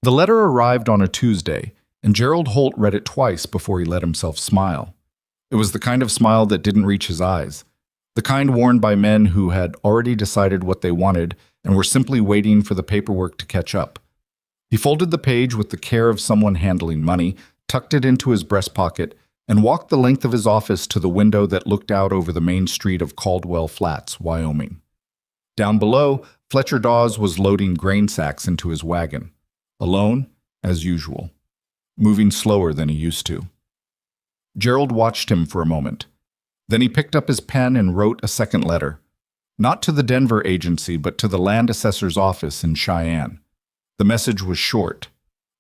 The letter arrived on a Tuesday, and Gerald Holt read it twice before he let himself smile. It was the kind of smile that didn't reach his eyes, the kind worn by men who had already decided what they wanted and were simply waiting for the paperwork to catch up. He folded the page with the care of someone handling money, tucked it into his breast pocket, and walked the length of his office to the window that looked out over the main street of Caldwell Flats, Wyoming. Down below, Fletcher Dawes was loading grain sacks into his wagon, alone, as usual, moving slower than he used to. Gerald watched him for a moment. Then he picked up his pen and wrote a second letter, not to the Denver agency, but to the land assessor's office in Cheyenne. The message was short.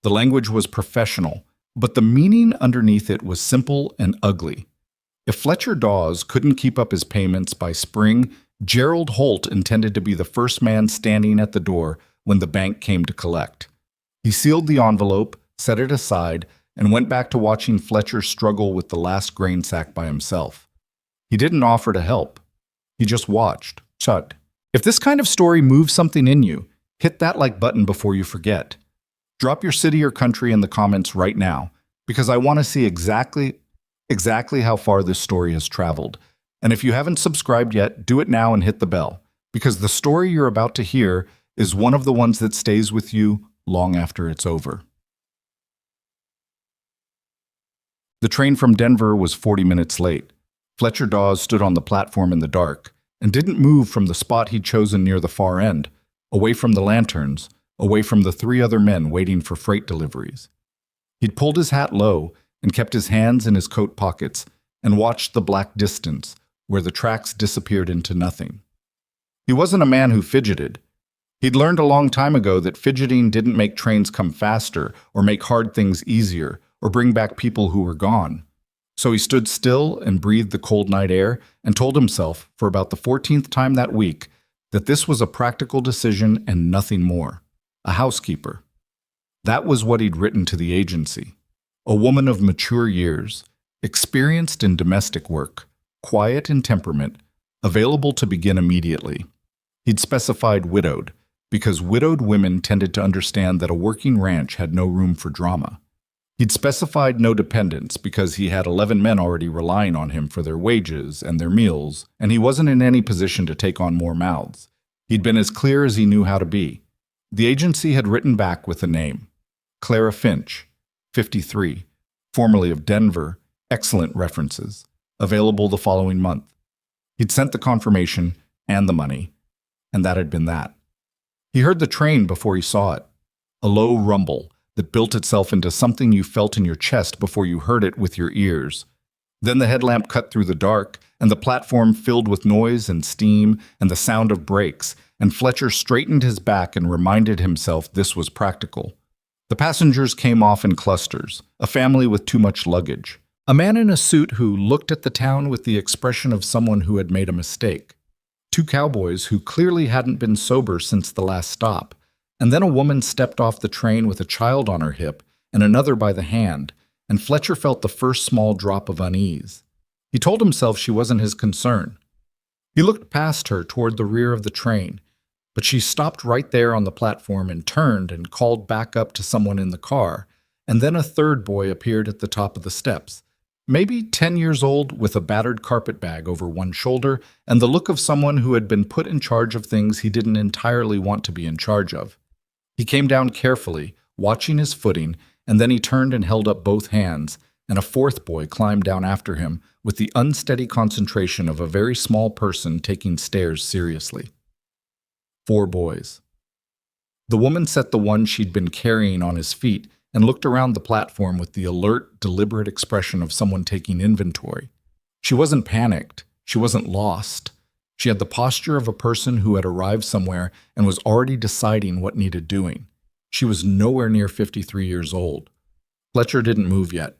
The language was professional, but the meaning underneath it was simple and ugly. If Fletcher Dawes couldn't keep up his payments by spring, Gerald Holt intended to be the first man standing at the door when the bank came to collect. He sealed the envelope, set it aside, and went back to watching Fletcher struggle with the last grain sack by himself. He didn't offer to help. He just watched, shut. If this kind of story moves something in you, hit that like button before you forget. Drop your city or country in the comments right now, because I want to see exactly how far this story has traveled. And if you haven't subscribed yet, do it now and hit the bell, because the story you're about to hear is one of the ones that stays with you long after it's over. The train from Denver was 40 minutes late. Fletcher Dawes stood on the platform in the dark and didn't move from the spot he'd chosen near the far end, away from the lanterns, away from the three other men waiting for freight deliveries. He'd pulled his hat low and kept his hands in his coat pockets and watched the black distance where the tracks disappeared into nothing. He wasn't a man who fidgeted. He'd learned a long time ago that fidgeting didn't make trains come faster or make hard things easier or bring back people who were gone. So he stood still and breathed the cold night air and told himself, for about the 14th time that week, that this was a practical decision and nothing more. A housekeeper. That was what he'd written to the agency. A woman of mature years, experienced in domestic work, quiet in temperament, available to begin immediately. He'd specified widowed, because widowed women tended to understand that a working ranch had no room for drama. He'd specified no dependents because he had 11 men already relying on him for their wages and their meals, and he wasn't in any position to take on more mouths. He'd been as clear as he knew how to be. The agency had written back with a name. Clara Finch, 53, formerly of Denver, excellent references, available the following month. He'd sent the confirmation and the money, and that had been that. He heard the train before he saw it, a low rumble that built itself into something you felt in your chest before you heard it with your ears. Then the headlamp cut through the dark, and the platform filled with noise and steam and the sound of brakes, and Fletcher straightened his back and reminded himself this was practical. The passengers came off in clusters, a family with too much luggage. A man in a suit who looked at the town with the expression of someone who had made a mistake. Two cowboys who clearly hadn't been sober since the last stop. And then a woman stepped off the train with a child on her hip and another by the hand, and Fletcher felt the first small drop of unease. He told himself she wasn't his concern. He looked past her toward the rear of the train, but she stopped right there on the platform and turned and called back up to someone in the car, and then a third boy appeared at the top of the steps, maybe 10 years old with a battered carpet bag over one shoulder and the look of someone who had been put in charge of things he didn't entirely want to be in charge of. He came down carefully, watching his footing, and then he turned and held up both hands, and a fourth boy climbed down after him with the unsteady concentration of a very small person taking stairs seriously. 4 boys. The woman set the one she'd been carrying on his feet and looked around the platform with the alert, deliberate expression of someone taking inventory. She wasn't panicked. She wasn't lost. She had the posture of a person who had arrived somewhere and was already deciding what needed doing. She was nowhere near 53 years old. Fletcher didn't move yet.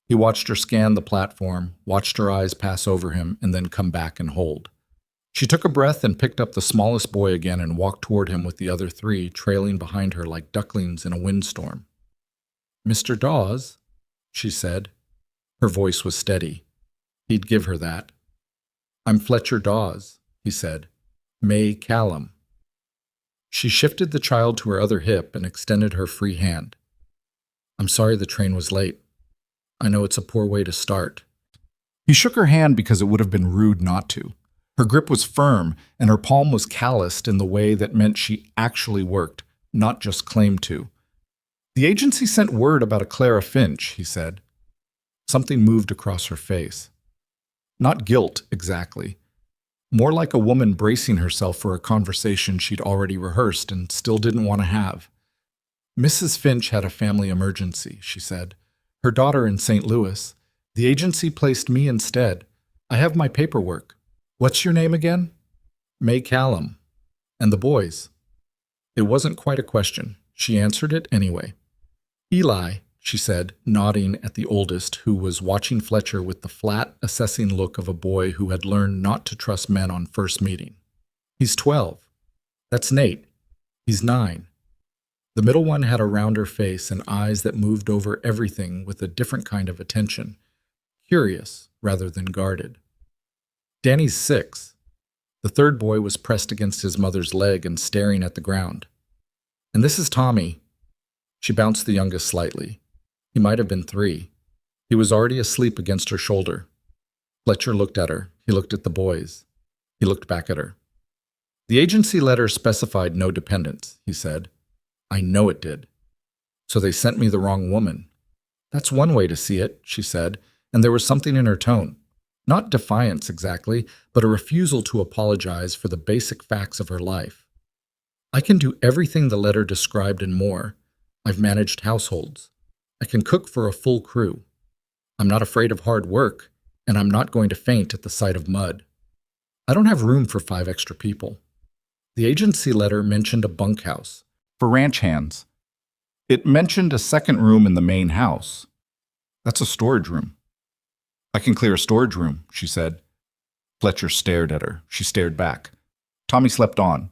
He watched her scan the platform, watched her eyes pass over him, and then come back and hold. She took a breath and picked up the smallest boy again and walked toward him with the other 3 trailing behind her like ducklings in a windstorm. "Mr. Dawes," she said. Her voice was steady. He'd give her that. "I'm Fletcher Dawes," he said. "Mae Callum." She shifted the child to her other hip and extended her free hand. I'm sorry the train was late. I know it's a poor way to start. He shook her hand because it would have been rude not to. Her grip was firm, and her palm was calloused in the way that meant she actually worked, not just claimed to. The agency sent word about a Clara Finch, he said. Something moved across her face. Not guilt, exactly. More like a woman bracing herself for a conversation she'd already rehearsed and still didn't want to have. Mrs. Finch had a family emergency, she said. Her daughter in St. Louis. The agency placed me instead. I have my paperwork. What's your name again? Mae Callum. And the boys? It wasn't quite a question. She answered it anyway. Eli, she said, nodding at the oldest, who was watching Fletcher with the flat, assessing look of a boy who had learned not to trust men on first meeting. He's 12. That's Nate. He's 9. The middle one had a rounder face and eyes that moved over everything with a different kind of attention, curious rather than guarded. Danny's 6. The third boy was pressed against his mother's leg and staring at the ground. And this is Tommy. She bounced the youngest slightly. He might have been 3. He was already asleep against her shoulder. Fletcher looked at her. He looked at the boys. He looked back at her. The agency letter specified no dependents, he said. I know it did. So they sent me the wrong woman. That's one way to see it, she said, and there was something in her tone. Not defiance exactly, but a refusal to apologize for the basic facts of her life. I can do everything the letter described and more. I've managed households. I can cook for a full crew. I'm not afraid of hard work, and I'm not going to faint at the sight of mud. I don't have room for 5 extra people. The agency letter mentioned a bunkhouse for ranch hands. It mentioned a second room in the main house. That's a storage room. I can clear a storage room, she said. Fletcher stared at her. She stared back. Tommy slept on.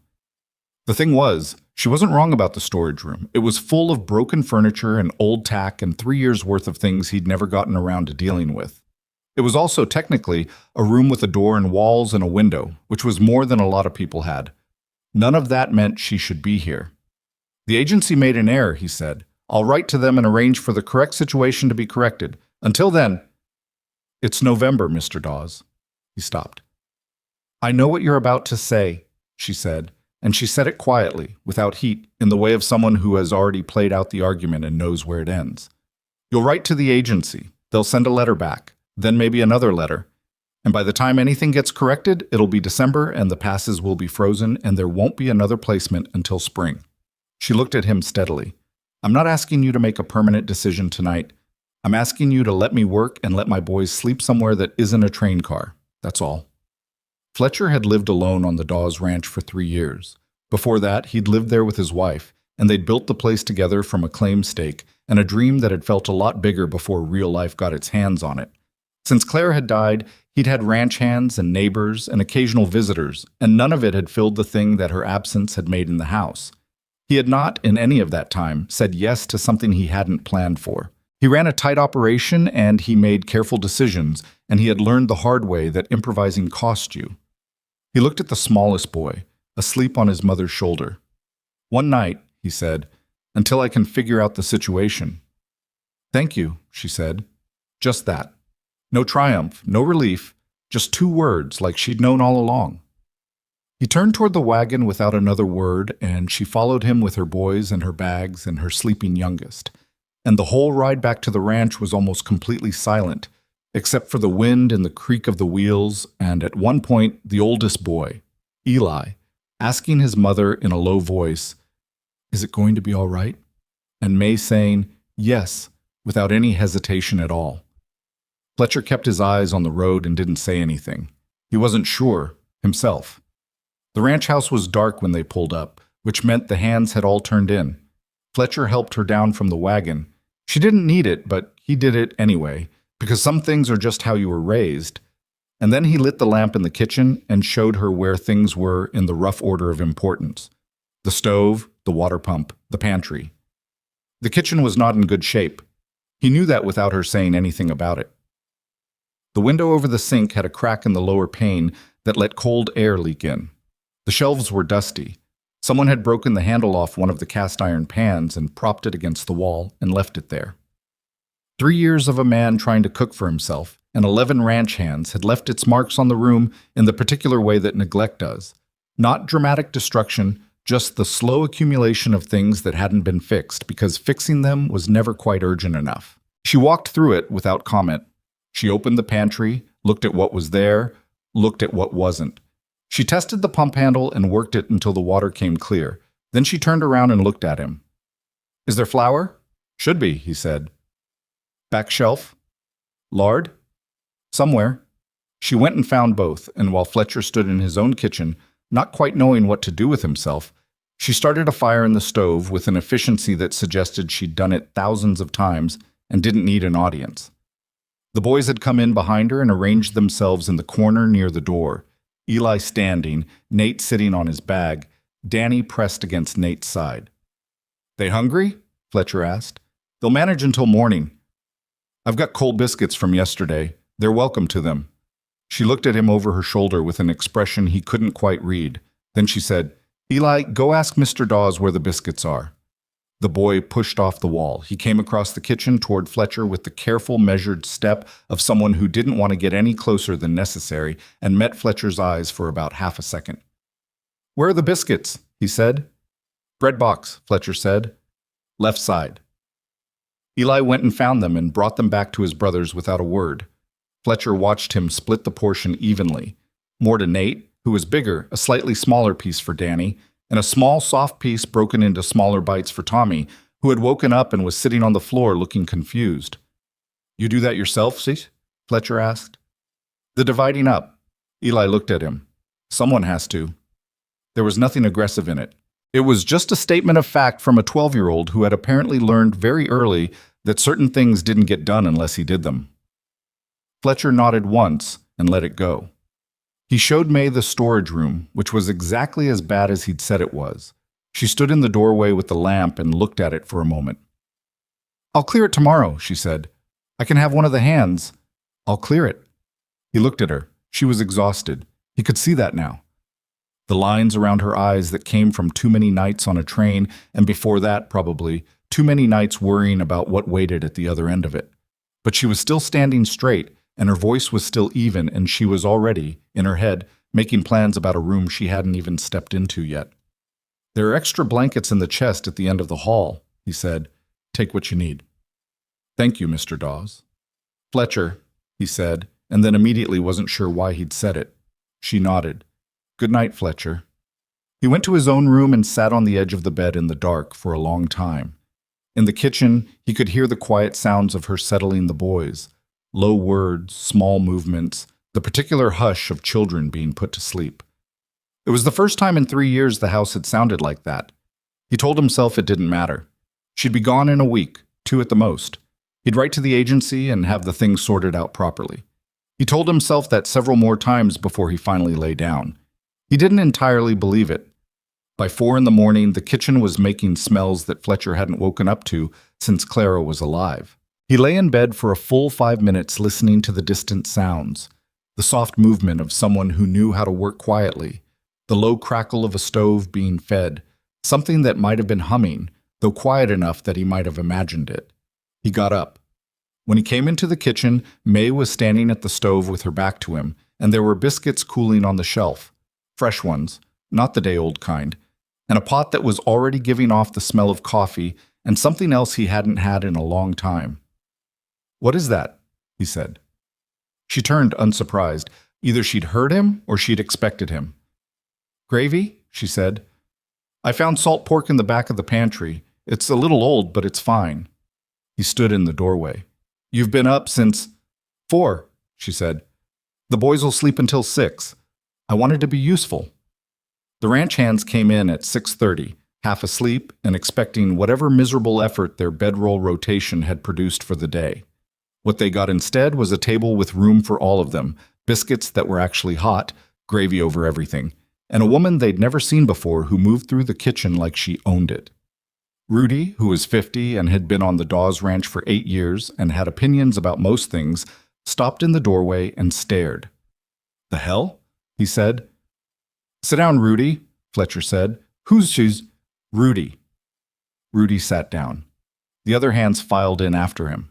The thing was, she wasn't wrong about the storage room. It was full of broken furniture and old tack and 3 years' worth of things he'd never gotten around to dealing with. It was also technically a room with a door and walls and a window, which was more than a lot of people had. None of that meant she should be here. The agency made an error, he said. I'll write to them and arrange for the correct situation to be corrected. Until then, it's November, Mr. Dawes. He stopped. I know what you're about to say, she said, and she said it quietly, without heat, in the way of someone who has already played out the argument and knows where it ends. You'll write to the agency. They'll send a letter back, then maybe another letter. And by the time anything gets corrected, it'll be December and the passes will be frozen and there won't be another placement until spring. She looked at him steadily. I'm not asking you to make a permanent decision tonight. I'm asking you to let me work and let my boys sleep somewhere that isn't a train car. That's all. Fletcher had lived alone on the Dawes Ranch for 3 years. Before that, he'd lived there with his wife, and they'd built the place together from a claim stake and a dream that had felt a lot bigger before real life got its hands on it. Since Claire had died, he'd had ranch hands and neighbors and occasional visitors, and none of it had filled the thing that her absence had made in the house. He had not, in any of that time, said yes to something he hadn't planned for. He ran a tight operation and he made careful decisions, and he had learned the hard way that improvising cost you. He looked at the smallest boy, asleep on his mother's shoulder. One night, he said, until I can figure out the situation. Thank you, she said. Just that. No triumph, no relief, just 2 words like she'd known all along. He turned toward the wagon without another word, and she followed him with her boys and her bags and her sleeping youngest. And the whole ride back to the ranch was almost completely silent, except for the wind and the creak of the wheels, and at one point the oldest boy, Eli, asking his mother in a low voice, "Is it going to be all right?" And Mae saying, "Yes," without any hesitation at all. Fletcher kept his eyes on the road and didn't say anything. He wasn't sure, himself. The ranch house was dark when they pulled up, which meant the hands had all turned in. Fletcher helped her down from the wagon. She didn't need it, but he did it anyway, because some things are just how you were raised. And then he lit the lamp in the kitchen and showed her where things were in the rough order of importance. The stove, the water pump, the pantry. The kitchen was not in good shape. He knew that without her saying anything about it. The window over the sink had a crack in the lower pane that let cold air leak in. The shelves were dusty. Someone had broken the handle off one of the cast iron pans and propped it against the wall and left it there. 3 years of a man trying to cook for himself and 11 ranch hands had left its marks on the room in the particular way that neglect does. Not dramatic destruction, just the slow accumulation of things that hadn't been fixed because fixing them was never quite urgent enough. She walked through it without comment. She opened the pantry, looked at what was there, looked at what wasn't. She tested the pump handle and worked it until the water came clear. Then she turned around and looked at him. "Is there flour?" "Should be," he said. "Back shelf?" "Lard?" "Somewhere." She went and found both, and while Fletcher stood in his own kitchen, not quite knowing what to do with himself, she started a fire in the stove with an efficiency that suggested she'd done it thousands of times and didn't need an audience. The boys had come in behind her and arranged themselves in the corner near the door. Eli standing, Nate sitting on his bag, Danny pressed against Nate's side. "They hungry?" Fletcher asked. "They'll manage until morning. I've got cold biscuits from yesterday. They're welcome to them." She looked at him over her shoulder with an expression he couldn't quite read. Then she said, "Eli, go ask Mr. Dawes where the biscuits are." The boy pushed off the wall. He came across the kitchen toward Fletcher with the careful, measured step of someone who didn't want to get any closer than necessary and met Fletcher's eyes for about half a second. "Where are the biscuits?" he said. "Bread box," Fletcher said. "Left side." Eli went and found them and brought them back to his brothers without a word. Fletcher watched him split the portion evenly. More to Nate, who was bigger, a slightly smaller piece for Danny, and a small, soft piece broken into smaller bites for Tommy, who had woken up and was sitting on the floor looking confused. "You do that yourself, sis?" Fletcher asked. "The dividing up." Eli looked at him. "Someone has to." There was nothing aggressive in it. It was just a statement of fact from a 12-year-old who had apparently learned very early that certain things didn't get done unless he did them. Fletcher nodded once and let it go. He showed Mae the storage room, which was exactly as bad as he'd said it was. She stood in the doorway with the lamp and looked at it for a moment. "I'll clear it tomorrow," she said. "I can have one of the hands. I'll clear it." He looked at her. She was exhausted. He could see that now. The lines around her eyes that came from too many nights on a train, and before that, probably, too many nights worrying about what waited at the other end of it. But she was still standing straight, and her voice was still even, and she was already, in her head, making plans about a room she hadn't even stepped into yet. "There are extra blankets in the chest at the end of the hall," he said. "Take what you need." "Thank you, Mr. Dawes." "Fletcher," he said, and then immediately wasn't sure why he'd said it. She nodded. "Good night, Fletcher." He went to his own room and sat on the edge of the bed in the dark for a long time. In the kitchen, he could hear the quiet sounds of her settling the boys. Low words, small movements, the particular hush of children being put to sleep. It was the first time in 3 years the house had sounded like that. He told himself it didn't matter. She'd be gone in a week, 2 at the most. He'd write to the agency and have the thing sorted out properly. He told himself that several more times before he finally lay down. He didn't entirely believe it. By 4 in the morning, the kitchen was making smells that Fletcher hadn't woken up to since Clara was alive. He lay in bed for a full 5 minutes listening to the distant sounds, the soft movement of someone who knew how to work quietly, the low crackle of a stove being fed, something that might have been humming, though quiet enough that he might have imagined it. He got up. When he came into the kitchen, Mae was standing at the stove with her back to him, and there were biscuits cooling on the shelf, fresh ones, not the day-old kind, and a pot that was already giving off the smell of coffee and something else he hadn't had in a long time. "What is that?" he said. She turned unsurprised. Either she'd heard him or she'd expected him. "Gravy?" she said. "I found salt pork in the back of the pantry. It's a little old, but it's fine." He stood in the doorway. "You've been up since 4, she said. "The boys will sleep until 6. I wanted to be useful." The ranch hands came in at 6:30, half asleep and expecting whatever miserable effort their bedroll rotation had produced for the day. What they got instead was a table with room for all of them, biscuits that were actually hot, gravy over everything, and a woman they'd never seen before who moved through the kitchen like she owned it. Rudy, who was 50 and had been on the Dawes Ranch for 8 years and had opinions about most things, stopped in the doorway and stared. "The hell?" he said. "Sit down, Rudy," Fletcher said, Who's she's? Rudy. Rudy sat down. The other hands filed in after him.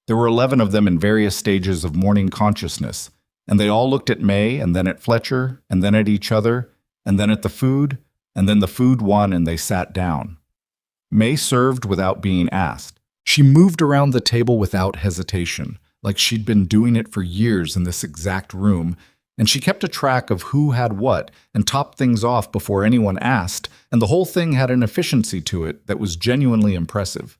There were 11 of them in various stages of morning consciousness, and they all looked at Mae, and then at Fletcher, and then at each other, and then at the food, and then the food won and they sat down. Mae served without being asked. She moved around the table without hesitation, like she'd been doing it for years in this exact room, and she kept a track of who had what and topped things off before anyone asked, and the whole thing had an efficiency to it that was genuinely impressive.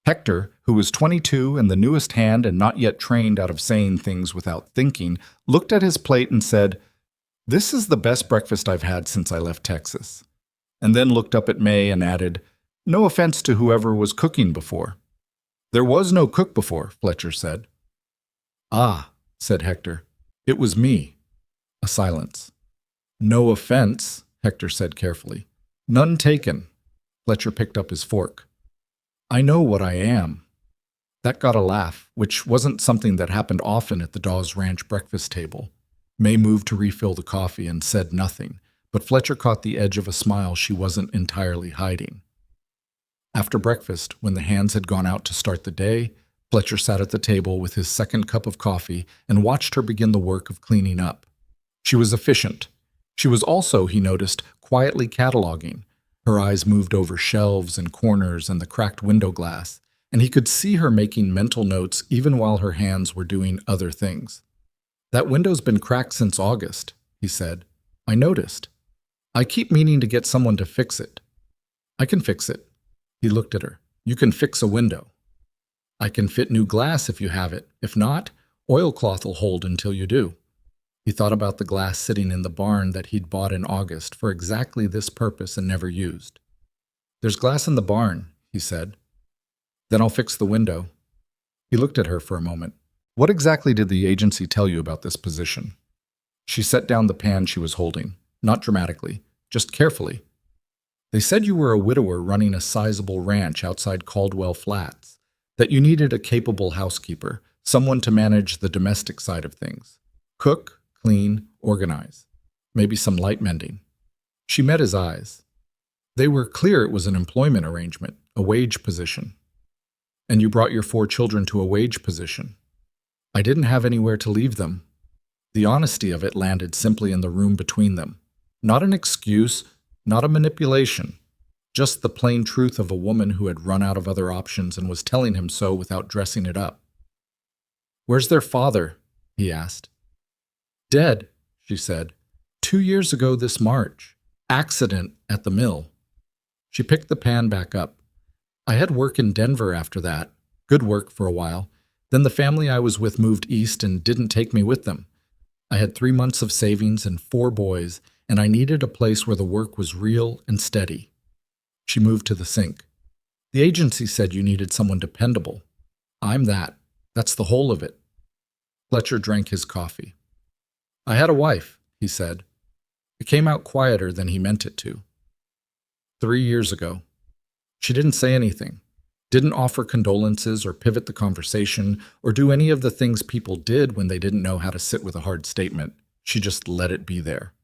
Hector, who was 22 and the newest hand and not yet trained out of saying things without thinking, looked at his plate and said, "This is the best breakfast I've had since I left Texas," and then looked up at Mae and added, "No offense to whoever was cooking before." "There was no cook before," Fletcher said. "Ah," said Hector, "it was me." A silence. "No offense," Hector said carefully. "None taken." Fletcher picked up his fork. "I know what I am." That got a laugh, which wasn't something that happened often at the Dawes Ranch breakfast table. Mae moved to refill the coffee and said nothing, but Fletcher caught the edge of a smile she wasn't entirely hiding. After breakfast, when the hands had gone out to start the day, Fletcher sat at the table with his second cup of coffee and watched her begin the work of cleaning up. She was efficient. She was also, he noticed, quietly cataloging. Her eyes moved over shelves and corners and the cracked window glass, and he could see her making mental notes even while her hands were doing other things. "That window's been cracked since August," he said. "I noticed. I keep meaning to get someone to fix it." "I can fix it." He looked at her. "You can fix a window." "I can fit new glass if you have it. If not, oilcloth will hold until you do." He thought about the glass sitting in the barn that he'd bought in August for exactly this purpose and never used. "There's glass in the barn," he said. "Then I'll fix the window." He looked at her for a moment. "What exactly did the agency tell you about this position?" She set down the pan she was holding, not dramatically, just carefully. "They said you were a widower running a sizable ranch outside Caldwell Flats, that you needed a capable housekeeper, someone to manage the domestic side of things. Cook, clean, organize. Maybe some light mending." She met his eyes. They were clear it was an employment arrangement, a wage position. "And you brought your 4 children to a wage position." "I didn't have anywhere to leave them." The honesty of it landed simply in the room between them. Not an excuse, not a manipulation. Just the plain truth of a woman who had run out of other options and was telling him so without dressing it up. "Where's their father?" he asked. "Dead," she said. 2 years ago this March. Accident at the mill." She picked the pan back up. "I had work in Denver after that. Good work for a while. Then the family I was with moved east and didn't take me with them. I had 3 months of savings and 4 boys, and I needed a place where the work was real and steady." She moved to the sink. "The agency said you needed someone dependable. I'm that. That's the whole of it." Fletcher drank his coffee. "I had a wife," he said. It came out quieter than he meant it to. 3 years ago. She didn't say anything, didn't offer condolences or pivot the conversation or do any of the things people did when they didn't know how to sit with a hard statement. She just let it be there.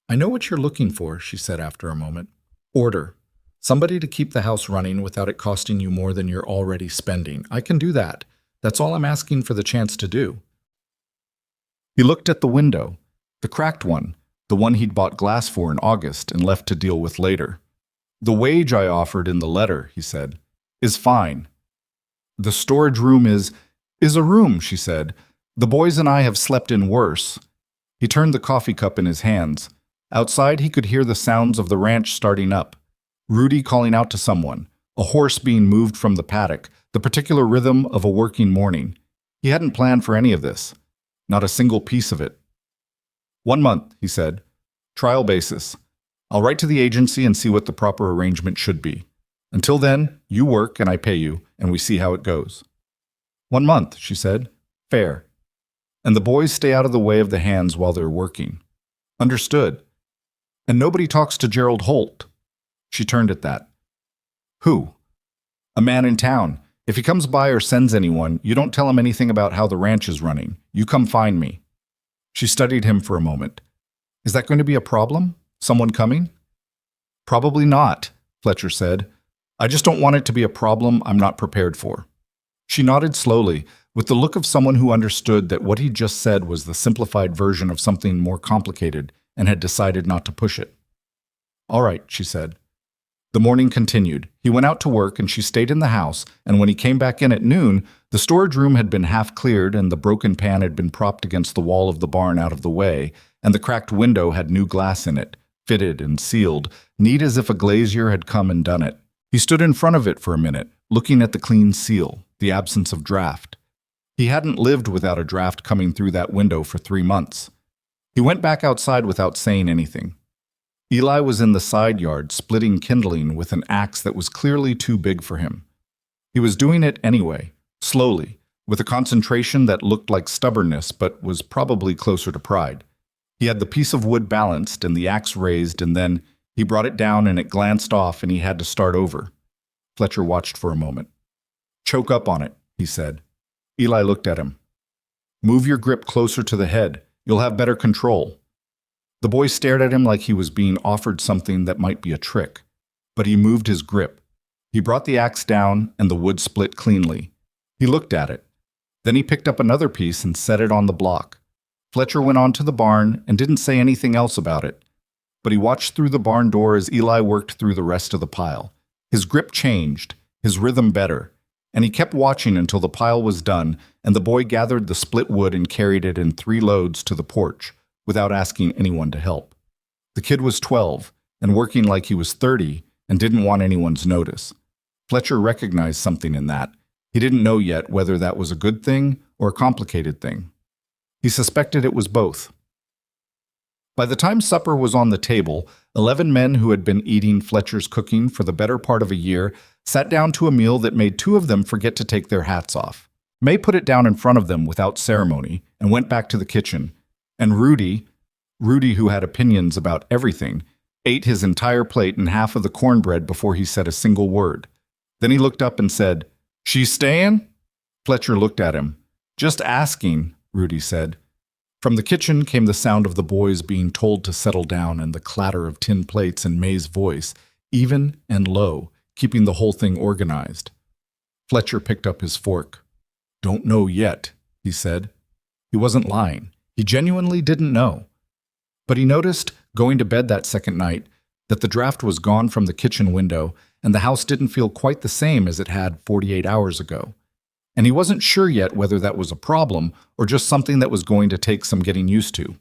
"I know what you're looking for," she said after a moment. "Order. Somebody to keep the house running without it costing you more than you're already spending. I can do that. That's all I'm asking for the chance to do." He looked at the window, the cracked one, the one he'd bought glass for in August and left to deal with later. "The wage I offered in the letter," he said, "is fine." "The storage room is a room," she said. "The boys and I have slept in worse." He turned the coffee cup in his hands. Outside he could hear the sounds of the ranch starting up. Rudy calling out to someone, a horse being moved from the paddock, the particular rhythm of a working morning. He hadn't planned for any of this. Not a single piece of it. "1 month," he said. "Trial basis. I'll write to the agency and see what the proper arrangement should be. Until then, you work and I pay you, and we see how it goes." 1 month, she said. "Fair. And the boys stay out of the way of the hands while they're working." "Understood. And nobody talks to Gerald Holt." She turned at that. "Who?" "A man in town. If he comes by or sends anyone, you don't tell him anything about how the ranch is running. You come find me." She studied him for a moment. "Is that going to be a problem? Someone coming?" Probably not, Fletcher said. I just don't want it to be a problem I'm not prepared for. She nodded slowly, with the look of someone who understood that what he'd just said was the simplified version of something more complicated and had decided not to push it. All right, she said. The morning continued. He went out to work and she stayed in the house, and when he came back in at noon, the storage room had been half cleared and the broken pan had been propped against the wall of the barn out of the way, and the cracked window had new glass in it, fitted and sealed, neat as if a glazier had come and done it. He stood in front of it for a minute, looking at the clean seal, the absence of draft. He hadn't lived without a draft coming through that window for 3 months. He went back outside without saying anything. Eli was in the side yard splitting kindling with an axe that was clearly too big for him. He was doing it anyway, slowly, with a concentration that looked like stubbornness but was probably closer to pride. He had the piece of wood balanced and the axe raised, and then he brought it down and it glanced off and he had to start over. Fletcher watched for a moment. Choke up on it, he said. Eli looked at him. Move your grip closer to the head. You'll have better control. The boy stared at him like he was being offered something that might be a trick, but he moved his grip. He brought the axe down and the wood split cleanly. He looked at it. Then he picked up another piece and set it on the block. Fletcher went on to the barn and didn't say anything else about it, but he watched through the barn door as Eli worked through the rest of the pile. His grip changed, his rhythm better, and he kept watching until the pile was done and the boy gathered the split wood and carried it in 3 loads to the porch, without asking anyone to help. The kid was 12 and working like he was 30 and didn't want anyone's notice. Fletcher recognized something in that. He didn't know yet whether that was a good thing or a complicated thing. He suspected it was both. By the time supper was on the table, 11 men who had been eating Fletcher's cooking for the better part of a year sat down to a meal that made 2 of them forget to take their hats off. Mae put it down in front of them without ceremony and went back to the kitchen. And Rudy, who had opinions about everything, ate his entire plate and half of the cornbread before he said a single word. Then he looked up and said, "She's staying?" Fletcher looked at him. "Just asking," Rudy said. From the kitchen came the sound of the boys being told to settle down and the clatter of tin plates and Mae's voice, even and low, keeping the whole thing organized. Fletcher picked up his fork. "Don't know yet," he said. He wasn't lying. He genuinely didn't know. But he noticed, going to bed that second night, that the draft was gone from the kitchen window and the house didn't feel quite the same as it had 48 hours ago. And he wasn't sure yet whether that was a problem or just something that was going to take some getting used to.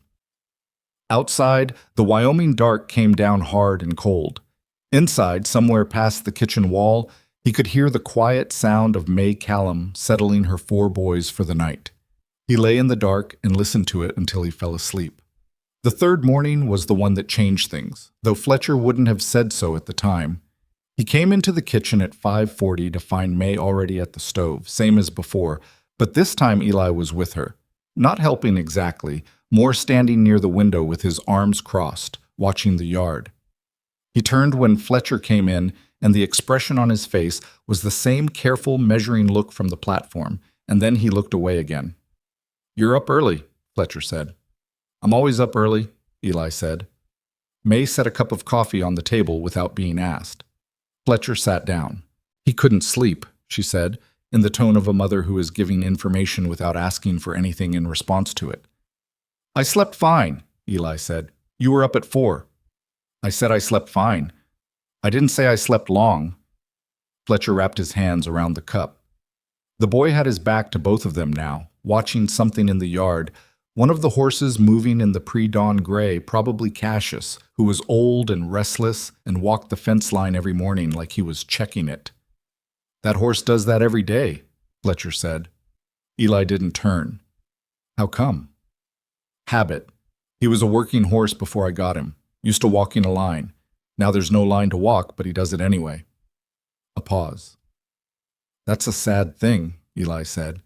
Outside, the Wyoming dark came down hard and cold. Inside, somewhere past the kitchen wall, he could hear the quiet sound of Mae Callum settling her 4 boys for the night. He lay in the dark and listened to it until he fell asleep. The 3rd morning was the one that changed things, though Fletcher wouldn't have said so at the time. He came into the kitchen at 5:40 to find Mae already at the stove, same as before, but this time Eli was with her. Not helping exactly, more standing near the window with his arms crossed, watching the yard. He turned when Fletcher came in, and the expression on his face was the same careful, measuring look from the platform, and then he looked away again. "You're up early," Fletcher said. "I'm always up early," Eli said. Mae set a cup of coffee on the table without being asked. Fletcher sat down. "He couldn't sleep," she said, in the tone of a mother who is giving information without asking for anything in response to it. "I slept fine," Eli said. "You were up at 4. "I said I slept fine. I didn't say I slept long." Fletcher wrapped his hands around the cup. The boy had his back to both of them now, watching something in the yard, one of the horses moving in the pre-dawn gray, probably Cassius, who was old and restless and walked the fence line every morning like he was checking it. "That horse does that every day," Fletcher said. Eli didn't turn. "How come?" "Habit. He was a working horse before I got him. Used to walking a line. Now there's no line to walk, but he does it anyway." A pause. "That's a sad thing," Eli said.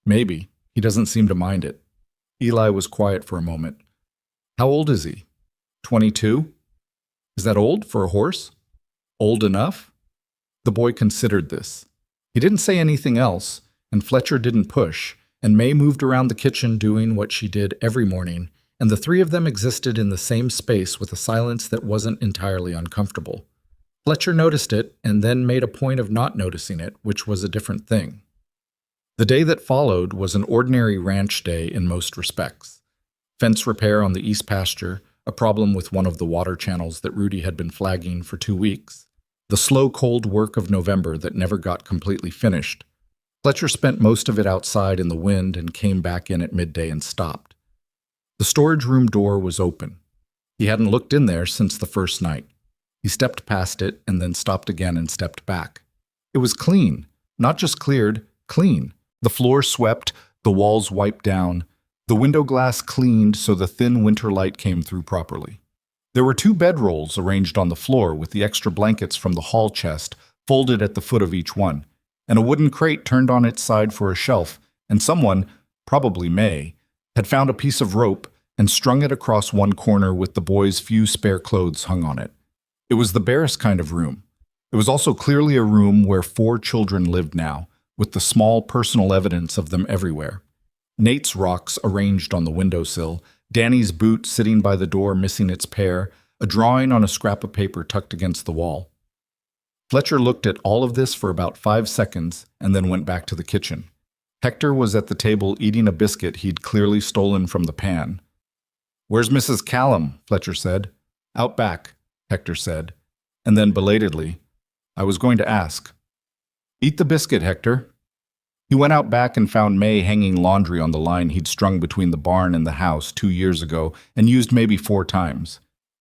"Maybe. He doesn't seem to mind it." Eli was quiet for a moment. "How old is he? 22? Is that old for a horse? Old enough?" The boy considered this. He didn't say anything else, and Fletcher didn't push, and Mae moved around the kitchen doing what she did every morning, and the three of them existed in the same space with a silence that wasn't entirely uncomfortable. Fletcher noticed it and then made a point of not noticing it, which was a different thing. The day that followed was an ordinary ranch day in most respects. Fence repair on the east pasture, a problem with one of the water channels that Rudy had been flagging for 2 weeks. The slow, cold work of November that never got completely finished. Fletcher spent most of it outside in the wind and came back in at midday and stopped. The storage room door was open. He hadn't looked in there since the first night. He stepped past it and then stopped again and stepped back. It was clean, not just cleared, clean. The floor swept, the walls wiped down, the window glass cleaned so the thin winter light came through properly. There were 2 bedrolls arranged on the floor with the extra blankets from the hall chest folded at the foot of each one, and a wooden crate turned on its side for a shelf, and someone, probably Mae, had found a piece of rope and strung it across one corner with the boys' few spare clothes hung on it. It was the barest kind of room. It was also clearly a room where 4 children lived now, with the small personal evidence of them everywhere. Nate's rocks arranged on the windowsill, Danny's boot sitting by the door missing its pair, a drawing on a scrap of paper tucked against the wall. Fletcher looked at all of this for about 5 seconds and then went back to the kitchen. Hector was at the table eating a biscuit he'd clearly stolen from the pan. "Where's Mrs. Callum?" Fletcher said. "Out back," Hector said, and then belatedly, "I was going to ask." "Eat the biscuit, Hector." He went out back and found Mae hanging laundry on the line he'd strung between the barn and the house 2 years ago and used maybe 4 times.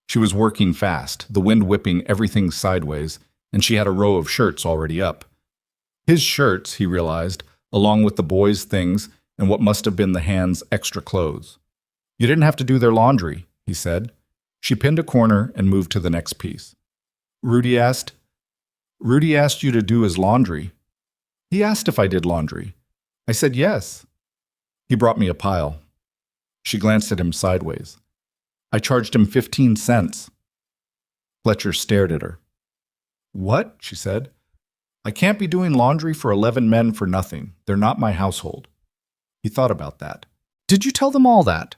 She was working fast, the wind whipping everything sideways, and she had a row of shirts already up. His shirts, he realized, along with the boys' things and what must have been the hands' extra clothes. "You didn't have to do their laundry," he said. She pinned a corner and moved to the next piece. Rudy asked you to do his laundry." "He asked if I did laundry. I said yes." "He brought me a pile." She glanced at him sideways. "I charged him 15 cents. Fletcher stared at her. "What?" she said. "I can't be doing laundry for 11 men for nothing. They're not my household." He thought about that. "Did you tell them all that?"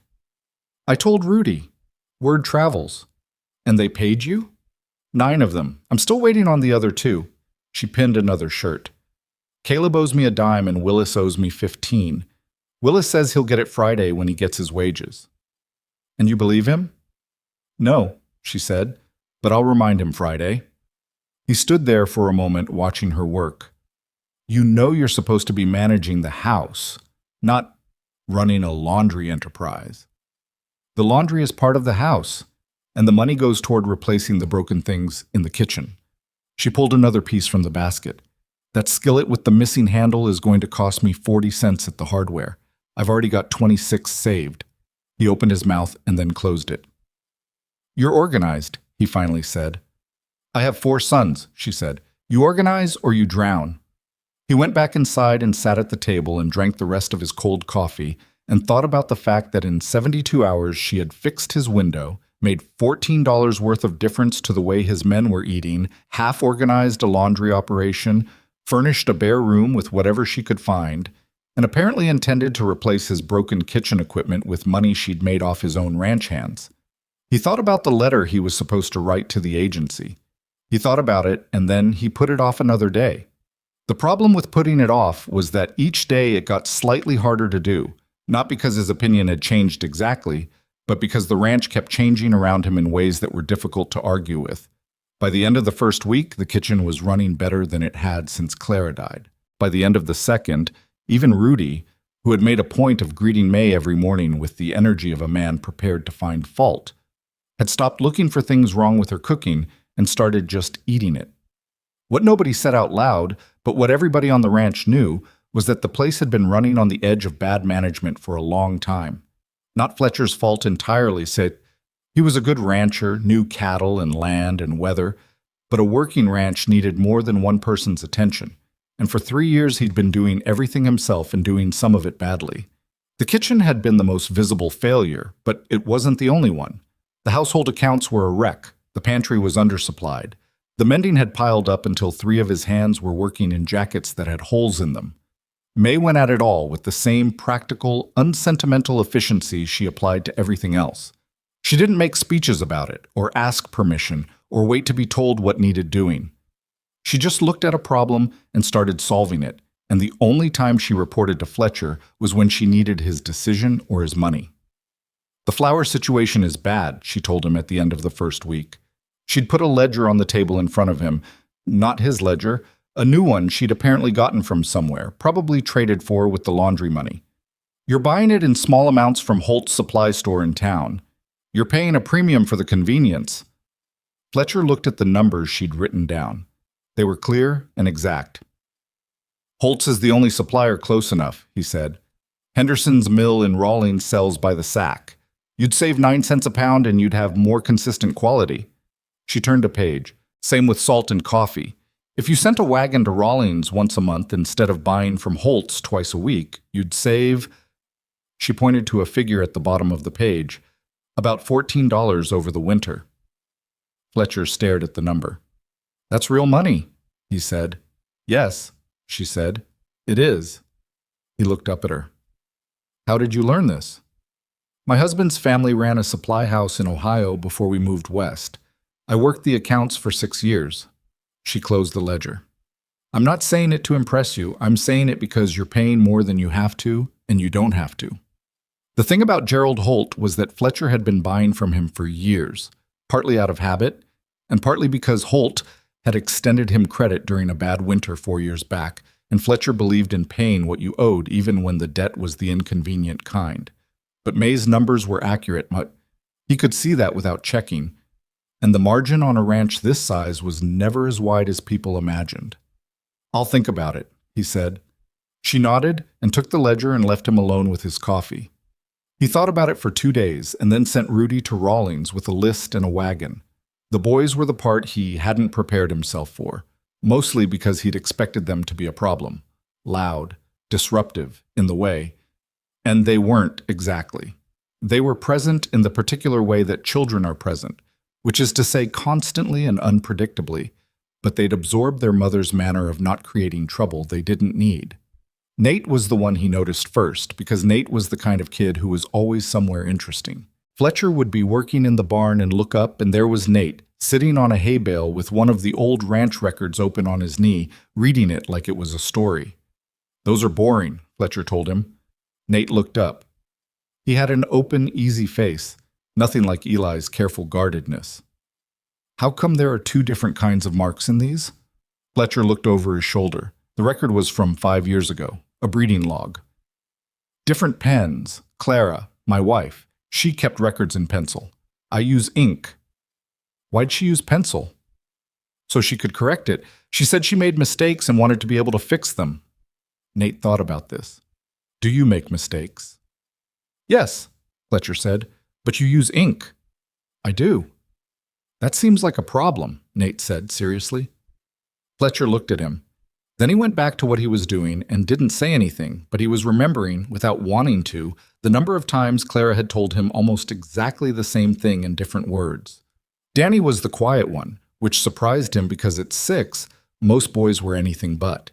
"I told Rudy. Word travels." "And they paid you?" "9 of them. I'm still waiting on the other 2. She pinned another shirt. "Caleb owes me a dime and Willis owes me 15. Willis says he'll get it Friday when he gets his wages." "And you believe him?" "No," she said, "but I'll remind him Friday." He stood there for a moment watching her work. "You know you're supposed to be managing the house, not running a laundry enterprise." "The laundry is part of the house, and the money goes toward replacing the broken things in the kitchen." She pulled another piece from the basket. "That skillet with the missing handle is going to cost me 40 cents at the hardware. I've already got 26 saved." He opened his mouth and then closed it. "You're organized," he finally said. "I have 4 sons," she said. "You organize or you drown." He went back inside and sat at the table and drank the rest of his cold coffee and thought about the fact that in 72 hours she had fixed his window, made $14 worth of difference to the way his men were eating, half-organized a laundry operation, furnished a bare room with whatever she could find, and apparently intended to replace his broken kitchen equipment with money she'd made off his own ranch hands. He thought about the letter he was supposed to write to the agency. He thought about it, and then he put it off another day. The problem with putting it off was that each day it got slightly harder to do, not because his opinion had changed exactly, but because the ranch kept changing around him in ways that were difficult to argue with. By the end of the first week, the kitchen was running better than it had since Clara died. By the end of the second, even Rudy, who had made a point of greeting Mae every morning with the energy of a man prepared to find fault, had stopped looking for things wrong with her cooking and started just eating it. What nobody said out loud, but what everybody on the ranch knew, was that the place had been running on the edge of bad management for a long time. Not Fletcher's fault entirely, said he was a good rancher, knew cattle and land and weather, but a working ranch needed more than one person's attention, and for 3 years he'd been doing everything himself and doing some of it badly. The kitchen had been the most visible failure, but it wasn't the only one. The household accounts were a wreck. The pantry was undersupplied. The mending had piled up until 3 of his hands were working in jackets that had holes in them. Mae went at it all with the same practical, unsentimental efficiency she applied to everything else. She didn't make speeches about it, or ask permission, or wait to be told what needed doing. She just looked at a problem and started solving it, and the only time she reported to Fletcher was when she needed his decision or his money. The flower situation is bad, she told him at the end of the first week. She'd put a ledger on the table in front of him, not his ledger, a new one she'd apparently gotten from somewhere, probably traded for with the laundry money. You're buying it in small amounts from Holt's supply store in town. You're paying a premium for the convenience. Fletcher looked at the numbers she'd written down. They were clear and exact. Holt's is the only supplier close enough, he said. Henderson's mill in Rawlings sells by the sack. You'd save 9 cents a pound and you'd have more consistent quality. She turned a page. Same with salt and coffee. If you sent a wagon to Rawlings once a month instead of buying from Holt's twice a week, you'd save, she pointed to a figure at the bottom of the page, about $14 over the winter. Fletcher stared at the number. That's real money, he said. Yes, she said. It is. He looked up at her. How did you learn this? My husband's family ran a supply house in Ohio before we moved west. I worked the accounts for 6 years. She closed the ledger. I'm not saying it to impress you. I'm saying it because you're paying more than you have to, and you don't have to. The thing about Gerald Holt was that Fletcher had been buying from him for years, partly out of habit, and partly because Holt had extended him credit during a bad winter 4 years back, and Fletcher believed in paying what you owed even when the debt was the inconvenient kind. But Mae's numbers were accurate. He could see that without checking, and the margin on a ranch this size was never as wide as people imagined. I'll think about it, he said. She nodded and took the ledger and left him alone with his coffee. He thought about it for 2 days and then sent Rudy to Rawlings with a list and a wagon. The boys were the part he hadn't prepared himself for, mostly because he'd expected them to be a problem. Loud, disruptive, in the way. And they weren't exactly. They were present in the particular way that children are present, which is to say constantly and unpredictably, but they'd absorbed their mother's manner of not creating trouble they didn't need. Nate was the one he noticed first, because Nate was the kind of kid who was always somewhere interesting. Fletcher would be working in the barn and look up, and there was Nate, sitting on a hay bale with one of the old ranch records open on his knee, reading it like it was a story. Those are boring, Fletcher told him. Nate looked up. He had an open, easy face, nothing like Eli's careful guardedness. How come there are 2 different kinds of marks in these? Fletcher looked over his shoulder. The record was from 5 years ago, a breeding log. Different pens. Clara, my wife, she kept records in pencil. I use ink. Why'd she use pencil? So she could correct it. She said she made mistakes and wanted to be able to fix them. Nate thought about this. Do you make mistakes? Yes, Fletcher said, but you use ink. I do. That seems like a problem, Nate said seriously. Fletcher looked at him. Then he went back to what he was doing and didn't say anything, but he was remembering, without wanting to, the number of times Clara had told him almost exactly the same thing in different words. Danny was the quiet one, which surprised him because at 6, most boys were anything but.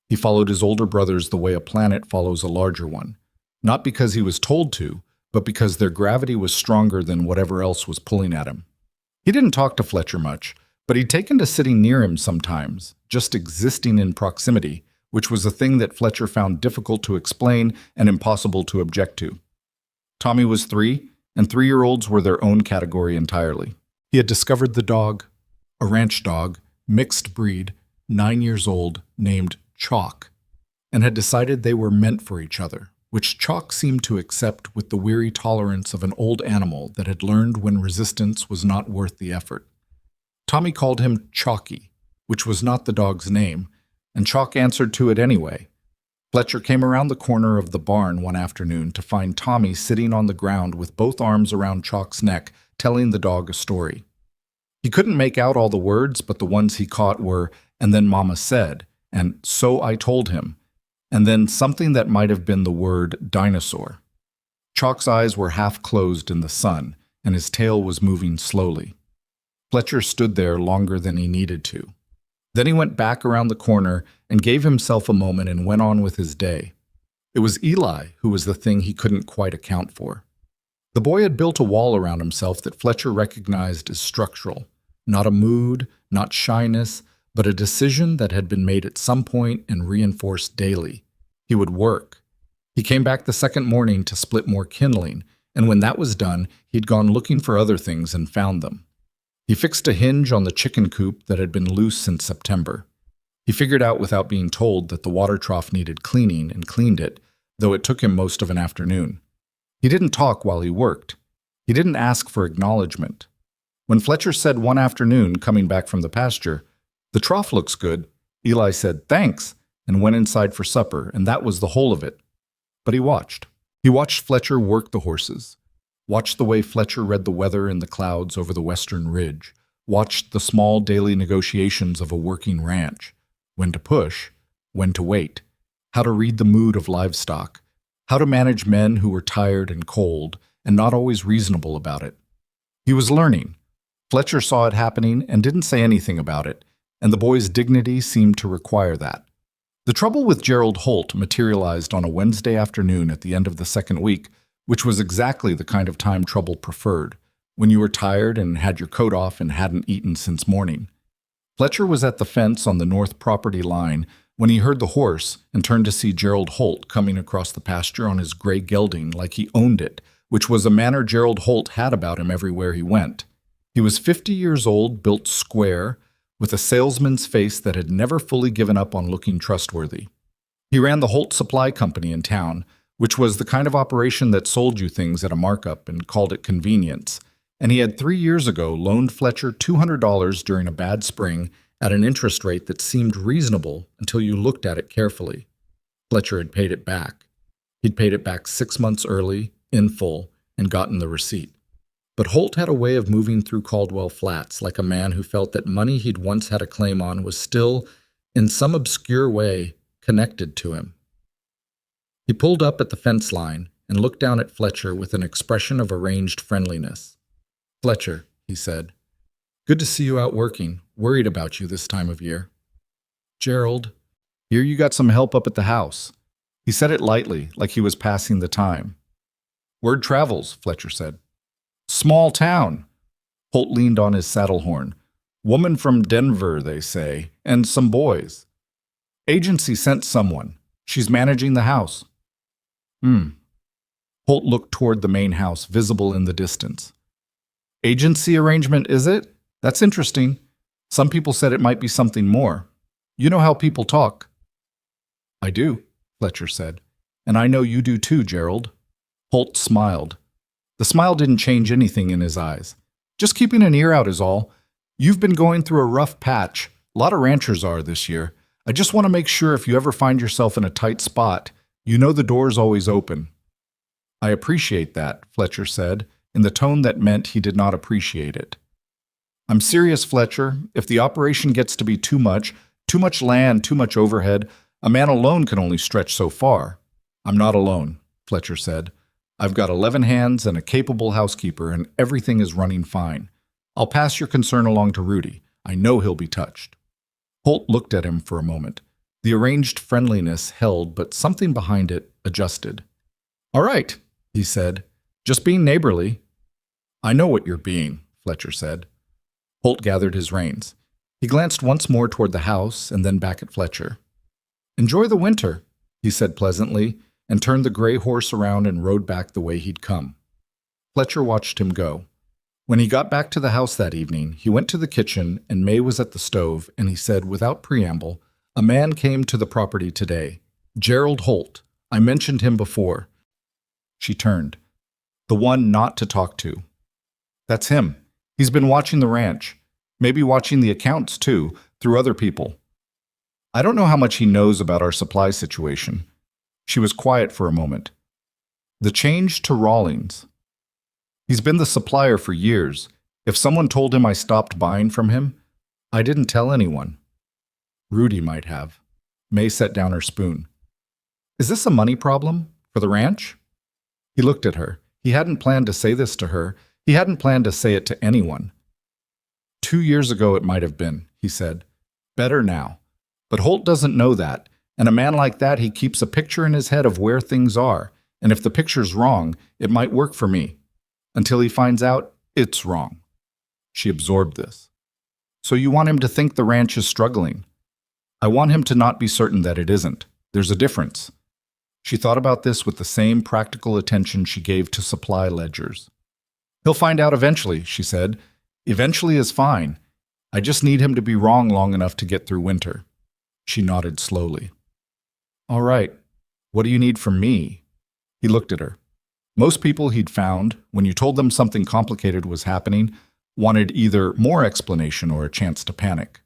He followed his older brothers the way a planet follows a larger one, not because he was told to, but because their gravity was stronger than whatever else was pulling at him. He didn't talk to Fletcher much, but he'd taken to sitting near him sometimes, just existing in proximity, which was a thing that Fletcher found difficult to explain and impossible to object to. Tommy was 3, and 3-year-olds were their own category entirely. He had discovered the dog, a ranch dog, mixed breed, 9 years old, named Chalk, and had decided they were meant for each other, which Chalk seemed to accept with the weary tolerance of an old animal that had learned when resistance was not worth the effort. Tommy called him Chalky, which was not the dog's name, and Chalk answered to it anyway. Fletcher came around the corner of the barn one afternoon to find Tommy sitting on the ground with both arms around Chalk's neck, telling the dog a story. He couldn't make out all the words, but the ones he caught were, "And then Mama said," and "So I told him," and then something that might have been the word dinosaur. Chalk's eyes were half closed in the sun, and his tail was moving slowly. Fletcher stood there longer than he needed to. Then he went back around the corner and gave himself a moment and went on with his day. It was Eli who was the thing he couldn't quite account for. The boy had built a wall around himself that Fletcher recognized as structural, not a mood, not shyness, but a decision that had been made at some point and reinforced daily. He would work. He came back the second morning to split more kindling, and when that was done, he'd gone looking for other things and found them. He fixed a hinge on the chicken coop that had been loose since September. He figured out without being told that the water trough needed cleaning and cleaned it, though it took him most of an afternoon. He didn't talk while he worked. He didn't ask for acknowledgement. When Fletcher said one afternoon, coming back from the pasture, "The trough looks good," Eli said, "Thanks," and went inside for supper, and that was the whole of it. But he watched. He watched Fletcher work the horses, watched the way Fletcher read the weather in the clouds over the western ridge, watched the small daily negotiations of a working ranch, when to push, when to wait, how to read the mood of livestock, how to manage men who were tired and cold and not always reasonable about it. He was learning. Fletcher saw it happening and didn't say anything about it, and the boy's dignity seemed to require that. The trouble with Gerald Holt materialized on a Wednesday afternoon at the end of the second week, which was exactly the kind of time trouble preferred, when you were tired and had your coat off and hadn't eaten since morning. Fletcher was at the fence on the north property line when he heard the horse and turned to see Gerald Holt coming across the pasture on his gray gelding like he owned it, which was a manner Gerald Holt had about him everywhere he went. He was 50 years old, built square, with a salesman's face that had never fully given up on looking trustworthy. He ran the Holt Supply Company in town, which was the kind of operation that sold you things at a markup and called it convenience, and he had 3 years ago loaned Fletcher $200 during a bad spring at an interest rate that seemed reasonable until you looked at it carefully. Fletcher had paid it back. He'd paid it back 6 months early, in full, and gotten the receipt. But Holt had a way of moving through Caldwell Flats like a man who felt that money he'd once had a claim on was still, in some obscure way, connected to him. He pulled up at the fence line and looked down at Fletcher with an expression of arranged friendliness. "Fletcher," he said, "good to see you out working. Worried about you this time of year." "Gerald, here you got some help up at the house." He said it lightly, like he was passing the time. "Word travels," Fletcher said. "Small town." Holt leaned on his saddle horn. "Woman from Denver, they say, and some boys. Agency sent someone. She's managing the house." Holt looked toward the main house, visible in the distance. "Agency arrangement, is it? That's interesting. Some people said it might be something more. You know how people talk." "I do," Fletcher said. "And I know you do too, Gerald." Holt smiled. The smile didn't change anything in his eyes. "Just keeping an ear out is all. You've been going through a rough patch. A lot of ranchers are this year. I just want to make sure if you ever find yourself in a tight spot, you know the door's always open." "I appreciate that," Fletcher said, in the tone that meant he did not appreciate it. "I'm serious, Fletcher. If the operation gets to be too much land, too much overhead, a man alone can only stretch so far." "I'm not alone," Fletcher said. "I've got 11 hands and a capable housekeeper, and everything is running fine. I'll pass your concern along to Rudy. I know he'll be touched." Holt looked at him for a moment. The arranged friendliness held, but something behind it adjusted. "All right," he said. "Just being neighborly." "I know what you're being," Fletcher said. Holt gathered his reins. He glanced once more toward the house and then back at Fletcher. "Enjoy the winter," he said pleasantly, and turned the gray horse around and rode back the way he'd come. Fletcher watched him go. When he got back to the house that evening, he went to the kitchen, and Mae was at the stove, and he said without preamble, "A man came to the property today. Gerald Holt. I mentioned him before." She turned. "The one not to talk to." "That's him. He's been watching the ranch. Maybe watching the accounts, too, through other people. I don't know how much he knows about our supply situation." She was quiet for a moment. "The change to Rawlings. He's been the supplier for years. If someone told him I stopped buying from him, I didn't tell anyone." "Rudy might have." Mae set down her spoon. "Is this a money problem? For the ranch?" He looked at her. He hadn't planned to say this to her. He hadn't planned to say it to anyone. 2 years ago it might have been, he said. Better now. But Holt doesn't know that, and a man like that, he keeps a picture in his head of where things are, and if the picture's wrong, it might work for me. Until he finds out it's wrong. She absorbed this. So you want him to think the ranch is struggling? I want him to not be certain that it isn't. There's a difference. She thought about this with the same practical attention she gave to supply ledgers. He'll find out eventually, she said. Eventually is fine. I just need him to be wrong long enough to get through winter. She nodded slowly. All right. What do you need from me? He looked at her. Most people he'd found, when you told them something complicated was happening, wanted either more explanation or a chance to panic.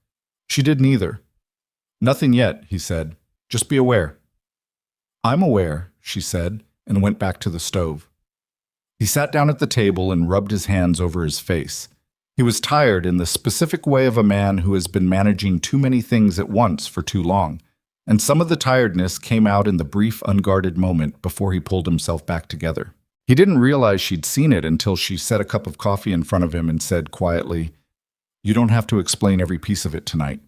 She did neither. Nothing yet, he said. Just be aware. I'm aware, she said, and went back to the stove. He sat down at the table and rubbed his hands over his face. He was tired in the specific way of a man who has been managing too many things at once for too long, and some of the tiredness came out in the brief, unguarded moment before he pulled himself back together. He didn't realize she'd seen it until she set a cup of coffee in front of him and said quietly, You don't have to explain every piece of it tonight.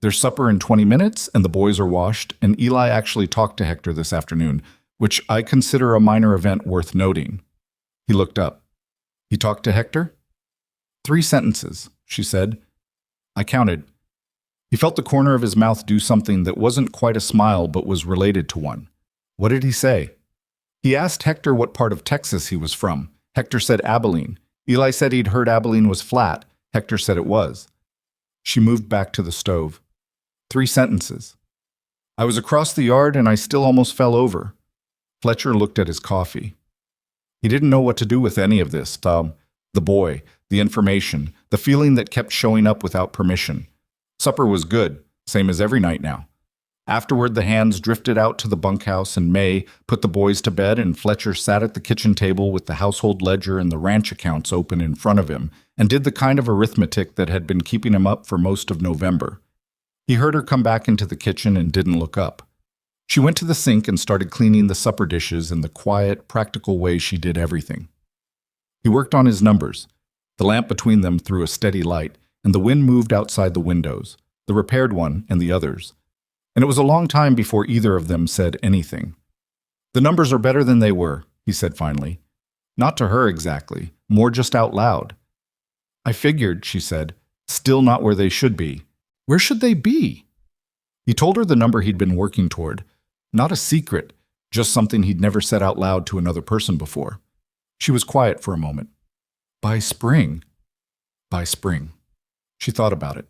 There's supper in 20 minutes, and the boys are washed, and Eli actually talked to Hector this afternoon, which I consider a minor event worth noting. He looked up. He talked to Hector? 3 sentences, she said. I counted. He felt the corner of his mouth do something that wasn't quite a smile but was related to one. What did he say? He asked Hector what part of Texas he was from. Hector said Abilene. Eli said he'd heard Abilene was flat. Hector said it was. She moved back to the stove. 3 sentences. I was across the yard and I still almost fell over. Fletcher looked at his coffee. He didn't know what to do with any of this. The boy, the information, the feeling that kept showing up without permission. Supper was good, same as every night now. Afterward, the hands drifted out to the bunkhouse and Mae put the boys to bed and Fletcher sat at the kitchen table with the household ledger and the ranch accounts open in front of him and did the kind of arithmetic that had been keeping him up for most of November. He heard her come back into the kitchen and didn't look up. She went to the sink and started cleaning the supper dishes in the quiet, practical way she did everything. He worked on his numbers. The lamp between them threw a steady light, and the wind moved outside the windows, the repaired one and the others. And it was a long time before either of them said anything. The numbers are better than they were, he said finally. Not to her exactly, more just out loud. I figured, she said, still not where they should be. Where should they be? He told her the number he'd been working toward. Not a secret, just something he'd never said out loud to another person before. She was quiet for a moment. By spring. By spring. She thought about it.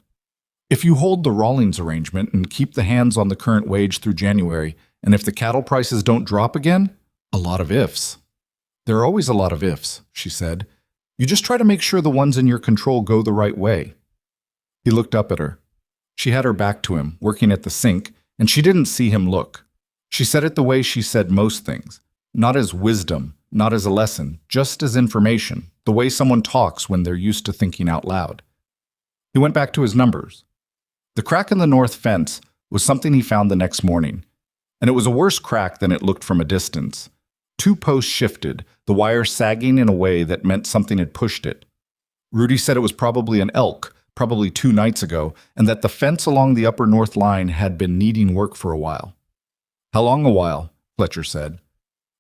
If you hold the Rawlings arrangement and keep the hands on the current wage through January, and if the cattle prices don't drop again, a lot of ifs. There are always a lot of ifs, she said. You just try to make sure the ones in your control go the right way. He looked up at her. She had her back to him, working at the sink, and she didn't see him look. She said it the way she said most things, not as wisdom, not as a lesson, just as information, the way someone talks when they're used to thinking out loud. He went back to his numbers. The crack in the north fence was something he found the next morning, and it was a worse crack than it looked from a distance. 2 posts shifted, the wire sagging in a way that meant something had pushed it. Rudy said it was probably an elk, probably 2 nights ago, and that the fence along the upper north line had been needing work for a while. How long a while? Fletcher said.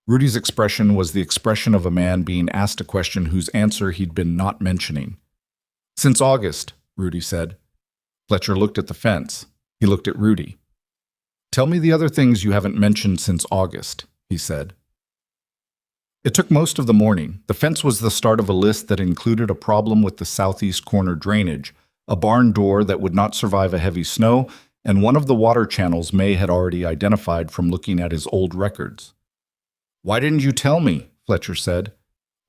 Rudy's expression was the expression of a man being asked a question whose answer he'd been not mentioning. Since August, Rudy said. Fletcher looked at the fence. He looked at Rudy. Tell me the other things you haven't mentioned since August, he said. It took most of the morning. The fence was the start of a list that included a problem with the southeast corner drainage, a barn door that would not survive a heavy snow, and one of the water channels Mae had already identified from looking at his old records. Why didn't you tell me? Fletcher said.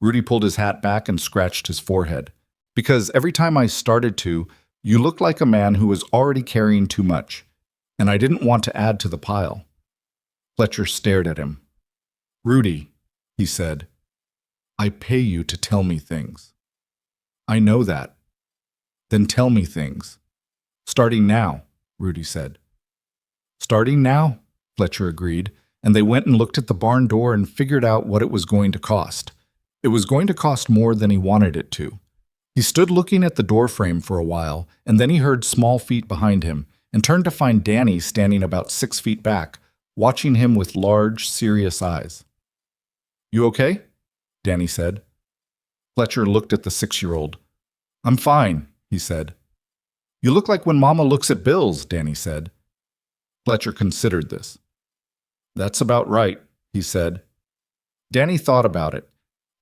Rudy pulled his hat back and scratched his forehead. Because every time I started to, you looked like a man who was already carrying too much, and I didn't want to add to the pile. Fletcher stared at him. Rudy, he said, I pay you to tell me things. I know that. Then tell me things. Starting now, Rudy said. Starting now, Fletcher agreed, and they went and looked at the barn door and figured out what it was going to cost. It was going to cost more than he wanted it to. He stood looking at the door frame for a while, and then he heard small feet behind him, and turned to find Danny standing about 6 feet back, watching him with large, serious eyes. "You okay?" Danny said. Fletcher looked at the 6-year-old. "I'm fine," he said. "You look like when Mama looks at bills," Danny said. Fletcher considered this. "That's about right," he said. Danny thought about it.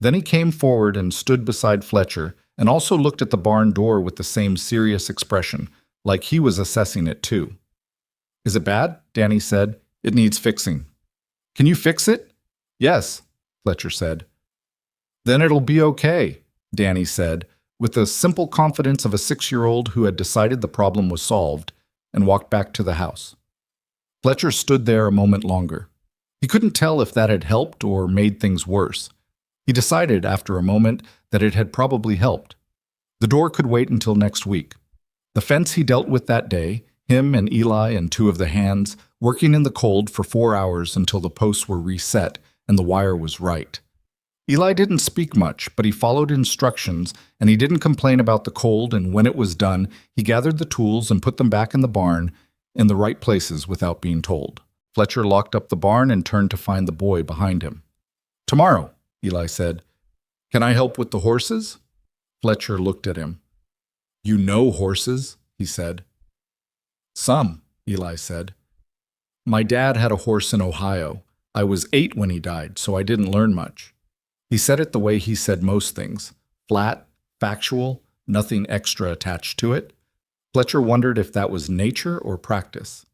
Then he came forward and stood beside Fletcher and also looked at the barn door with the same serious expression, like he was assessing it too. "Is it bad?" Danny said. "It needs fixing." "Can you fix it?" "Yes," Fletcher said. "Then it'll be okay," Danny said, with the simple confidence of a 6-year-old who had decided the problem was solved, and walked back to the house. Fletcher stood there a moment longer. He couldn't tell if that had helped or made things worse. He decided after a moment that it had probably helped. The door could wait until next week. The fence he dealt with that day, him and Eli and 2 of the hands, working in the cold for 4 hours until the posts were reset and the wire was right. Eli didn't speak much, but he followed instructions, and he didn't complain about the cold, and when it was done, he gathered the tools and put them back in the barn in the right places without being told. Fletcher locked up the barn and turned to find the boy behind him. "Tomorrow," Eli said. "Can I help with the horses?" Fletcher looked at him. "You know horses," he said. "Some," Eli said. "My dad had a horse in Ohio. I was 8 when he died, so I didn't learn much." He said it the way he said most things, flat, factual, nothing extra attached to it. Fletcher wondered if that was nature or practice.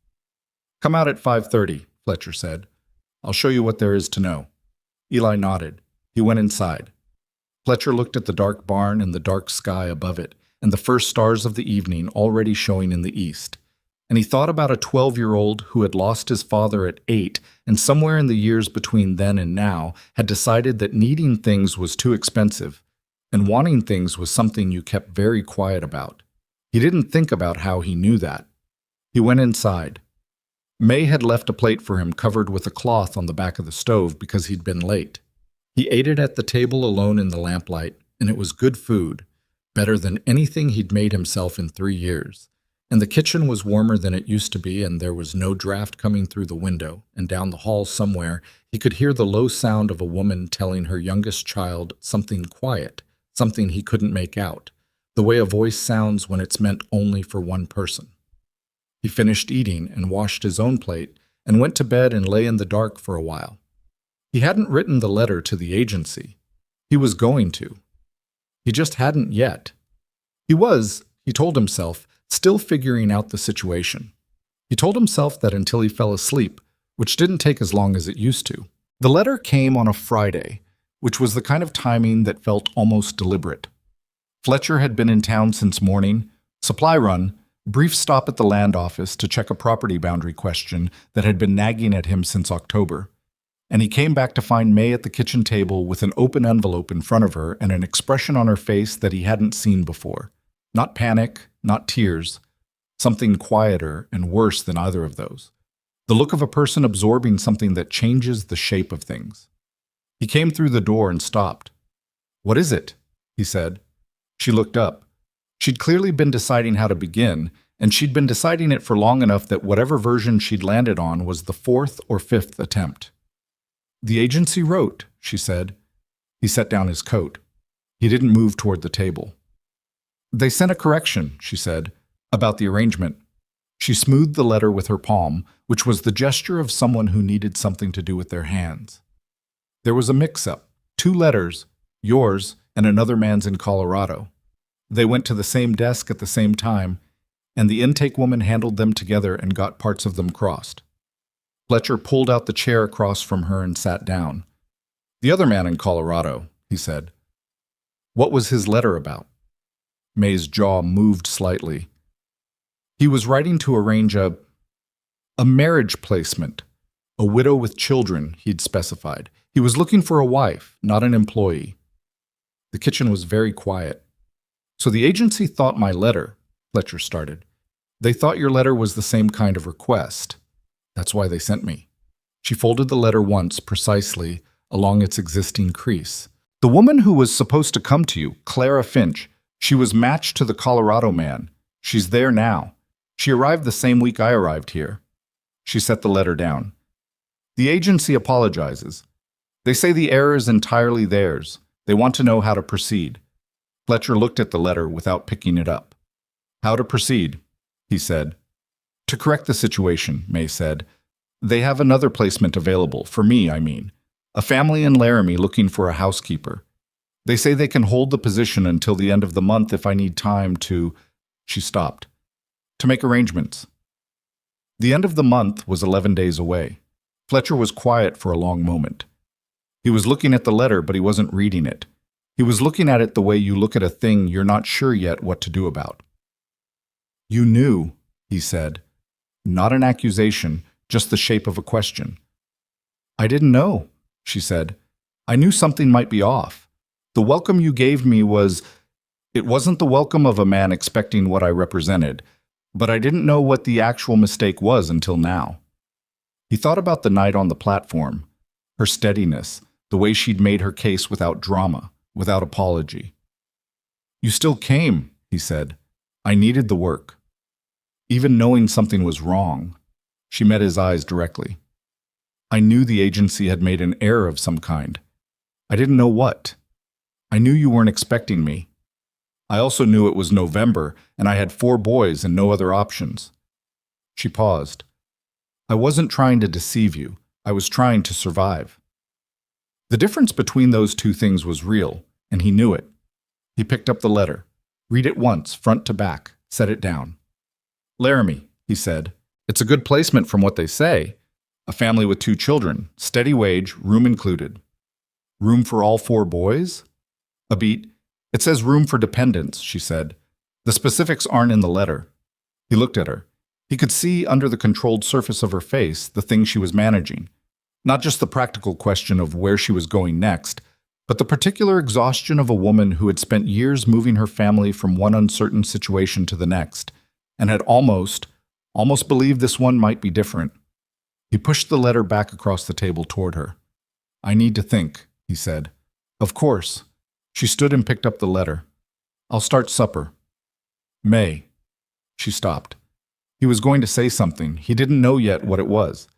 "Come out at 5:30, Fletcher said. "I'll show you what there is to know." Eli nodded. He went inside. Fletcher looked at the dark barn and the dark sky above it, and the first stars of the evening already showing in the east. And he thought about a 12-year-old who had lost his father at 8, and somewhere in the years between then and now had decided that needing things was too expensive, and wanting things was something you kept very quiet about. He didn't think about how he knew that. He went inside. Mae had left a plate for him covered with a cloth on the back of the stove because he'd been late. He ate it at the table alone in the lamplight, and it was good food, better than anything he'd made himself in 3 years. And the kitchen was warmer than it used to be, and there was no draft coming through the window, and down the hall somewhere he could hear the low sound of a woman telling her youngest child something quiet, something he couldn't make out, the way a voice sounds when it's meant only for one person. He finished eating and washed his own plate and went to bed and lay in the dark for a while. He hadn't written the letter to the agency. He was going to. He just hadn't yet. He was, he told himself, still figuring out the situation. He told himself that until he fell asleep, which didn't take as long as it used to. The letter came on a Friday, which was the kind of timing that felt almost deliberate. Fletcher had been in town since morning, supply run, brief stop at the land office to check a property boundary question that had been nagging at him since October, and he came back to find Mae at the kitchen table with an open envelope in front of her and an expression on her face that he hadn't seen before. Not panic, not tears, something quieter and worse than either of those. The look of a person absorbing something that changes the shape of things. He came through the door and stopped. "What is it?" he said. She looked up. She'd clearly been deciding how to begin, and she'd been deciding it for long enough that whatever version she'd landed on was the 4th or 5th attempt. "The agency wrote," she said. He set down his coat. He didn't move toward the table. "They sent a correction," she said, "about the arrangement." She smoothed the letter with her palm, which was the gesture of someone who needed something to do with their hands. "There was a mix-up. 2 letters, yours and another man's in Colorado. They went to the same desk at the same time, and the intake woman handled them together and got parts of them crossed." Fletcher pulled out the chair across from her and sat down. "The other man in Colorado," he said. "What was his letter about?" Mae's jaw moved slightly. "He was writing to arrange a marriage placement. A widow with children," he'd specified. He was looking for a wife, not an employee. The kitchen was very quiet. "So the agency thought my letter," Fletcher started. "They thought your letter was the same kind of request. That's why they sent me." She folded the letter once, precisely, along its existing crease. "The woman who was supposed to come to you, Clara Finch, she was matched to the Colorado man. She's there now. She arrived the same week I arrived here. She set the letter down. The agency apologizes. They say the error is entirely theirs. They want to know how to proceed. Fletcher looked at the letter without picking it up. How to proceed, he said. To correct the situation, Mae said. They have another placement available, for me, I mean. A family in Laramie looking for a housekeeper. They say they can hold the position until the end of the month if I need time to... She stopped. To make arrangements. The end of the month was 11 days away. Fletcher was quiet for a long moment. He was looking at the letter, but he wasn't reading it. He was looking at it the way you look at a thing you're not sure yet what to do about. You knew, he said. Not an accusation, just the shape of a question. I didn't know, she said. I knew something might be off. The welcome you gave me was... It wasn't the welcome of a man expecting what I represented, but I didn't know what the actual mistake was until now. He thought about the night on the platform, her steadiness, the way she'd made her case without drama, without apology. You still came, he said. I needed the work. Even knowing something was wrong, she met his eyes directly. I knew the agency had made an error of some kind. I didn't know what. I knew you weren't expecting me. I also knew it was November, and I had 4 boys and no other options. She paused. I wasn't trying to deceive you. I was trying to survive. The difference between those two things was real, and he knew it. He picked up the letter. Read it once, front to back. Set it down. Laramie, he said. It's a good placement from what they say. A family with 2 children, steady wage, room included. Room for all 4 boys? A beat. It says room for dependents, she said. The specifics aren't in the letter. He looked at her. He could see under the controlled surface of her face the thing she was managing. Not just the practical question of where she was going next, but the particular exhaustion of a woman who had spent years moving her family from one uncertain situation to the next, and had almost believed this one might be different. He pushed the letter back across the table toward her. I need to think, he said. Of course. She stood and picked up the letter. I'll start supper. Mae. She stopped. He was going to say something. He didn't know yet what it was.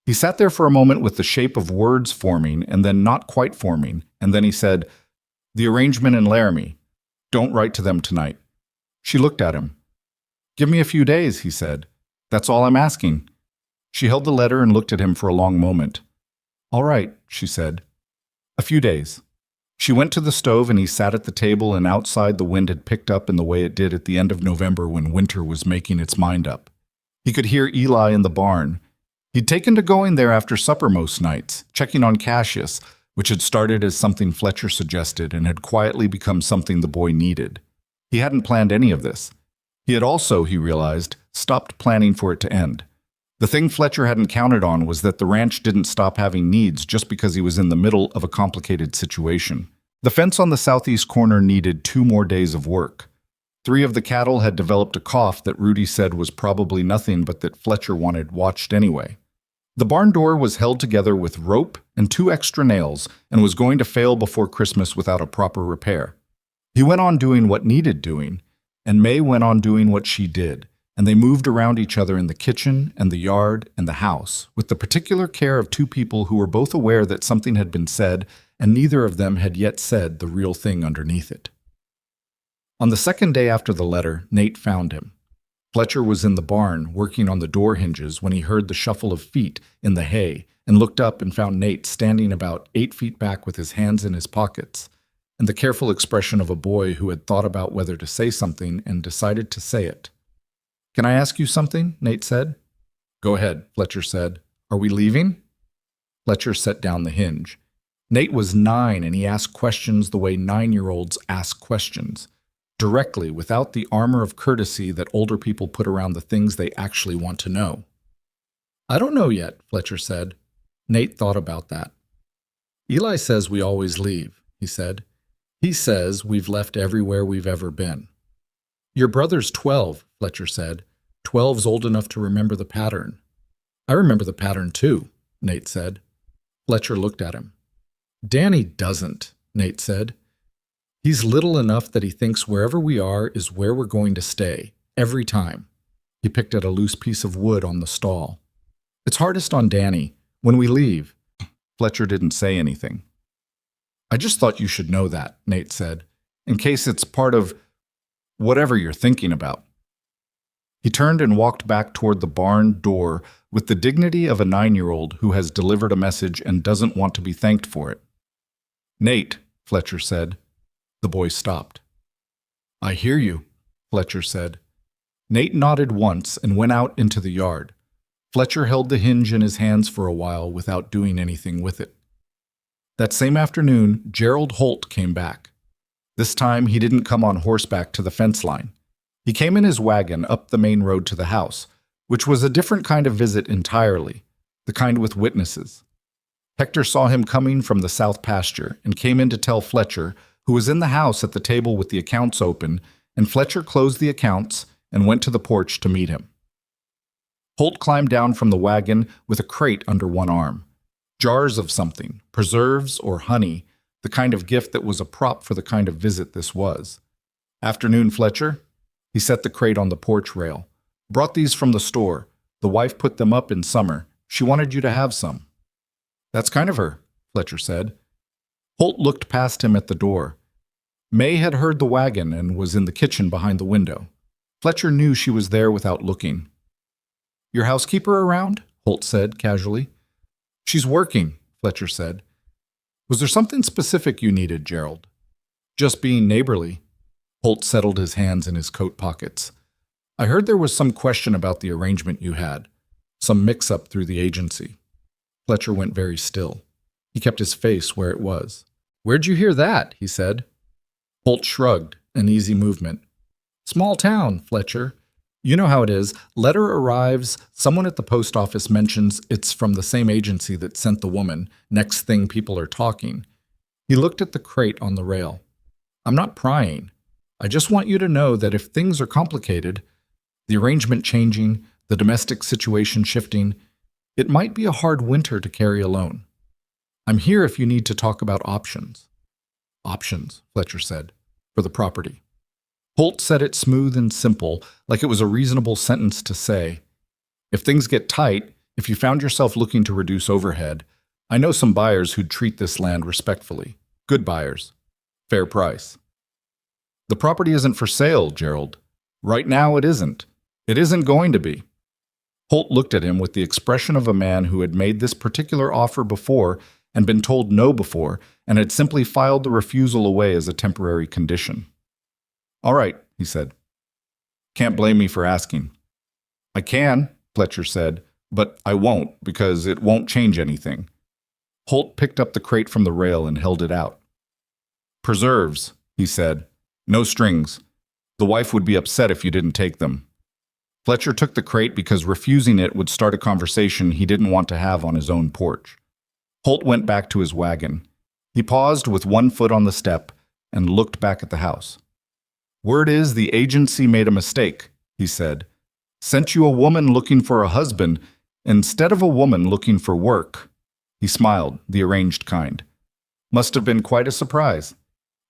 He sat there for a moment with the shape of words forming and then not quite forming, and then he said, The arrangement in Laramie. Don't write to them tonight. She looked at him. Give me a few days, he said. That's all I'm asking. She held the letter and looked at him for a long moment. All right, she said. A few days. She went to the stove and he sat at the table, and outside the wind had picked up in the way it did at the end of November when winter was making its mind up. He could hear Eli in the barn. He'd taken to going there after supper most nights, checking on Cassius, which had started as something Fletcher suggested and had quietly become something the boy needed. He hadn't planned any of this. He had also, he realized, stopped planning for it to end. The thing Fletcher hadn't counted on was that the ranch didn't stop having needs just because he was in the middle of a complicated situation. The fence on the southeast corner needed 2 more days of work. 3 of the cattle had developed a cough that Rudy said was probably nothing but that Fletcher wanted watched anyway. The barn door was held together with rope and 2 extra nails and was going to fail before Christmas without a proper repair. He went on doing what needed doing, and Mae went on doing what she did, and they moved around each other in the kitchen and the yard and the house, with the particular care of 2 people who were both aware that something had been said, and neither of them had yet said the real thing underneath it. On the 2nd day after the letter, Nate found him. Fletcher was in the barn, working on the door hinges, when he heard the shuffle of feet in the hay, and looked up and found Nate standing about 8 feet back with his hands in his pockets, and the careful expression of a boy who had thought about whether to say something and decided to say it. Can I ask you something? Nate said. Go ahead, Fletcher said. Are we leaving? Fletcher set down the hinge. Nate was 9, and he asked questions the way 9-year-olds ask questions, directly, without the armor of courtesy that older people put around the things they actually want to know. I don't know yet, Fletcher said. Nate thought about that. Eli says we always leave, he said. He says we've left everywhere we've ever been. Your brother's 12, Fletcher said. 12's old enough to remember the pattern. I remember the pattern too, Nate said. Fletcher looked at him. Danny doesn't, Nate said. He's little enough that he thinks wherever we are is where we're going to stay, every time. He picked at a loose piece of wood on the stall. It's hardest on Danny. When we leave. Fletcher didn't say anything. I just thought you should know that, Nate said, in case it's part of whatever you're thinking about. He turned and walked back toward the barn door with the dignity of a 9-year-old who has delivered a message and doesn't want to be thanked for it. Nate, Fletcher said. The boy stopped. I hear you, Fletcher said. Nate nodded once and went out into the yard. Fletcher held the hinge in his hands for a while without doing anything with it. That same afternoon, Gerald Holt came back. This time, he didn't come on horseback to the fence line. He came in his wagon up the main road to the house, which was a different kind of visit entirely, the kind with witnesses. Hector saw him coming from the south pasture and came in to tell Fletcher, who was in the house at the table with the accounts open, and Fletcher closed the accounts and went to the porch to meet him. Holt climbed down from the wagon with a crate under one arm. Jars of something, preserves or honey, the kind of gift that was a prop for the kind of visit this was. Afternoon, Fletcher? He set the crate on the porch rail. Brought these from the store. The wife put them up in summer. She wanted you to have some. That's kind of her, Fletcher said. Holt looked past him at the door. Mae had heard the wagon and was in the kitchen behind the window. Fletcher knew she was there without looking. Your housekeeper around? Holt said casually. She's working, Fletcher said. Was there something specific you needed, Gerald? Just being neighborly. Holt settled his hands in his coat pockets. I heard there was some question about the arrangement you had. Some mix-up through the agency. Fletcher went very still. He kept his face where it was. Where'd you hear that? He said. Holt shrugged, an easy movement. Small town, Fletcher. You know how it is. Letter arrives, someone at the post office mentions it's from the same agency that sent the woman. Next thing, people are talking. He looked at the crate on the rail. I'm not prying. I just want you to know that if things are complicated, the arrangement changing, the domestic situation shifting, it might be a hard winter to carry alone. I'm here if you need to talk about options. Options, Fletcher said, for the property. Holt said it smooth and simple, like it was a reasonable sentence to say. If things get tight, if you found yourself looking to reduce overhead, I know some buyers who'd treat this land respectfully. Good buyers. Fair price. The property isn't for sale, Gerald. Right now it isn't. It isn't going to be. Holt looked at him with the expression of a man who had made this particular offer before and been told no before and had simply filed the refusal away as a temporary condition. All right, he said. Can't blame me for asking. I can, Fletcher said, but I won't because it won't change anything. Holt picked up the crate from the rail and held it out. Preserves, he said. No strings. The wife would be upset if you didn't take them. Fletcher took the crate because refusing it would start a conversation he didn't want to have on his own porch. Holt went back to his wagon. He paused with one foot on the step and looked back at the house. Word is the agency made a mistake, he said. Sent you a woman looking for a husband instead of a woman looking for work. He smiled, the arranged kind. Must have been quite a surprise.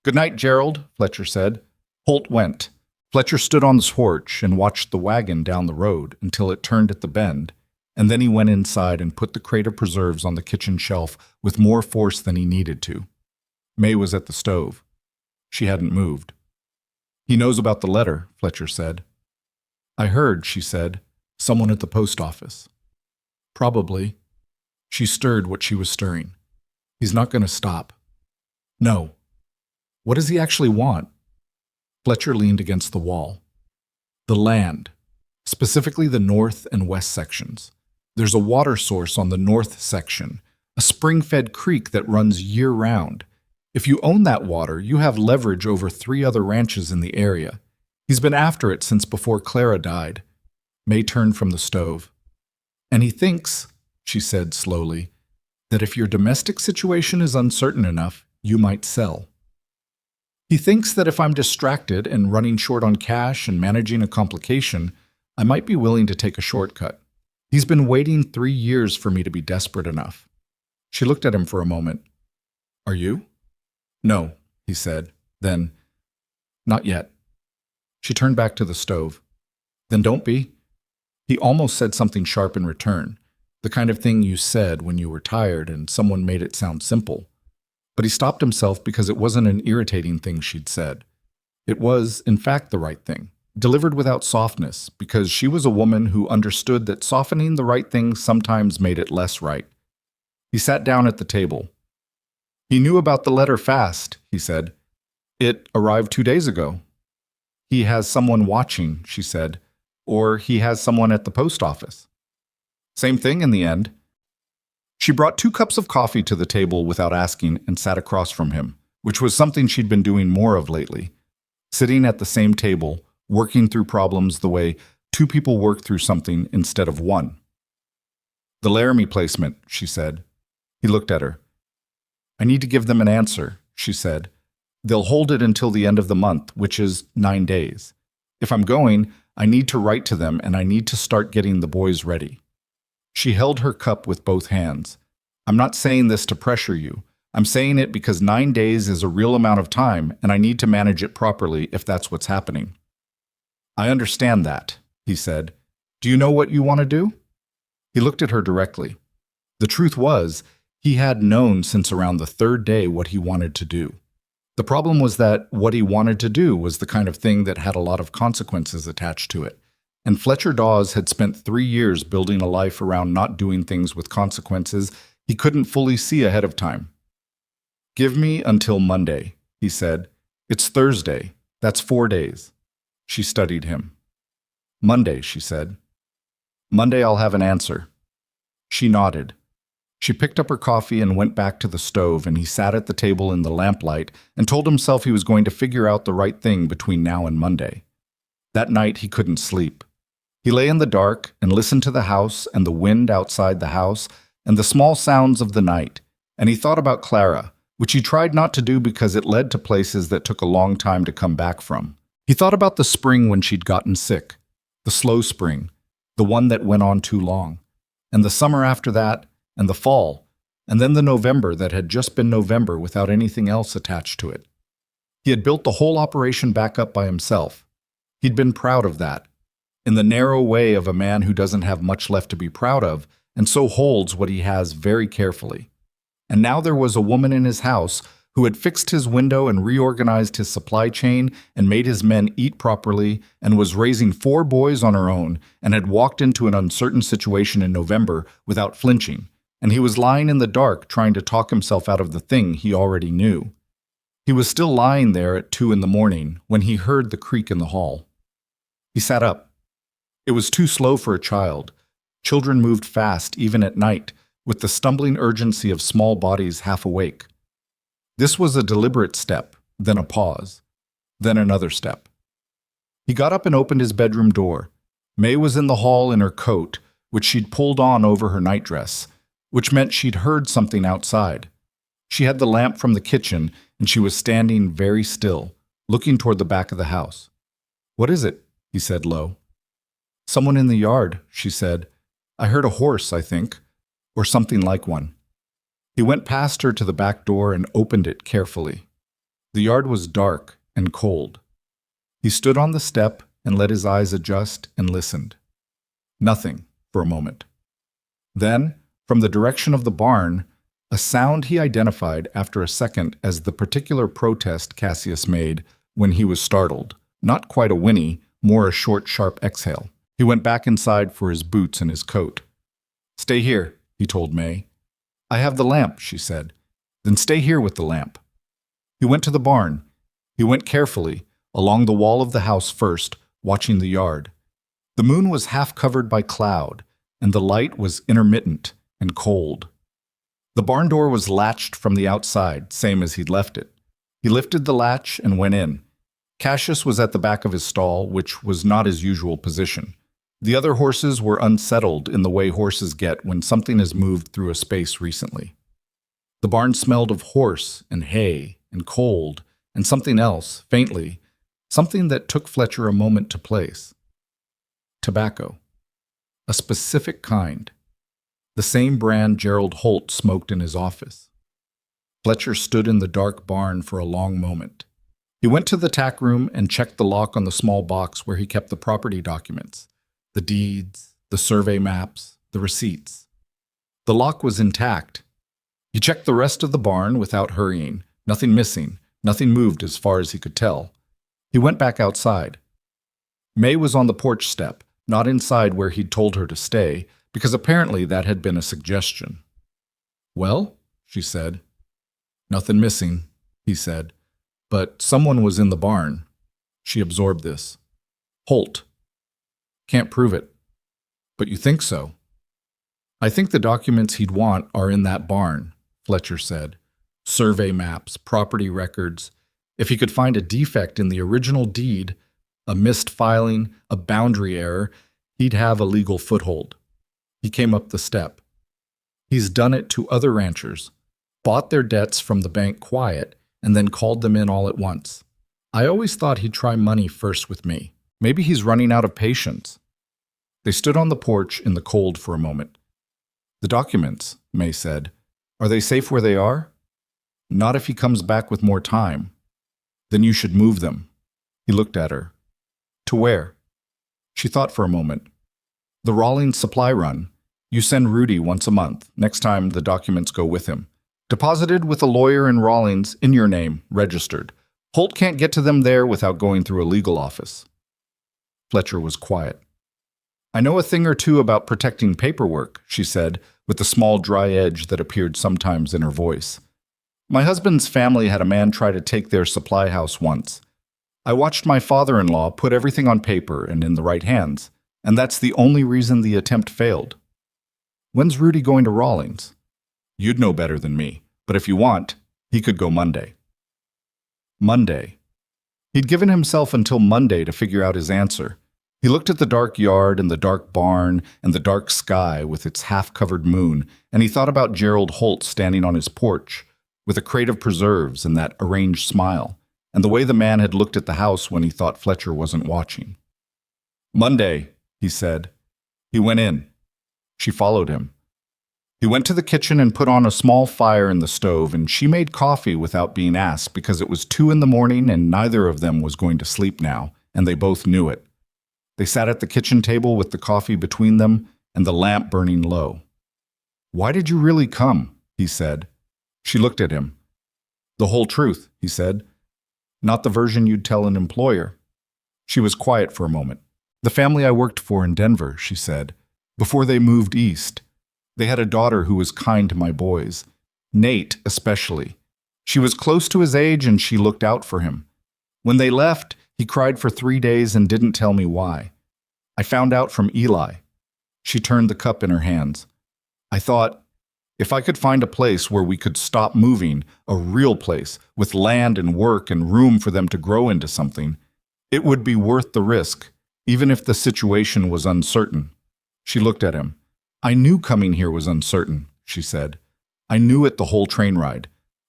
Good night, Gerald, Fletcher said. Holt went. Fletcher stood on the porch and watched the wagon down the road until it turned at the bend, and then he went inside and put the crate of preserves on the kitchen shelf with more force than he needed to. Mae was at the stove. She hadn't moved. He knows about the letter, Fletcher said. I heard, she said, someone at the post office. Probably. She stirred what she was stirring. He's not going to stop. No. What does he actually want? Fletcher leaned against the wall. The land, specifically the north and west sections. There's a water source on the north section, a spring-fed creek that runs year-round. If you own that water, you have leverage over 3 other ranches in the area. He's been after it since before Clara died. Mae turned from the stove. And he thinks, she said slowly, that if your domestic situation is uncertain enough, you might sell. He thinks that if I'm distracted and running short on cash and managing a complication, I might be willing to take a shortcut. He's been waiting 3 years for me to be desperate enough. She looked at him for a moment. Are you? No, he said. Then, not yet. She turned back to the stove. Then don't be. He almost said something sharp in return, the kind of thing you said when you were tired and someone made it sound simple. But he stopped himself because it wasn't an irritating thing she'd said. It was, in fact, the right thing, delivered without softness, because she was a woman who understood that softening the right thing sometimes made it less right. He sat down at the table. He knew about the letter fast, he said. It arrived 2 days ago. He has someone watching, she said, or he has someone at the post office. Same thing in the end. She brought 2 cups of coffee to the table without asking and sat across from him, which was something she'd been doing more of lately. Sitting at the same table, working through problems the way 2 people work through something instead of one. The Laramie placement, she said. He looked at her. I need to give them an answer, she said. They'll hold it until the end of the month, which is 9 days. If I'm going, I need to write to them and I need to start getting the boys ready. She held her cup with both hands. I'm not saying this to pressure you. I'm saying it because 9 days is a real amount of time and I need to manage it properly if that's what's happening. I understand that, he said. Do you know what you want to do? He looked at her directly. The truth was, he had known since around the 3rd day what he wanted to do. The problem was that what he wanted to do was the kind of thing that had a lot of consequences attached to it. And Fletcher Dawes had spent 3 years building a life around not doing things with consequences he couldn't fully see ahead of time. Give me until Monday, he said. It's Thursday. That's 4 days. She studied him. Monday, she said. Monday I'll have an answer. She nodded. She picked up her coffee and went back to the stove, and he sat at the table in the lamplight and told himself he was going to figure out the right thing between now and Monday. That night he couldn't sleep. He lay in the dark and listened to the house and the wind outside the house and the small sounds of the night, and he thought about Clara, which he tried not to do because it led to places that took a long time to come back from. He thought about the spring when she'd gotten sick, the slow spring, the one that went on too long, and the summer after that, and the fall, and then the November that had just been November without anything else attached to it. He had built the whole operation back up by himself. He'd been proud of that, in the narrow way of a man who doesn't have much left to be proud of, and so holds what he has very carefully. And now there was a woman in his house who had fixed his window and reorganized his supply chain and made his men eat properly and was raising 4 boys on her own and had walked into an uncertain situation in November without flinching. And he was lying in the dark trying to talk himself out of the thing he already knew. He was still lying there at 2 a.m. when he heard the creak in the hall. He sat up. It was too slow for a child. Children moved fast, even at night, with the stumbling urgency of small bodies half awake. This was a deliberate step, then a pause, then another step. He got up and opened his bedroom door. Mae was in the hall in her coat, which she'd pulled on over her nightdress, which meant she'd heard something outside. She had the lamp from the kitchen, and she was standing very still, looking toward the back of the house. What is it? He said low. Someone in the yard, she said. I heard a horse, I think, or something like one. He went past her to the back door and opened it carefully. The yard was dark and cold. He stood on the step and let his eyes adjust and listened. Nothing for a moment. Then, from the direction of the barn, a sound he identified after a second as the particular protest Cassius made when he was startled. Not quite a whinny, more a short, sharp exhale. He went back inside for his boots and his coat. Stay here, he told Mae. I have the lamp, she said. Then stay here with the lamp. He went to the barn. He went carefully, along the wall of the house first, watching the yard. The moon was half covered by cloud, and the light was intermittent and cold. The barn door was latched from the outside, same as he'd left it. He lifted the latch and went in. Cassius was at the back of his stall, which was not his usual position. The other horses were unsettled in the way horses get when something has moved through a space recently. The barn smelled of horse and hay and cold and something else, faintly, something that took Fletcher a moment to place. Tobacco. A specific kind. The same brand Gerald Holt smoked in his office. Fletcher stood in the dark barn for a long moment. He went to the tack room and checked the lock on the small box where he kept the property documents, the deeds, the survey maps, the receipts. The lock was intact. He checked the rest of the barn without hurrying. Nothing missing, nothing moved as far as he could tell. He went back outside. Mae was on the porch step, not inside where he'd told her to stay, because apparently that had been a suggestion. "Well?" she said. "Nothing missing," he said. "But someone was in the barn." She absorbed this. "Holt." "Can't prove it." "But you think so?" "I think the documents he'd want are in that barn," Fletcher said. "Survey maps, property records. If he could find a defect in the original deed, a missed filing, a boundary error, he'd have a legal foothold." He came up the step. "He's done it to other ranchers, bought their debts from the bank quiet, and then called them in all at once. I always thought he'd try money first with me. Maybe he's running out of patience." They stood on the porch in the cold for a moment. "The documents," Mae said, "are they safe where they are?" "Not if he comes back with more time." "Then you should move them." He looked at her. "To where?" She thought for a moment. "The Rawlings supply run. You send Rudy once a month. Next time, the documents go with him. Deposited with a lawyer in Rawlings, in your name, registered. Holt can't get to them there without going through a legal office." Fletcher was quiet. "I know a thing or two about protecting paperwork," she said, with the small dry edge that appeared sometimes in her voice. "My husband's family had a man try to take their supply house once. I watched my father-in-law put everything on paper and in the right hands, and that's the only reason the attempt failed." "When's Rudy going to Rawlings?" "You'd know better than me, but if you want, he could go Monday." Monday. He'd given himself until Monday to figure out his answer. He looked at the dark yard and the dark barn and the dark sky with its half-covered moon, and he thought about Gerald Holt standing on his porch, with a crate of preserves and that arranged smile, and the way the man had looked at the house when he thought Fletcher wasn't watching. "Monday," he said. He went in. She followed him. He went to the kitchen and put on a small fire in the stove, and she made coffee without being asked because it was 2 a.m. and neither of them was going to sleep now, and they both knew it. They sat at the kitchen table with the coffee between them and the lamp burning low. "Why did you really come?" he said. She looked at him. "The whole truth," he said. "Not the version you'd tell an employer." She was quiet for a moment. "The family I worked for in Denver," she said, "before they moved east. They had a daughter who was kind to my boys. Nate, especially. She was close to his age and she looked out for him. When they left, he cried for 3 days and didn't tell me why. I found out from Eli." She turned the cup in her hands. "I thought, if I could find a place where we could stop moving, a real place, with land and work and room for them to grow into something, it would be worth the risk, even if the situation was uncertain." She looked at him. "I knew coming here was uncertain," she said. "I knew it the whole train ride.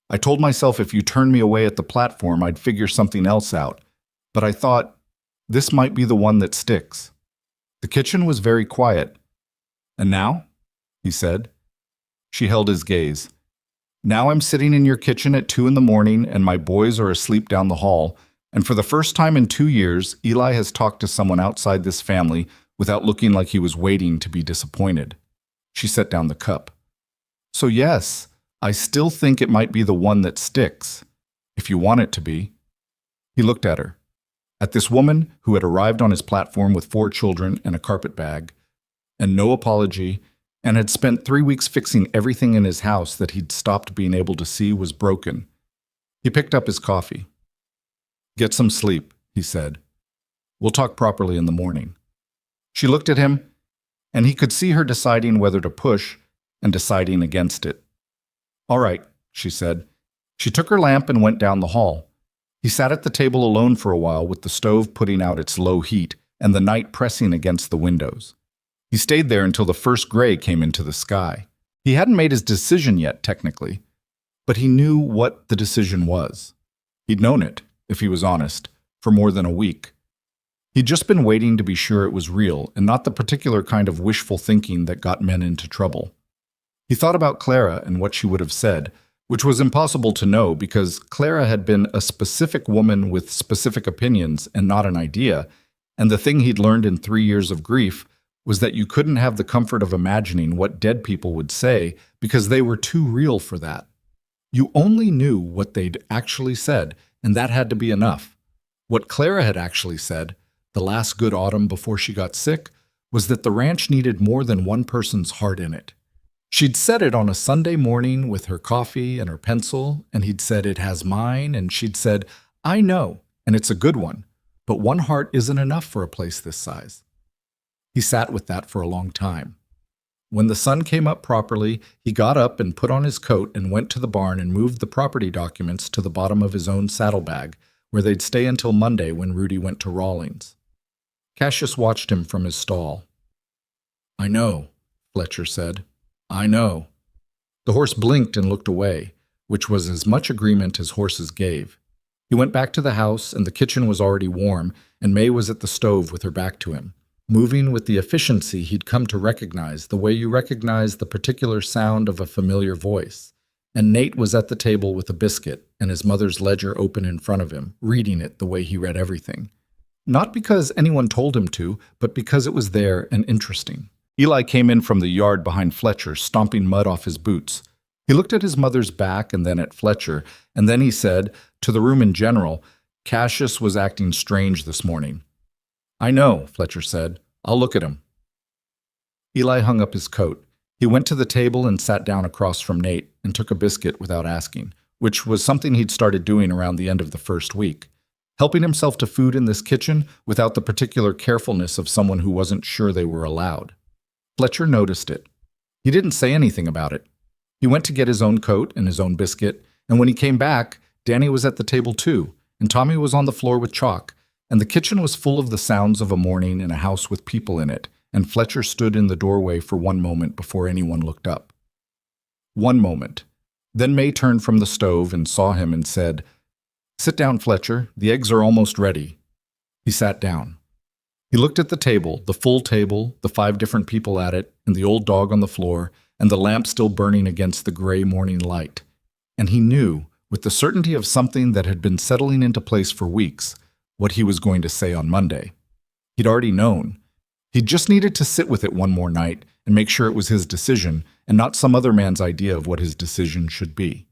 I told myself if you turned me away at the platform, I'd figure something else out. But I thought, this might be the one that sticks." The kitchen was very quiet. "And now?" he said. She held his gaze. "Now I'm sitting in your kitchen at 2 a.m. and my boys are asleep down the hall, and for the first time in 2 years, Eli has talked to someone outside this family without looking like he was waiting to be disappointed." She set down the cup. "So yes, I still think it might be the one that sticks, if you want it to be." He looked at her, at this woman who had arrived on his platform with 4 children and a carpet bag, and no apology, and had spent 3 weeks fixing everything in his house that he'd stopped being able to see was broken. He picked up his coffee. "Get some sleep," he said. "We'll talk properly in the morning." She looked at him, and he could see her deciding whether to push and deciding against it. "All right," she said. She took her lamp and went down the hall. He sat at the table alone for a while with the stove putting out its low heat and the night pressing against the windows. He stayed there until the first gray came into the sky. He hadn't made his decision yet, technically, but he knew what the decision was. He'd known it, if he was honest, for more than a week. He'd just been waiting to be sure it was real and not the particular kind of wishful thinking that got men into trouble. He thought about Clara and what she would have said, which was impossible to know because Clara had been a specific woman with specific opinions and not an idea, and the thing he'd learned in 3 years of grief was that you couldn't have the comfort of imagining what dead people would say because they were too real for that. You only knew what they'd actually said, and that had to be enough. What Clara had actually said, the last good autumn before she got sick, was that the ranch needed more than one person's heart in it. She'd said it on a Sunday morning with her coffee and her pencil, and he'd said, "It has mine," and she'd said, "I know, and it's a good one, but one heart isn't enough for a place this size." He sat with that for a long time. When the sun came up properly, he got up and put on his coat and went to the barn and moved the property documents to the bottom of his own saddlebag, where they'd stay until Monday when Rudy went to Rawlings. Cassius watched him from his stall. "I know," Fletcher said. "I know." The horse blinked and looked away, which was as much agreement as horses gave. He went back to the house, and the kitchen was already warm, and Mae was at the stove with her back to him, moving with the efficiency he'd come to recognize, the way you recognize the particular sound of a familiar voice. And Nate was at the table with a biscuit and his mother's ledger open in front of him, reading it the way he read everything. Not because anyone told him to, but because it was there and interesting. Eli came in from the yard behind Fletcher, stomping mud off his boots. He looked at his mother's back and then at Fletcher, and then he said, to the room in general, "Cassius was acting strange this morning." "I know," Fletcher said. "I'll look at him." Eli hung up his coat. He went to the table and sat down across from Nate and took a biscuit without asking, which was something he'd started doing around the end of the first week. Helping himself to food in this kitchen without the particular carefulness of someone who wasn't sure they were allowed. Fletcher noticed it. He didn't say anything about it. He went to get his own coat and his own biscuit, and when he came back, Danny was at the table too, and Tommy was on the floor with chalk, and the kitchen was full of the sounds of a morning in a house with people in it, and Fletcher stood in the doorway for one moment before anyone looked up. One moment. Then Mae turned from the stove and saw him and said, "Sit down, Fletcher. The eggs are almost ready." He sat down. He looked at the table, the full table, the 5 different people at it, and the old dog on the floor, and the lamp still burning against the gray morning light. And he knew, with the certainty of something that had been settling into place for weeks, what he was going to say on Monday. He'd already known. He just needed to sit with it one more night and make sure it was his decision and not some other man's idea of what his decision should be.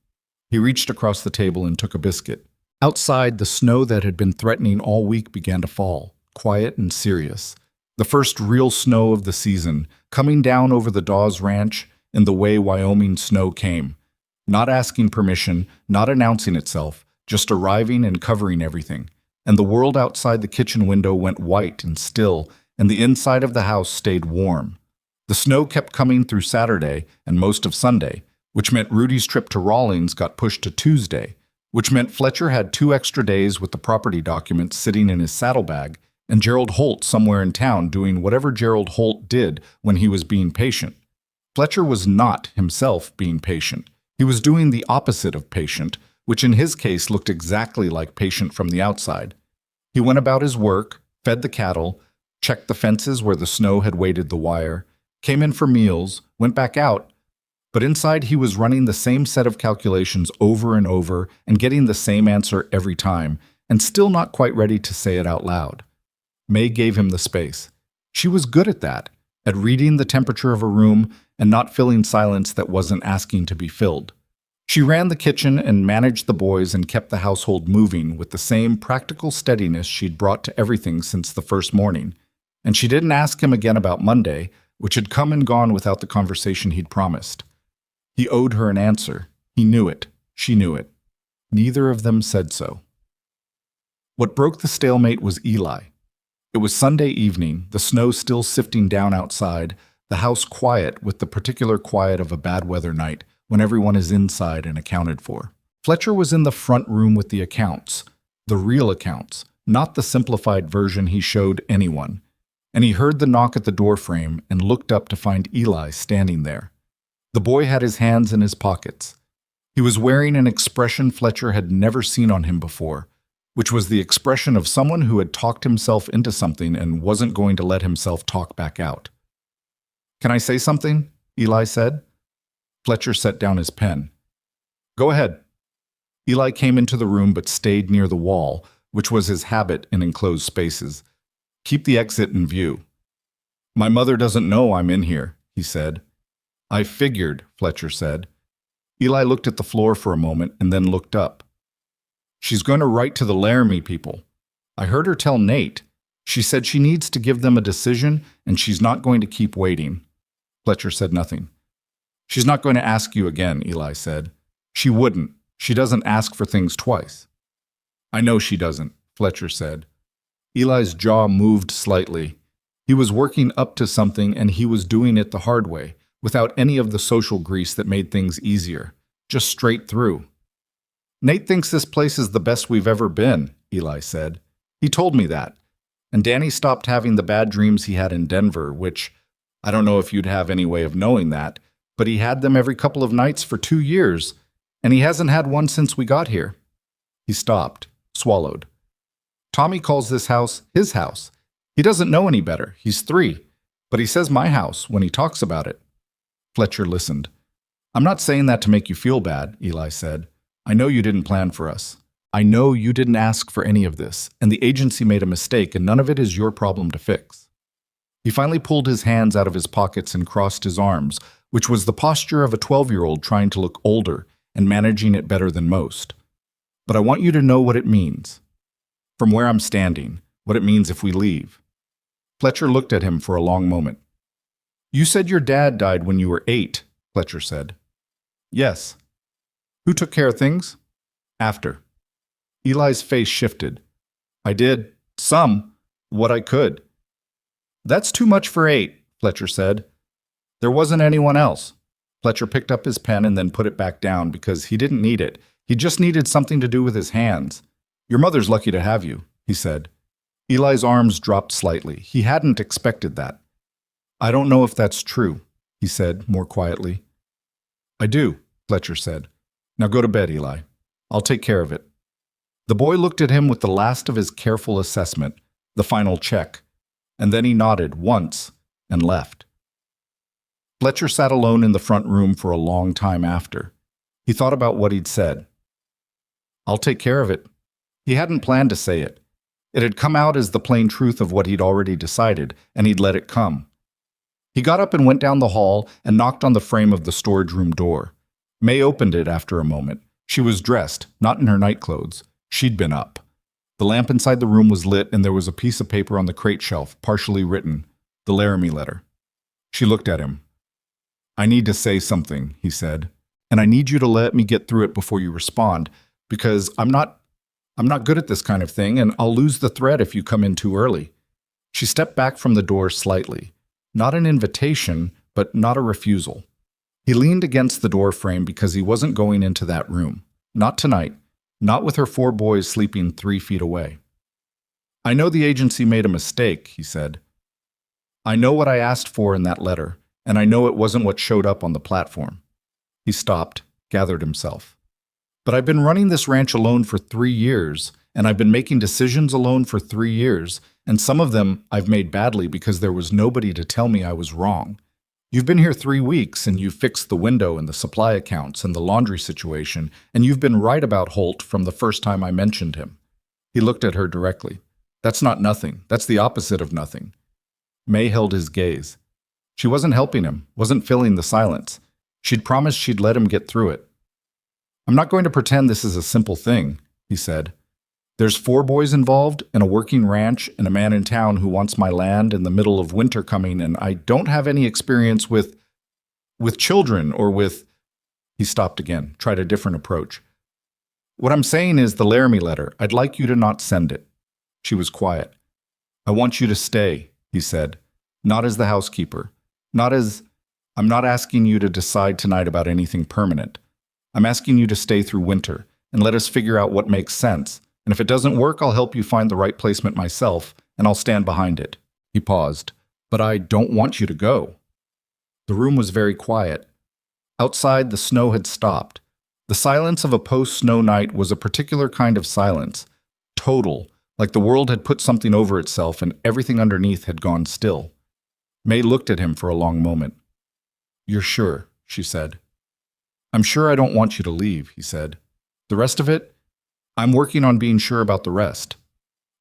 He reached across the table and took a biscuit. Outside, the snow that had been threatening all week began to fall, quiet and serious. The first real snow of the season, coming down over the Dawes Ranch in the way Wyoming snow came. Not asking permission, not announcing itself, just arriving and covering everything. And the world outside the kitchen window went white and still, and the inside of the house stayed warm. The snow kept coming through Saturday and most of Sunday, which meant Rudy's trip to Rawlings got pushed to Tuesday, which meant Fletcher had 2 extra days with the property documents sitting in his saddlebag, and Gerald Holt somewhere in town doing whatever Gerald Holt did when he was being patient. Fletcher was not himself being patient. He was doing the opposite of patient, which in his case looked exactly like patient from the outside. He went about his work, fed the cattle, checked the fences where the snow had weighted the wire, came in for meals, went back out, but inside he was running the same set of calculations over and over and getting the same answer every time, and still not quite ready to say it out loud. Mae gave him the space. She was good at that, at reading the temperature of a room and not filling silence that wasn't asking to be filled. She ran the kitchen and managed the boys and kept the household moving with the same practical steadiness she'd brought to everything since the first morning. And she didn't ask him again about Monday, which had come and gone without the conversation he'd promised. He owed her an answer. He knew it. She knew it. Neither of them said so. What broke the stalemate was Eli. It was Sunday evening, the snow still sifting down outside, the house quiet with the particular quiet of a bad weather night when everyone is inside and accounted for. Fletcher was in the front room with the accounts, the real accounts, not the simplified version he showed anyone. And he heard the knock at the doorframe and looked up to find Eli standing there. The boy had his hands in his pockets. He was wearing an expression Fletcher had never seen on him before, which was the expression of someone who had talked himself into something and wasn't going to let himself talk back out. "Can I say something?" Eli said. Fletcher set down his pen. "Go ahead." Eli came into the room but stayed near the wall, which was his habit in enclosed spaces. Keep the exit in view. My mother doesn't know I'm in here, he said. I figured, Fletcher said. Eli looked at the floor for a moment and then looked up. She's going to write to the Laramie people. I heard her tell Nate. She said she needs to give them a decision and she's not going to keep waiting. Fletcher said nothing. She's not going to ask you again, Eli said. She wouldn't. She doesn't ask for things twice. I know she doesn't, Fletcher said. Eli's jaw moved slightly. He was working up to something and he was doing it the hard way, without any of the social grease that made things easier, just straight through. Nate thinks this place is the best we've ever been, Eli said. He told me that. And Danny stopped having the bad dreams he had in Denver, which, I don't know if you'd have any way of knowing that, but he had them every couple of nights for 2 years, and he hasn't had one since we got here. He stopped, swallowed. Tommy calls this house his house. He doesn't know any better. He's 3, but he says my house when he talks about it. Fletcher listened. I'm not saying that to make you feel bad, Eli said. I know you didn't plan for us. I know you didn't ask for any of this, and the agency made a mistake, and none of it is your problem to fix. He finally pulled his hands out of his pockets and crossed his arms, which was the posture of a 12-year-old trying to look older and managing it better than most. But I want you to know what it means. From where I'm standing, what it means if we leave. Fletcher looked at him for a long moment. You said your dad died when you were 8, Fletcher said. Yes. Who took care of things? After. Eli's face shifted. I did. Some. What I could. That's too much for 8, Fletcher said. There wasn't anyone else. Fletcher picked up his pen and then put it back down because he didn't need it. He just needed something to do with his hands. Your mother's lucky to have you, he said. Eli's arms dropped slightly. He hadn't expected that. I don't know if that's true, he said more quietly. I do, Fletcher said. Now go to bed, Eli. I'll take care of it. The boy looked at him with the last of his careful assessment, the final check, and then he nodded once and left. Fletcher sat alone in the front room for a long time after. He thought about what he'd said. I'll take care of it. He hadn't planned to say it. It had come out as the plain truth of what he'd already decided, and he'd let it come. He got up and went down the hall and knocked on the frame of the storage room door. Mae opened it after a moment. She was dressed, not in her nightclothes. She'd been up. The lamp inside the room was lit, and there was a piece of paper on the crate shelf, partially written, the Laramie letter. She looked at him. I need to say something, he said, and I need you to let me get through it before you respond, because I'm not good at this kind of thing, and I'll lose the thread if you come in too early. She stepped back from the door slightly. Not an invitation, but not a refusal. He leaned against the door frame because he wasn't going into that room. Not tonight. Not with her 4 boys sleeping 3 feet away. I know the agency made a mistake, he said. I know what I asked for in that letter, and I know it wasn't what showed up on the platform. He stopped, gathered himself. But I've been running this ranch alone for 3 years, and I've been making decisions alone for 3 years, and some of them I've made badly because there was nobody to tell me I was wrong. You've been here 3 weeks, and you've fixed the window and the supply accounts and the laundry situation, and you've been right about Holt from the first time I mentioned him. He looked at her directly. That's not nothing. That's the opposite of nothing. Mae held his gaze. She wasn't helping him, wasn't filling the silence. She'd promised she'd let him get through it. I'm not going to pretend this is a simple thing, he said. There's 4 boys involved, and a working ranch, and a man in town who wants my land in the middle of winter coming, and I don't have any experience with children or with... He stopped again, tried a different approach. What I'm saying is the Laramie letter. I'd like you to not send it. She was quiet. I want you to stay, he said. Not as the housekeeper. I'm not asking you to decide tonight about anything permanent. I'm asking you to stay through winter and let us figure out what makes sense. And if it doesn't work, I'll help you find the right placement myself, and I'll stand behind it. He paused. But I don't want you to go. The room was very quiet. Outside, the snow had stopped. The silence of a post-snow night was a particular kind of silence. Total, like the world had put something over itself and everything underneath had gone still. Mae looked at him for a long moment. You're sure, she said. I'm sure I don't want you to leave, he said. The rest of it? I'm working on being sure about the rest.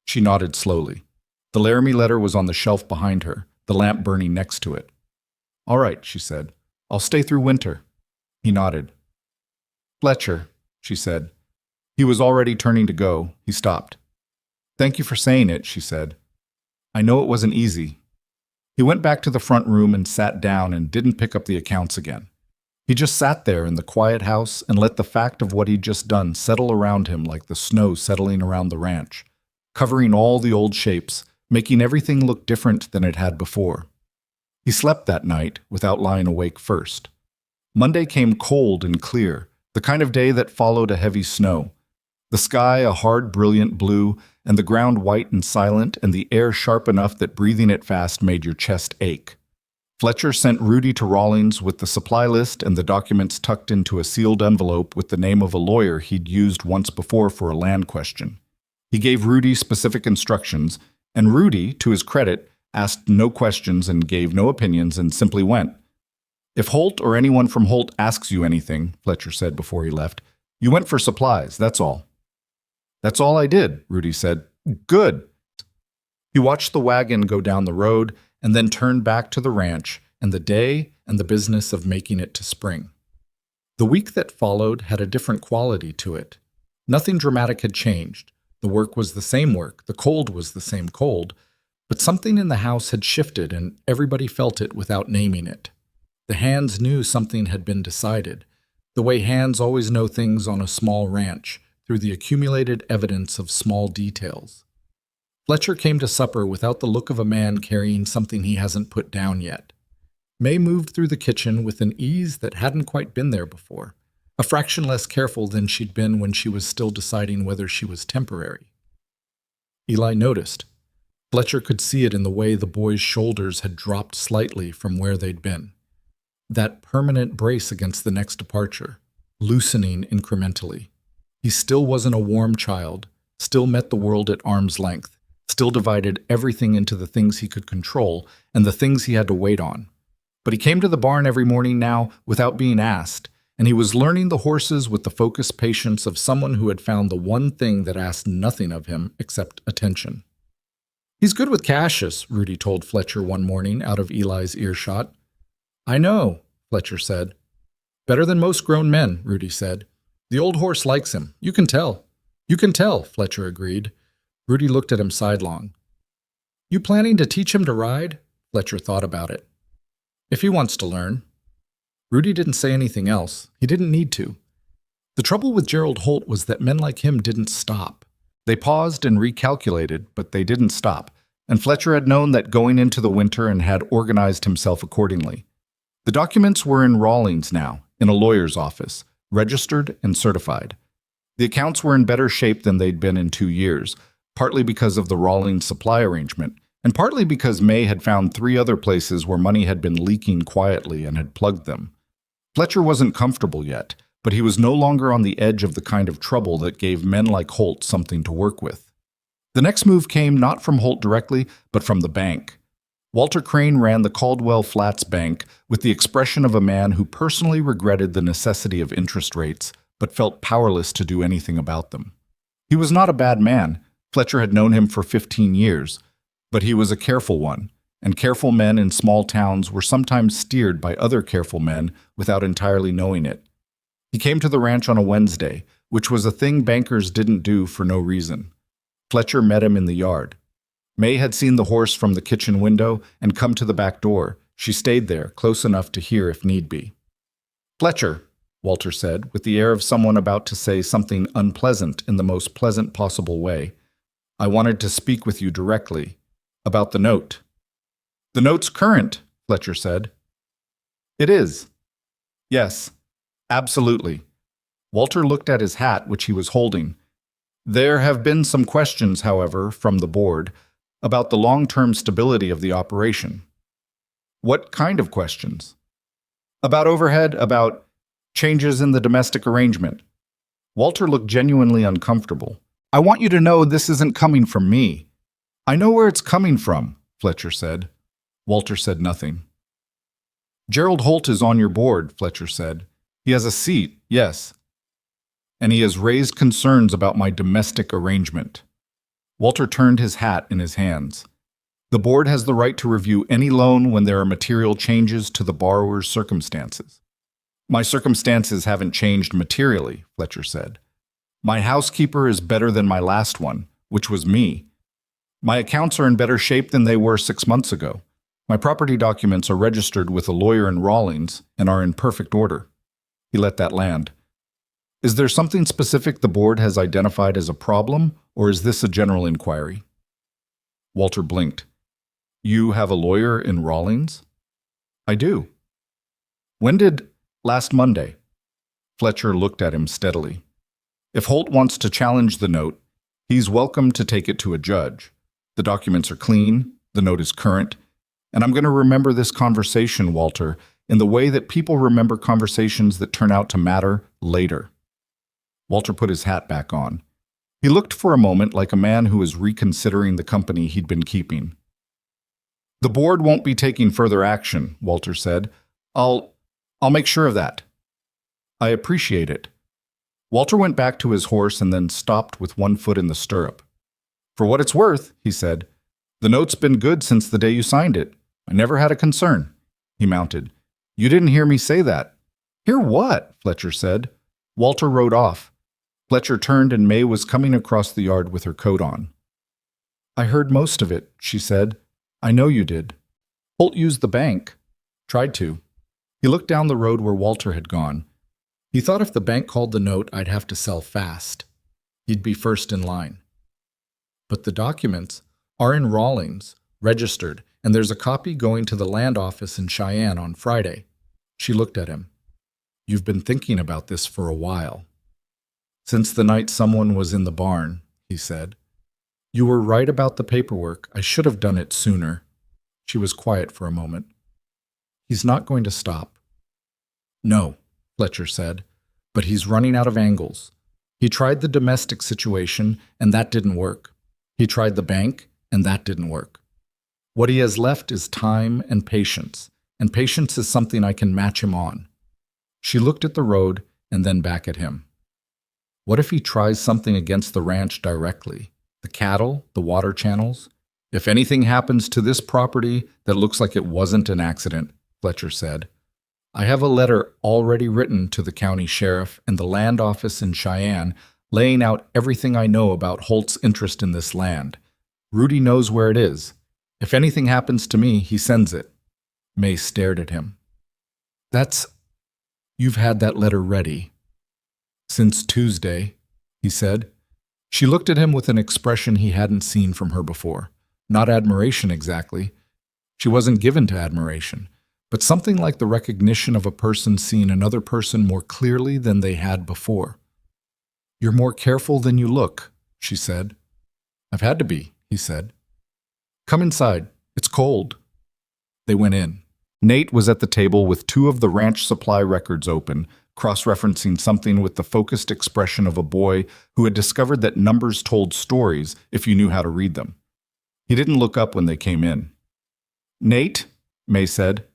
She nodded slowly. The Laramie letter was on the shelf behind her, the lamp burning next to it. "All right," she said. "I'll stay through winter." He nodded. "Fletcher," she said. He was already turning to go. He stopped. "Thank you for saying it," she said. "I know it wasn't easy." He went back to the front room and sat down and didn't pick up the accounts again. He just sat there in the quiet house and let the fact of what he'd just done settle around him like the snow settling around the ranch, covering all the old shapes, making everything look different than it had before. He slept that night without lying awake first. Monday came cold and clear, the kind of day that followed a heavy snow. The sky a hard, brilliant blue, and the ground white and silent, and the air sharp enough that breathing it fast made your chest ache. Fletcher sent Rudy to Rawlings with the supply list and the documents tucked into a sealed envelope with the name of a lawyer he'd used once before for a land question. He gave Rudy specific instructions, and Rudy, to his credit, asked no questions and gave no opinions and simply went. "If Holt or anyone from Holt asks you anything," Fletcher said before he left, "you went for supplies, that's all." "That's all I did," Rudy said. "Good." He watched the wagon go down the road and then turned back to the ranch and the day and the business of making it to spring. The week that followed had a different quality to it. Nothing dramatic had changed. The work was the same work, the cold was the same cold, but something in the house had shifted and everybody felt it without naming it. The hands knew something had been decided, the way hands always know things on a small ranch, through the accumulated evidence of small details. Fletcher came to supper without the look of a man carrying something he hasn't put down yet. Mae moved through the kitchen with an ease that hadn't quite been there before, a fraction less careful than she'd been when she was still deciding whether she was temporary. Eli noticed. Fletcher could see it in the way the boy's shoulders had dropped slightly from where they'd been. That permanent brace against the next departure, loosening incrementally. He still wasn't a warm child, still met the world at arm's length, still divided everything into the things he could control and the things he had to wait on. But he came to the barn every morning now without being asked, and he was learning the horses with the focused patience of someone who had found the one thing that asked nothing of him except attention. "He's good with Cassius," Rudy told Fletcher one morning out of Eli's earshot. "I know," Fletcher said. "Better than most grown men," Rudy said. "The old horse likes him. You can tell." "You can tell," Fletcher agreed. Rudy looked at him sidelong. "You planning to teach him to ride?" Fletcher thought about it. "If he wants to learn." Rudy didn't say anything else. He didn't need to. The trouble with Gerald Holt was that men like him didn't stop. They paused and recalculated, but they didn't stop, and Fletcher had known that going into the winter and had organized himself accordingly. The documents were in Rawlings now, in a lawyer's office, registered and certified. The accounts were in better shape than they'd been in 2 years, partly because of the Rawlings supply arrangement, and partly because Mae had found 3 other places where money had been leaking quietly and had plugged them. Fletcher wasn't comfortable yet, but he was no longer on the edge of the kind of trouble that gave men like Holt something to work with. The next move came not from Holt directly, but from the bank. Walter Crane ran the Caldwell Flats Bank with the expression of a man who personally regretted the necessity of interest rates, but felt powerless to do anything about them. He was not a bad man. Fletcher had known him for 15 years, but he was a careful one, and careful men in small towns were sometimes steered by other careful men without entirely knowing it. He came to the ranch on a Wednesday, which was a thing bankers didn't do for no reason. Fletcher met him in the yard. Mae had seen the horse from the kitchen window and come to the back door. She stayed there, close enough to hear if need be. "Fletcher," Walter said, with the air of someone about to say something unpleasant in the most pleasant possible way, "I wanted to speak with you directly. About the note." "The note's current," Fletcher said. "It is." "Yes, absolutely." Walter looked at his hat, which he was holding. "There have been some questions, however, from the board, about the long-term stability of the operation." "What kind of questions?" "About overhead, about changes in the domestic arrangement." Walter looked genuinely uncomfortable. "I want you to know this isn't coming from me." "I know where it's coming from," Fletcher said. Walter said nothing. "Gerald Holt is on your board," Fletcher said. "He has a seat, yes. And he has raised concerns about my domestic arrangement." Walter turned his hat in his hands. The board has the right to review any loan when there are material changes to the borrower's circumstances. My circumstances haven't changed materially, Fletcher said. My housekeeper is better than my last one, which was me. My accounts are in better shape than they were 6 months ago. My property documents are registered with a lawyer in Rawlings and are in perfect order. He let that land. Is there something specific the board has identified as a problem, or is this a general inquiry? Walter blinked. You have a lawyer in Rawlings? I do. When did? Last Monday. Fletcher looked at him steadily. If Holt wants to challenge the note, he's welcome to take it to a judge. The documents are clean, the note is current, and I'm going to remember this conversation, Walter, in the way that people remember conversations that turn out to matter later. Walter put his hat back on. He looked for a moment like a man who was reconsidering the company he'd been keeping. The board won't be taking further action, Walter said. I'll make sure of that. I appreciate it. Walter went back to his horse and then stopped with one foot in the stirrup. For what it's worth, he said, the note's been good since the day you signed it. I never had a concern. He mounted. You didn't hear me say that. Hear what? Fletcher said. Walter rode off. Fletcher turned and Mae was coming across the yard with her coat on. I heard most of it, she said. I know you did. Holt used the bank. Tried to. He looked down the road where Walter had gone. He thought if the bank called the note, I'd have to sell fast. He'd be first in line. But the documents are in Rawlings, registered, and there's a copy going to the land office in Cheyenne on Friday. She looked at him. You've been thinking about this for a while. Since the night someone was in the barn, he said. You were right about the paperwork. I should have done it sooner. She was quiet for a moment. He's not going to stop. No, Fletcher said, but he's running out of angles. He tried the domestic situation, and that didn't work. He tried the bank, and that didn't work. What he has left is time and patience is something I can match him on. She looked at the road and then back at him. What if he tries something against the ranch directly? The cattle, the water channels? If anything happens to this property that looks like it wasn't an accident, Fletcher said, I have a letter already written to the county sheriff and the land office in Cheyenne laying out everything I know about Holt's interest in this land. Rudy knows where it is. If anything happens to me, he sends it. Mae stared at him. You've had that letter ready. Since Tuesday, he said. She looked at him with an expression he hadn't seen from her before. Not admiration exactly. She wasn't given to admiration, but something like the recognition of a person seeing another person more clearly than they had before. You're more careful than you look, she said. I've had to be, he said. Come inside. It's cold. They went in. Nate was at the table with 2 of the ranch supply records open, cross-referencing something with the focused expression of a boy who had discovered that numbers told stories if you knew how to read them. He didn't look up when they came in. Nate, Mae said.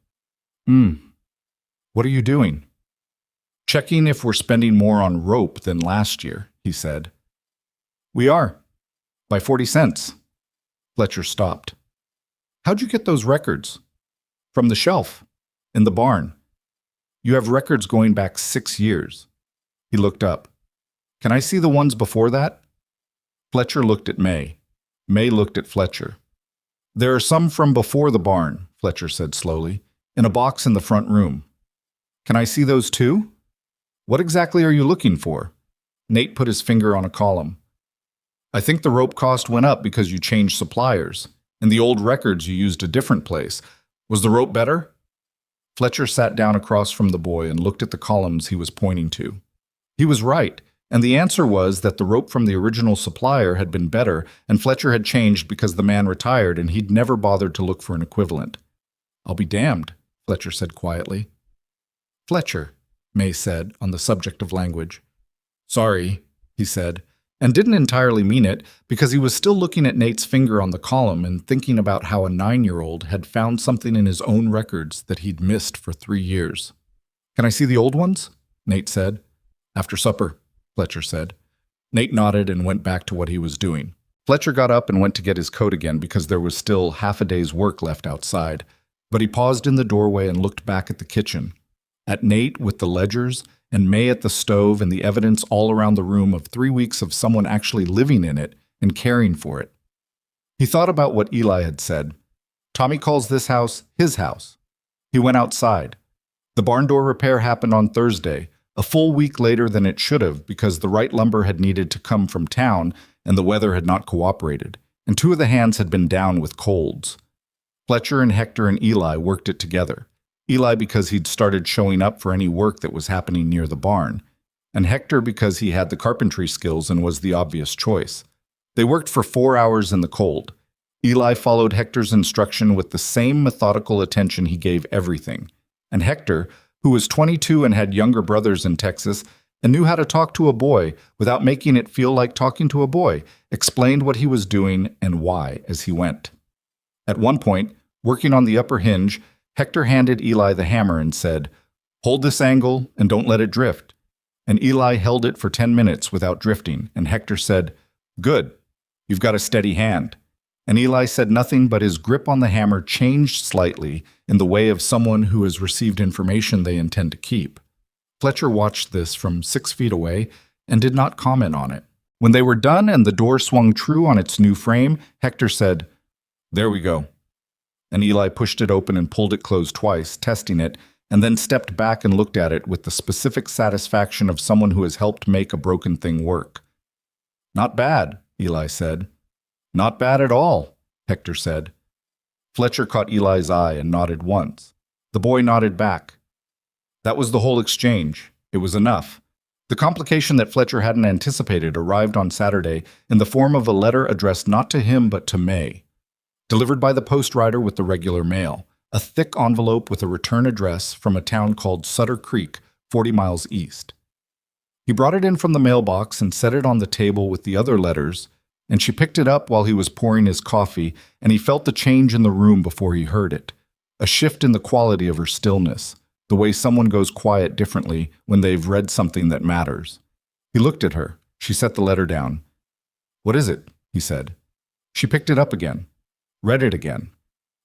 What are you doing? Checking if we're spending more on rope than last year, he said. We are. By 40 cents. Fletcher stopped. How'd you get those records? From the shelf. In the barn. You have records going back 6 years. He looked up. Can I see the ones before that? Fletcher looked at Mae. Mae looked at Fletcher. There are some from before the barn, Fletcher said slowly, in a box in the front room. Can I see those too? What exactly are you looking for? Nate put his finger on a column. I think the rope cost went up because you changed suppliers. In the old records you used a different place. Was the rope better? Fletcher sat down across from the boy and looked at the columns he was pointing to. He was right, and the answer was that the rope from the original supplier had been better, and Fletcher had changed because the man retired and he'd never bothered to look for an equivalent. I'll be damned, Fletcher said quietly. Fletcher, Mae said, on the subject of language. Sorry, he said, and didn't entirely mean it because he was still looking at Nate's finger on the column and thinking about how a 9-year-old had found something in his own records that he'd missed for 3 years. Can I see the old ones? Nate said. After supper, Fletcher said. Nate nodded and went back to what he was doing. Fletcher got up and went to get his coat again because there was still half a day's work left outside, but he paused in the doorway and looked back at the kitchen, at Nate with the ledgers, and Mae at the stove and the evidence all around the room of 3 weeks of someone actually living in it and caring for it. He thought about what Eli had said. Tommy calls this house his house. He went outside. The barn door repair happened on Thursday, a full week later than it should have because the right lumber had needed to come from town and the weather had not cooperated, and 2 of the hands had been down with colds. Fletcher and Hector and Eli worked it together. Eli because he'd started showing up for any work that was happening near the barn, and Hector because he had the carpentry skills and was the obvious choice. They worked for 4 hours in the cold. Eli followed Hector's instruction with the same methodical attention he gave everything, and Hector, who was 22 and had younger brothers in Texas and knew how to talk to a boy without making it feel like talking to a boy, explained what he was doing and why as he went. At one point, working on the upper hinge, Hector handed Eli the hammer and said, "Hold this angle and don't let it drift." And Eli held it for 10 minutes without drifting, and Hector said, "Good, you've got a steady hand." And Eli said nothing, but his grip on the hammer changed slightly in the way of someone who has received information they intend to keep. Fletcher watched this from 6 feet away and did not comment on it. When they were done and the door swung true on its new frame, Hector said, "There we go." And Eli pushed it open and pulled it closed twice, testing it, and then stepped back and looked at it with the specific satisfaction of someone who has helped make a broken thing work. "Not bad," Eli said. "Not bad at all," Hector said. Fletcher caught Eli's eye and nodded once. The boy nodded back. That was the whole exchange. It was enough. The complication that Fletcher hadn't anticipated arrived on Saturday in the form of a letter addressed not to him but to Mae, delivered by the post rider with the regular mail, a thick envelope with a return address from a town called Sutter Creek, 40 miles east. He brought it in from the mailbox and set it on the table with the other letters, and she picked it up while he was pouring his coffee, and he felt the change in the room before he heard it, a shift in the quality of her stillness, the way someone goes quiet differently when they've read something that matters. He looked at her. She set the letter down. "What is it?" he said. She picked it up again, read it again,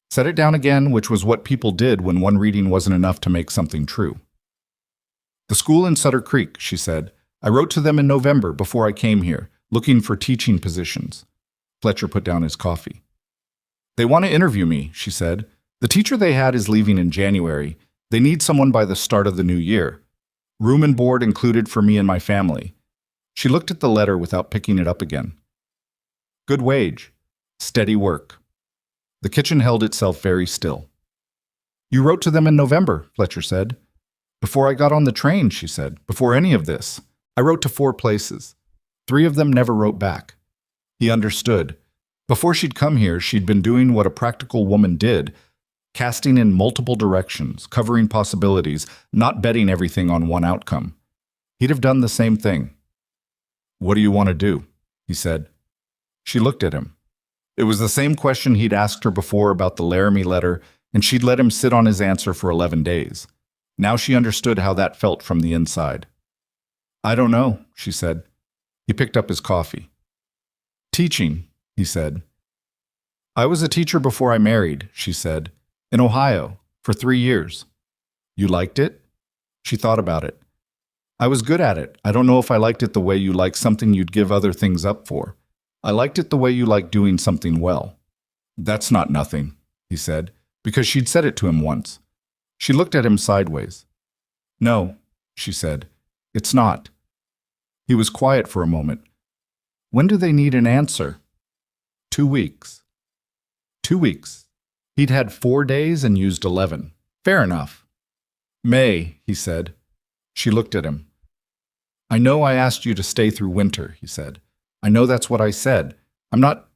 set it down again, which was what people did when one reading wasn't enough to make something true. "The school in Sutter Creek," she said. "I wrote to them in November before I came here, looking for teaching positions." Fletcher put down his coffee. "They want to interview me," she said. "The teacher they had is leaving in January. They need someone by the start of the new year. Room and board included for me and my family." She looked at the letter without picking it up again. "Good wage. Steady work." The kitchen held itself very still. "You wrote to them in November," Fletcher said. "Before I got on the train," she said. "Before any of this. I wrote to 4 places. 3 of them never wrote back." He understood. Before she'd come here, she'd been doing what a practical woman did, casting in multiple directions, covering possibilities, not betting everything on one outcome. He'd have done the same thing. "What do you want to do?" he said. She looked at him. It was the same question he'd asked her before about the Laramie letter, and she'd let him sit on his answer for 11 days. Now she understood how that felt from the inside. "I don't know," she said. He picked up his coffee. "Teaching," he said. "I was a teacher before I married," she said. "In Ohio, for 3 years. You liked it?" She thought about it. "I was good at it. I don't know if I liked it the way you like something you'd give other things up for. I liked it the way you like doing something well." "That's not nothing," he said, because she'd said it to him once. She looked at him sideways. "No," she said, "it's not." He was quiet for a moment. "When do they need an answer?" 2 weeks. 2 weeks. He'd had 4 days and used 11. Fair enough. "Mae," he said. She looked at him. "I know I asked you to stay through winter," he said. "I know that's what I said. I'm not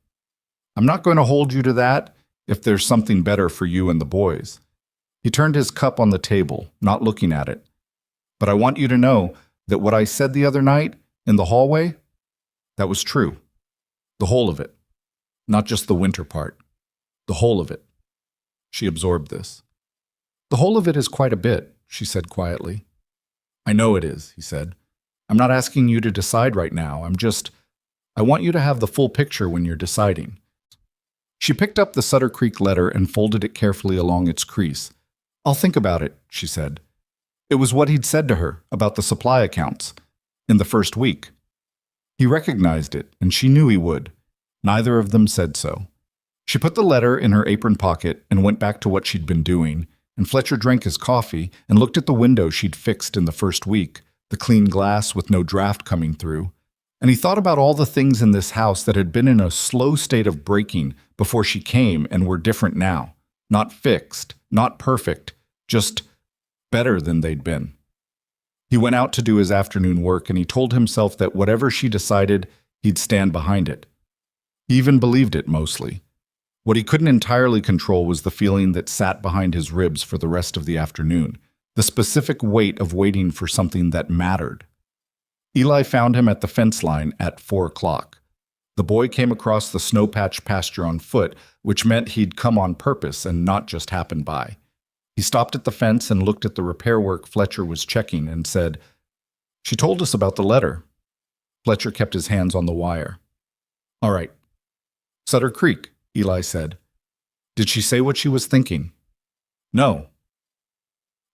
going to hold you to that if there's something better for you and the boys." He turned his cup on the table, not looking at it. "But I want you to know that what I said the other night in the hallway, that was true. The whole of it. Not just the winter part. The whole of it." She absorbed this. "The whole of it is quite a bit," she said quietly. "I know it is," he said. "I'm not asking you to decide right now. I want you to have the full picture when you're deciding. She picked up the Sutter Creek letter and folded it carefully along its crease. I'll think about it, she said. It was what he'd said to her about the supply accounts in the first week. He recognized it, and she knew he would. Neither of them said so. She put the letter in her apron pocket and went back to what she'd been doing, and Fletcher drank his coffee and looked at the window she'd fixed in the first week, the clean glass with no draft coming through. And he thought about all the things in this house that had been in a slow state of breaking before she came and were different now. Not fixed, not perfect, just better than they'd been. He went out to do his afternoon work, and he told himself that whatever she decided, he'd stand behind it. He even believed it, mostly. What he couldn't entirely control was the feeling that sat behind his ribs for the rest of the afternoon, the specific weight of waiting for something that mattered. Eli found him at the fence line at 4 o'clock. The boy came across the snow-patched pasture on foot, which meant he'd come on purpose and not just happen by. He stopped at the fence and looked at the repair work Fletcher was checking and said, "She told us about the letter." Fletcher kept his hands on the wire. "All right." "Sutter Creek," Eli said. "Did she say what she was thinking?" "No."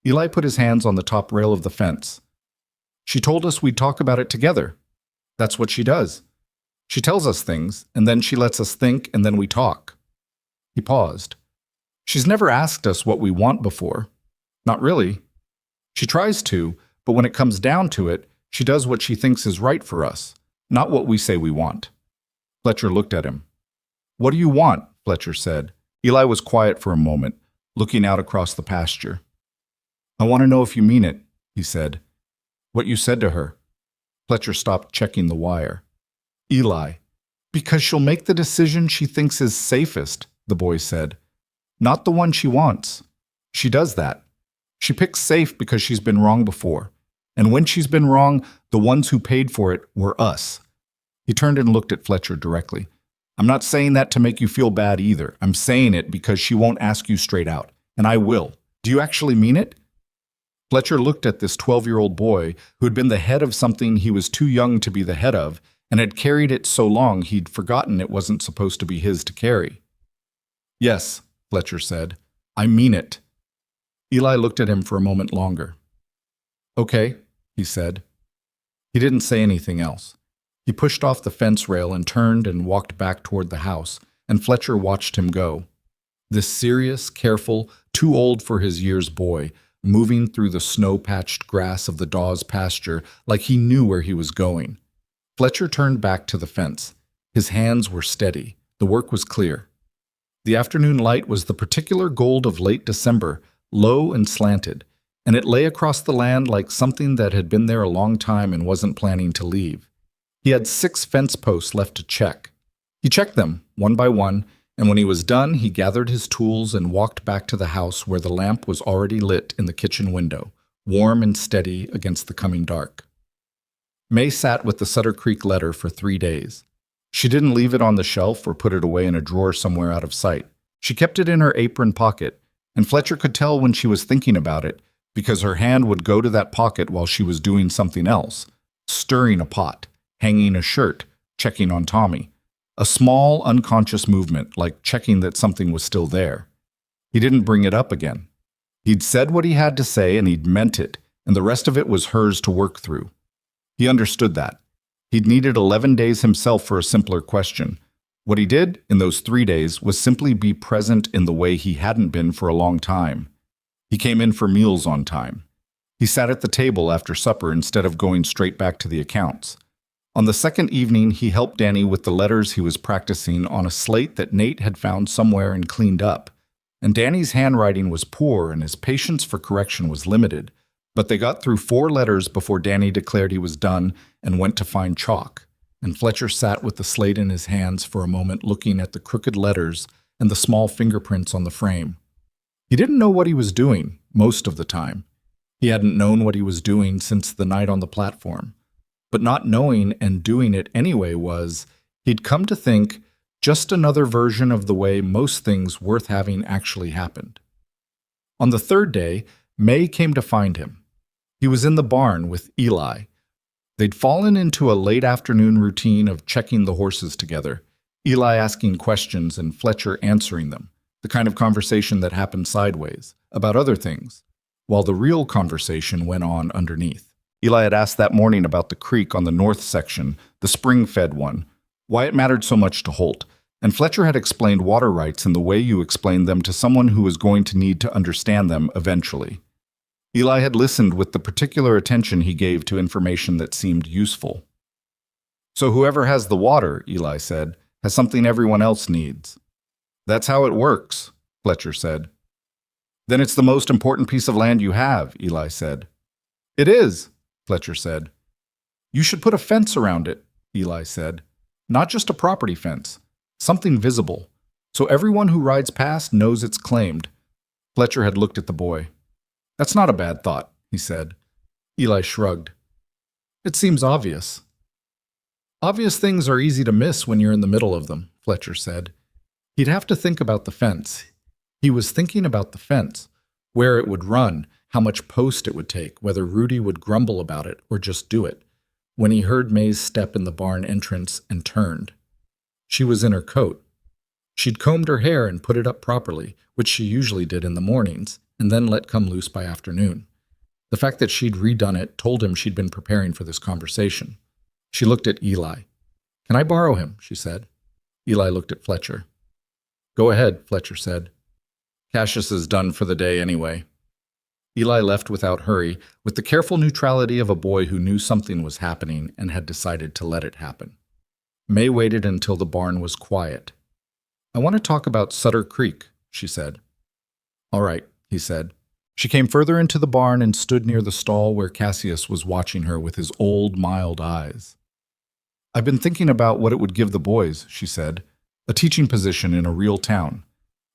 Eli put his hands on the top rail of the fence. "She told us we'd talk about it together. That's what she does. She tells us things, and then she lets us think, and then we talk." He paused. "She's never asked us what we want before. Not really. She tries to, but when it comes down to it, she does what she thinks is right for us, not what we say we want." Fletcher looked at him. "What do you want?" Fletcher said. Eli was quiet for a moment, looking out across the pasture. "I want to know if you mean it," he said. "What you said to her." Fletcher stopped checking the wire. "Eli, because she'll make the decision she thinks is safest," the boy said. "Not the one she wants. She does that. She picks safe because she's been wrong before. And when she's been wrong, the ones who paid for it were us." He turned and looked at Fletcher directly. "I'm not saying that to make you feel bad either. I'm saying it because she won't ask you straight out. And I will. Do you actually mean it?" Fletcher looked at this 12-year-old boy who had been the head of something he was too young to be the head of and had carried it so long he'd forgotten it wasn't supposed to be his to carry. "Yes," Fletcher said. "I mean it." Eli looked at him for a moment longer. "Okay," he said. He didn't say anything else. He pushed off the fence rail and turned and walked back toward the house, and Fletcher watched him go. This serious, careful, too old for his years boy, moving through the snow-patched grass of the Dawes pasture like he knew where he was going. Fletcher turned back to the fence. His hands were steady. The work was clear. The afternoon light was the particular gold of late December, low and slanted, and it lay across the land like something that had been there a long time and wasn't planning to leave. He had 6 fence posts left to check. He checked them, one by one, and when he was done, he gathered his tools and walked back to the house where the lamp was already lit in the kitchen window, warm and steady against the coming dark. Mae sat with the Sutter Creek letter for 3 days. She didn't leave it on the shelf or put it away in a drawer somewhere out of sight. She kept it in her apron pocket, and Fletcher could tell when she was thinking about it because her hand would go to that pocket while she was doing something else, stirring a pot, hanging a shirt, checking on Tommy. A small, unconscious movement, like checking that something was still there. He didn't bring it up again. He'd said what he had to say and he'd meant it, and the rest of it was hers to work through. He understood that. He'd needed 11 days himself for a simpler question. What he did in those 3 days was simply be present in the way he hadn't been for a long time. He came in for meals on time. He sat at the table after supper instead of going straight back to the accounts. On the second evening, he helped Danny with the letters he was practicing on a slate that Nate had found somewhere and cleaned up. And Danny's handwriting was poor and his patience for correction was limited, but they got through 4 letters before Danny declared he was done and went to find chalk. And Fletcher sat with the slate in his hands for a moment looking at the crooked letters and the small fingerprints on the frame. He didn't know what he was doing most of the time. He hadn't known what he was doing since the night on the platform. But not knowing and doing it anyway was, he'd come to think, just another version of the way most things worth having actually happened. On the 3rd day, Mae came to find him. He was in the barn with Eli. They'd fallen into a late afternoon routine of checking the horses together, Eli asking questions and Fletcher answering them, the kind of conversation that happened sideways, about other things, while the real conversation went on underneath. Eli had asked that morning about the creek on the north section, the spring-fed one, why it mattered so much to Holt, and Fletcher had explained water rights in the way you explain them to someone who was going to need to understand them eventually. Eli had listened with the particular attention he gave to information that seemed useful. So whoever has the water, Eli said, has something everyone else needs. That's how it works, Fletcher said. Then it's the most important piece of land you have, Eli said. It is, Fletcher said. You should put a fence around it, Eli said. Not just a property fence, something visible, so everyone who rides past knows it's claimed. Fletcher had looked at the boy. That's not a bad thought, he said. Eli shrugged. It seems obvious. Obvious things are easy to miss when you're in the middle of them, Fletcher said. He'd have to think about the fence. He was thinking about the fence, where it would run, how much post it would take, whether Rudy would grumble about it or just do it, when he heard Mae's step in the barn entrance and turned. She was in her coat. She'd combed her hair and put it up properly, which she usually did in the mornings, and then let come loose by afternoon. The fact that she'd redone it told him she'd been preparing for this conversation. She looked at Eli. Can I borrow him? She said. Eli looked at Fletcher. Go ahead, Fletcher said. Cassius is done for the day anyway. Eli left without hurry, with the careful neutrality of a boy who knew something was happening and had decided to let it happen. Mae waited until the barn was quiet. I want to talk about Sutter Creek, she said. All right, he said. She came further into the barn and stood near the stall where Cassius was watching her with his old, mild eyes. I've been thinking about what it would give the boys, she said, a teaching position in a real town.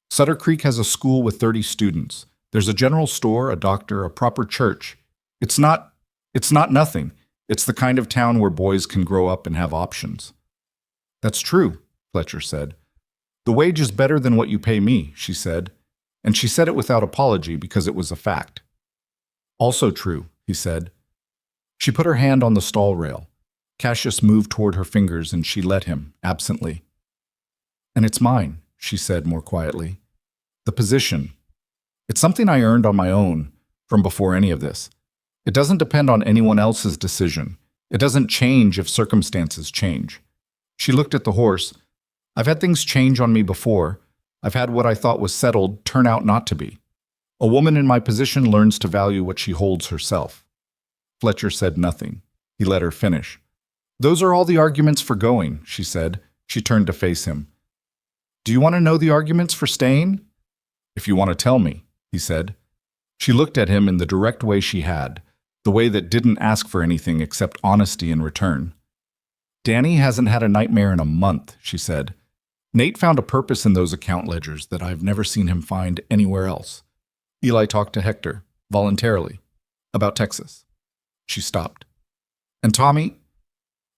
Sutter Creek has a school with 30 students. There's a general store, a doctor, a proper church. It's not nothing. It's the kind of town where boys can grow up and have options. That's true, Fletcher said. The wage is better than what you pay me, she said, and she said it without apology because it was a fact. Also true, he said. She put her hand on the stall rail. Cassius moved toward her fingers and she let him, absently. And it's mine, she said more quietly. The position. It's something I earned on my own from before any of this. It doesn't depend on anyone else's decision. It doesn't change if circumstances change. She looked at the horse. I've had things change on me before. I've had what I thought was settled turn out not to be. A woman in my position learns to value what she holds herself. Fletcher said nothing. He let her finish. Those are all the arguments for going, she said. She turned to face him. Do you want to know the arguments for staying? If you want to tell me, he said. She looked at him in the direct way she had, the way that didn't ask for anything except honesty in return. Danny hasn't had a nightmare in a month, she said. Nate found a purpose in those account ledgers that I've never seen him find anywhere else. Eli talked to Hector, voluntarily, about Texas. She stopped. And Tommy?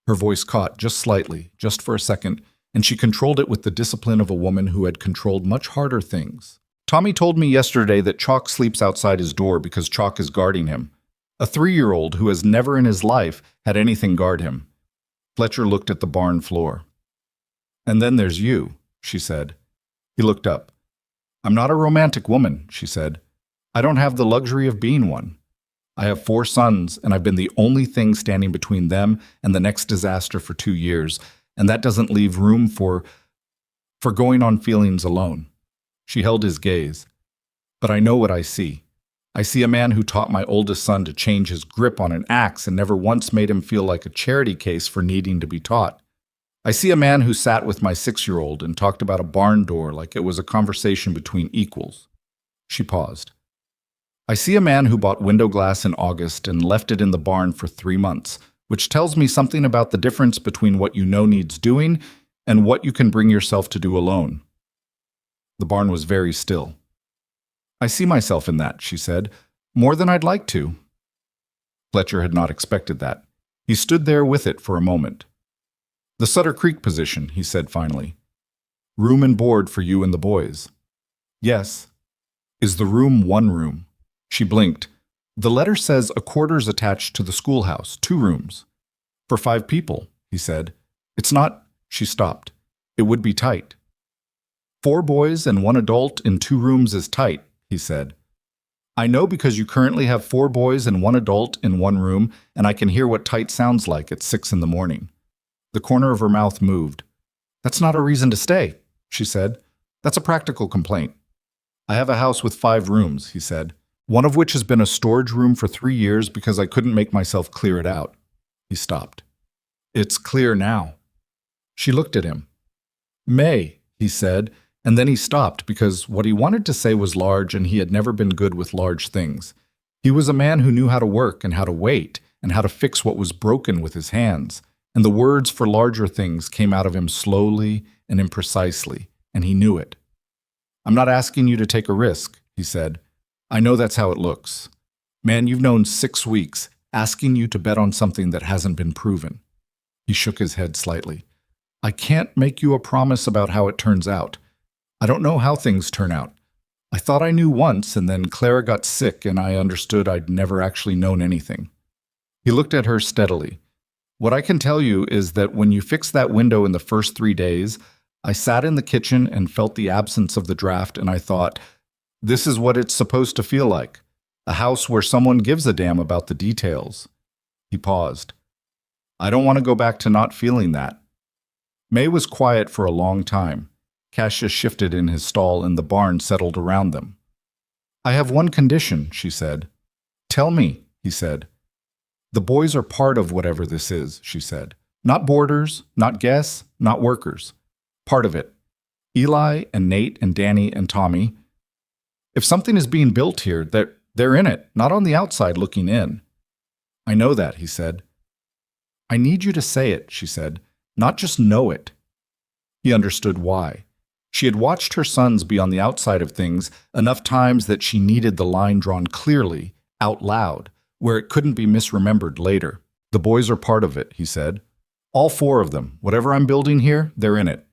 Her voice caught just slightly, just for a second, and she controlled it with the discipline of a woman who had controlled much harder things. Tommy told me yesterday that Chalk sleeps outside his door because Chalk is guarding him. A 3-year-old who has never in his life had anything guard him. Fletcher looked at the barn floor. And then there's you, she said. He looked up. I'm not a romantic woman, she said. I don't have the luxury of being one. I have 4 sons, and I've been the only thing standing between them and the next disaster for 2 years, and that doesn't leave room for going on feelings alone. She held his gaze. But I know what I see. I see a man who taught my oldest son to change his grip on an axe and never once made him feel like a charity case for needing to be taught. I see a man who sat with my 6-year-old and talked about a barn door like it was a conversation between equals. She paused. I see a man who bought window glass in August and left it in the barn for 3 months, which tells me something about the difference between what you know needs doing and what you can bring yourself to do alone. The barn was very still. I see myself in that, she said, more than I'd like to. Fletcher had not expected that. He stood there with it for a moment. The Sutter Creek position, he said finally. Room and board for you and the boys. Yes. Is the room 1 room? She blinked. The letter says a quarters attached to the schoolhouse, 2 rooms. For 5 people, he said. It's not, she stopped. It would be tight. 4 boys and 1 adult in 2 rooms is tight, he said. I know because you currently have 4 boys and 1 adult in 1 room, and I can hear what tight sounds like at 6 in the morning. The corner of her mouth moved. That's not a reason to stay, she said. That's a practical complaint. I have a house with 5 rooms, he said, one of which has been a storage room for 3 years because I couldn't make myself clear it out. He stopped. It's clear now. She looked at him. Mae, he said, and then he stopped because what he wanted to say was large and he had never been good with large things. He was a man who knew how to work and how to wait and how to fix what was broken with his hands, and the words for larger things came out of him slowly and imprecisely, and he knew it. I'm not asking you to take a risk, he said. I know that's how it looks. Man, you've known 6 weeks, asking you to bet on something that hasn't been proven. He shook his head slightly. I can't make you a promise about how it turns out. I don't know how things turn out. I thought I knew once, and then Clara got sick, and I understood I'd never actually known anything. He looked at her steadily. What I can tell you is that when you fixed that window in the first 3 days, I sat in the kitchen and felt the absence of the draft, and I thought, this is what it's supposed to feel like. A house where someone gives a damn about the details. He paused. I don't want to go back to not feeling that. Mae was quiet for a long time. Cassius shifted in his stall and the barn settled around them. I have one condition, she said. Tell me, he said. The boys are part of whatever this is, she said. Not boarders, not guests, not workers. Part of it. Eli and Nate and Danny and Tommy. If something is being built here, they're in it, not on the outside looking in. I know that, he said. I need you to say it, she said, not just know it. He understood why. She had watched her sons be on the outside of things enough times that she needed the line drawn clearly, out loud, where it couldn't be misremembered later. The boys are part of it, he said. All 4 of them. Whatever I'm building here, they're in it.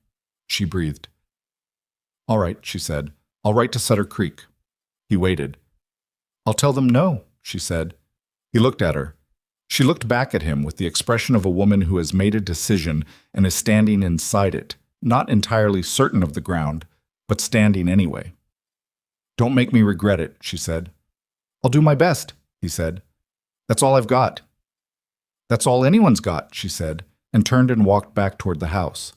She breathed. All right, she said. I'll write to Sutter Creek. He waited. I'll tell them no, she said. He looked at her. She looked back at him with the expression of a woman who has made a decision and is standing inside it, not entirely certain of the ground, but standing anyway. Don't make me regret it, she said. I'll do my best, he said. That's all I've got. That's all anyone's got, she said, and turned and walked back toward the house.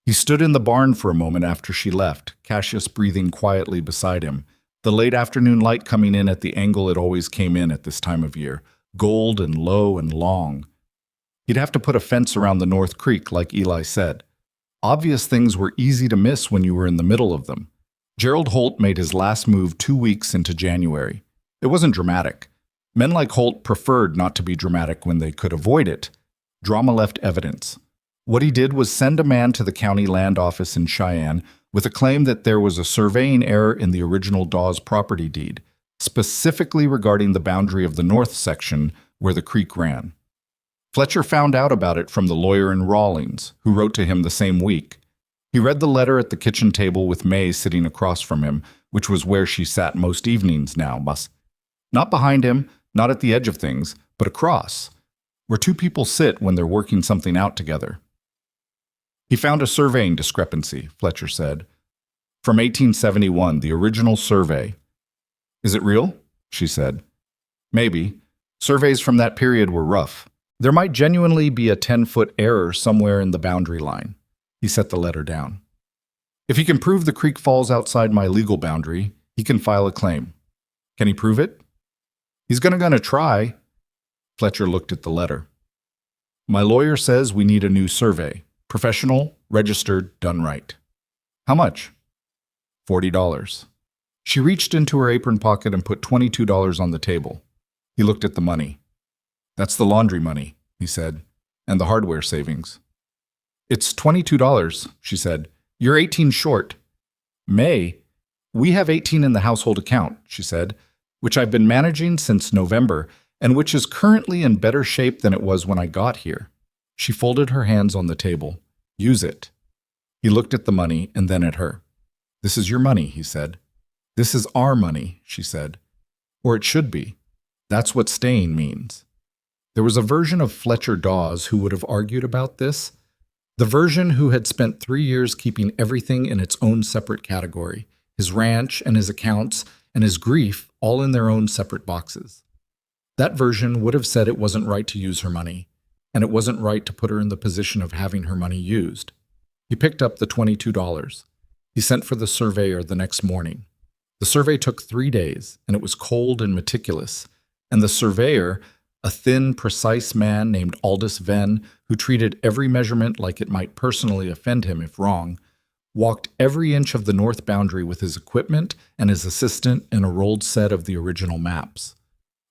He stood in the barn for a moment after she left, Cassius breathing quietly beside him, the late afternoon light coming in at the angle it always came in at this time of year, gold and low and long. He'd have to put a fence around the North Creek, like Eli said. Obvious things were easy to miss when you were in the middle of them. Gerald Holt made his last move 2 weeks into January. It wasn't dramatic. Men like Holt preferred not to be dramatic when they could avoid it. Drama left evidence. What he did was send a man to the county land office in Cheyenne with a claim that there was a surveying error in the original Dawes property deed, specifically regarding the boundary of the north section where the creek ran. Fletcher found out about it from the lawyer in Rawlings, who wrote to him the same week. He read the letter at the kitchen table with Mae sitting across from him, which was where she sat most evenings now. Not behind him, not at the edge of things, but across, where 2 people sit when they're working something out together. He found a surveying discrepancy, Fletcher said. From 1871, the original survey. Is it real? She said. Maybe. Surveys from that period were rough. There might genuinely be a 10-foot error somewhere in the boundary line. He set the letter down. If he can prove the creek falls outside my legal boundary, he can file a claim. Can he prove it? He's gonna try. Fletcher looked at the letter. My lawyer says we need a new survey. Professional, registered, done right. How much? $40. She reached into her apron pocket and put $22 on the table. He looked at the money. That's the laundry money, he said, and the hardware savings. It's $22, she said. You're 18 short. Mae, we have 18 in the household account, she said, which I've been managing since November and which is currently in better shape than it was when I got here. She folded her hands on the table. Use it. He looked at the money and then at her. This is your money, he said. This is our money, she said. Or it should be. That's what staying means. There was a version of Fletcher Dawes who would have argued about this, the version who had spent 3 years keeping everything in its own separate category, his ranch and his accounts and his grief all in their own separate boxes. That version would have said it wasn't right to use her money, and it wasn't right to put her in the position of having her money used. He picked up the $22. He sent for the surveyor the next morning. The survey took 3 days, and it was cold and meticulous, and the surveyor, a thin, precise man named Aldous Venn, who treated every measurement like it might personally offend him if wrong, walked every inch of the north boundary with his equipment and his assistant in a rolled set of the original maps.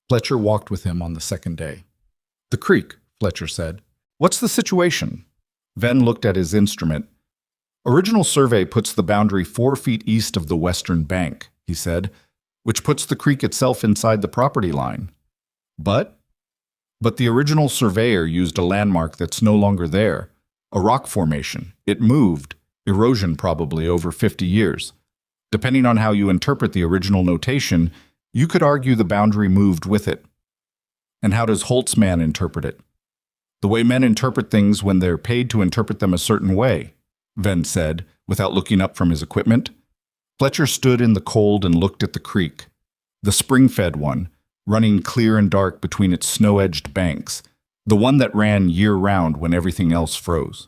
Fletcher walked with him on the second day. "The creek," Fletcher said. "What's the situation?" Venn looked at his instrument. "Original survey puts the boundary 4 feet east of the western bank," he said, "which puts the creek itself inside the property line. But the original surveyor used a landmark that's no longer there, a rock formation. It moved, erosion probably over 50 years. Depending on how you interpret the original notation, you could argue the boundary moved with it. And how does Holt's man interpret it? The way men interpret things when they're paid to interpret them a certain way," Venn said, without looking up from his equipment. Fletcher stood in the cold and looked at the creek, the spring-fed one, running clear and dark between its snow-edged banks, the one that ran year-round when everything else froze.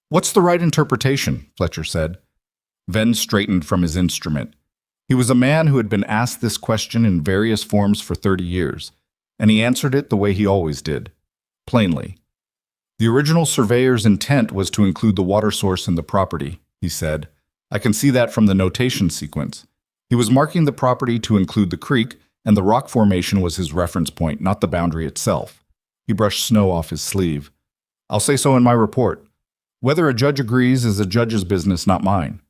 "What's the right interpretation?" Fletcher said. Venn straightened from his instrument. He was a man who had been asked this question in various forms for 30 years, and he answered it the way he always did, plainly. "The original surveyor's intent was to include the water source in the property," he said. "I can see that from the notation sequence. He was marking the property to include the creek, and the rock formation was his reference point, not the boundary itself." He brushed snow off his sleeve. "I'll say so in my report. Whether a judge agrees is a judge's business, not mine."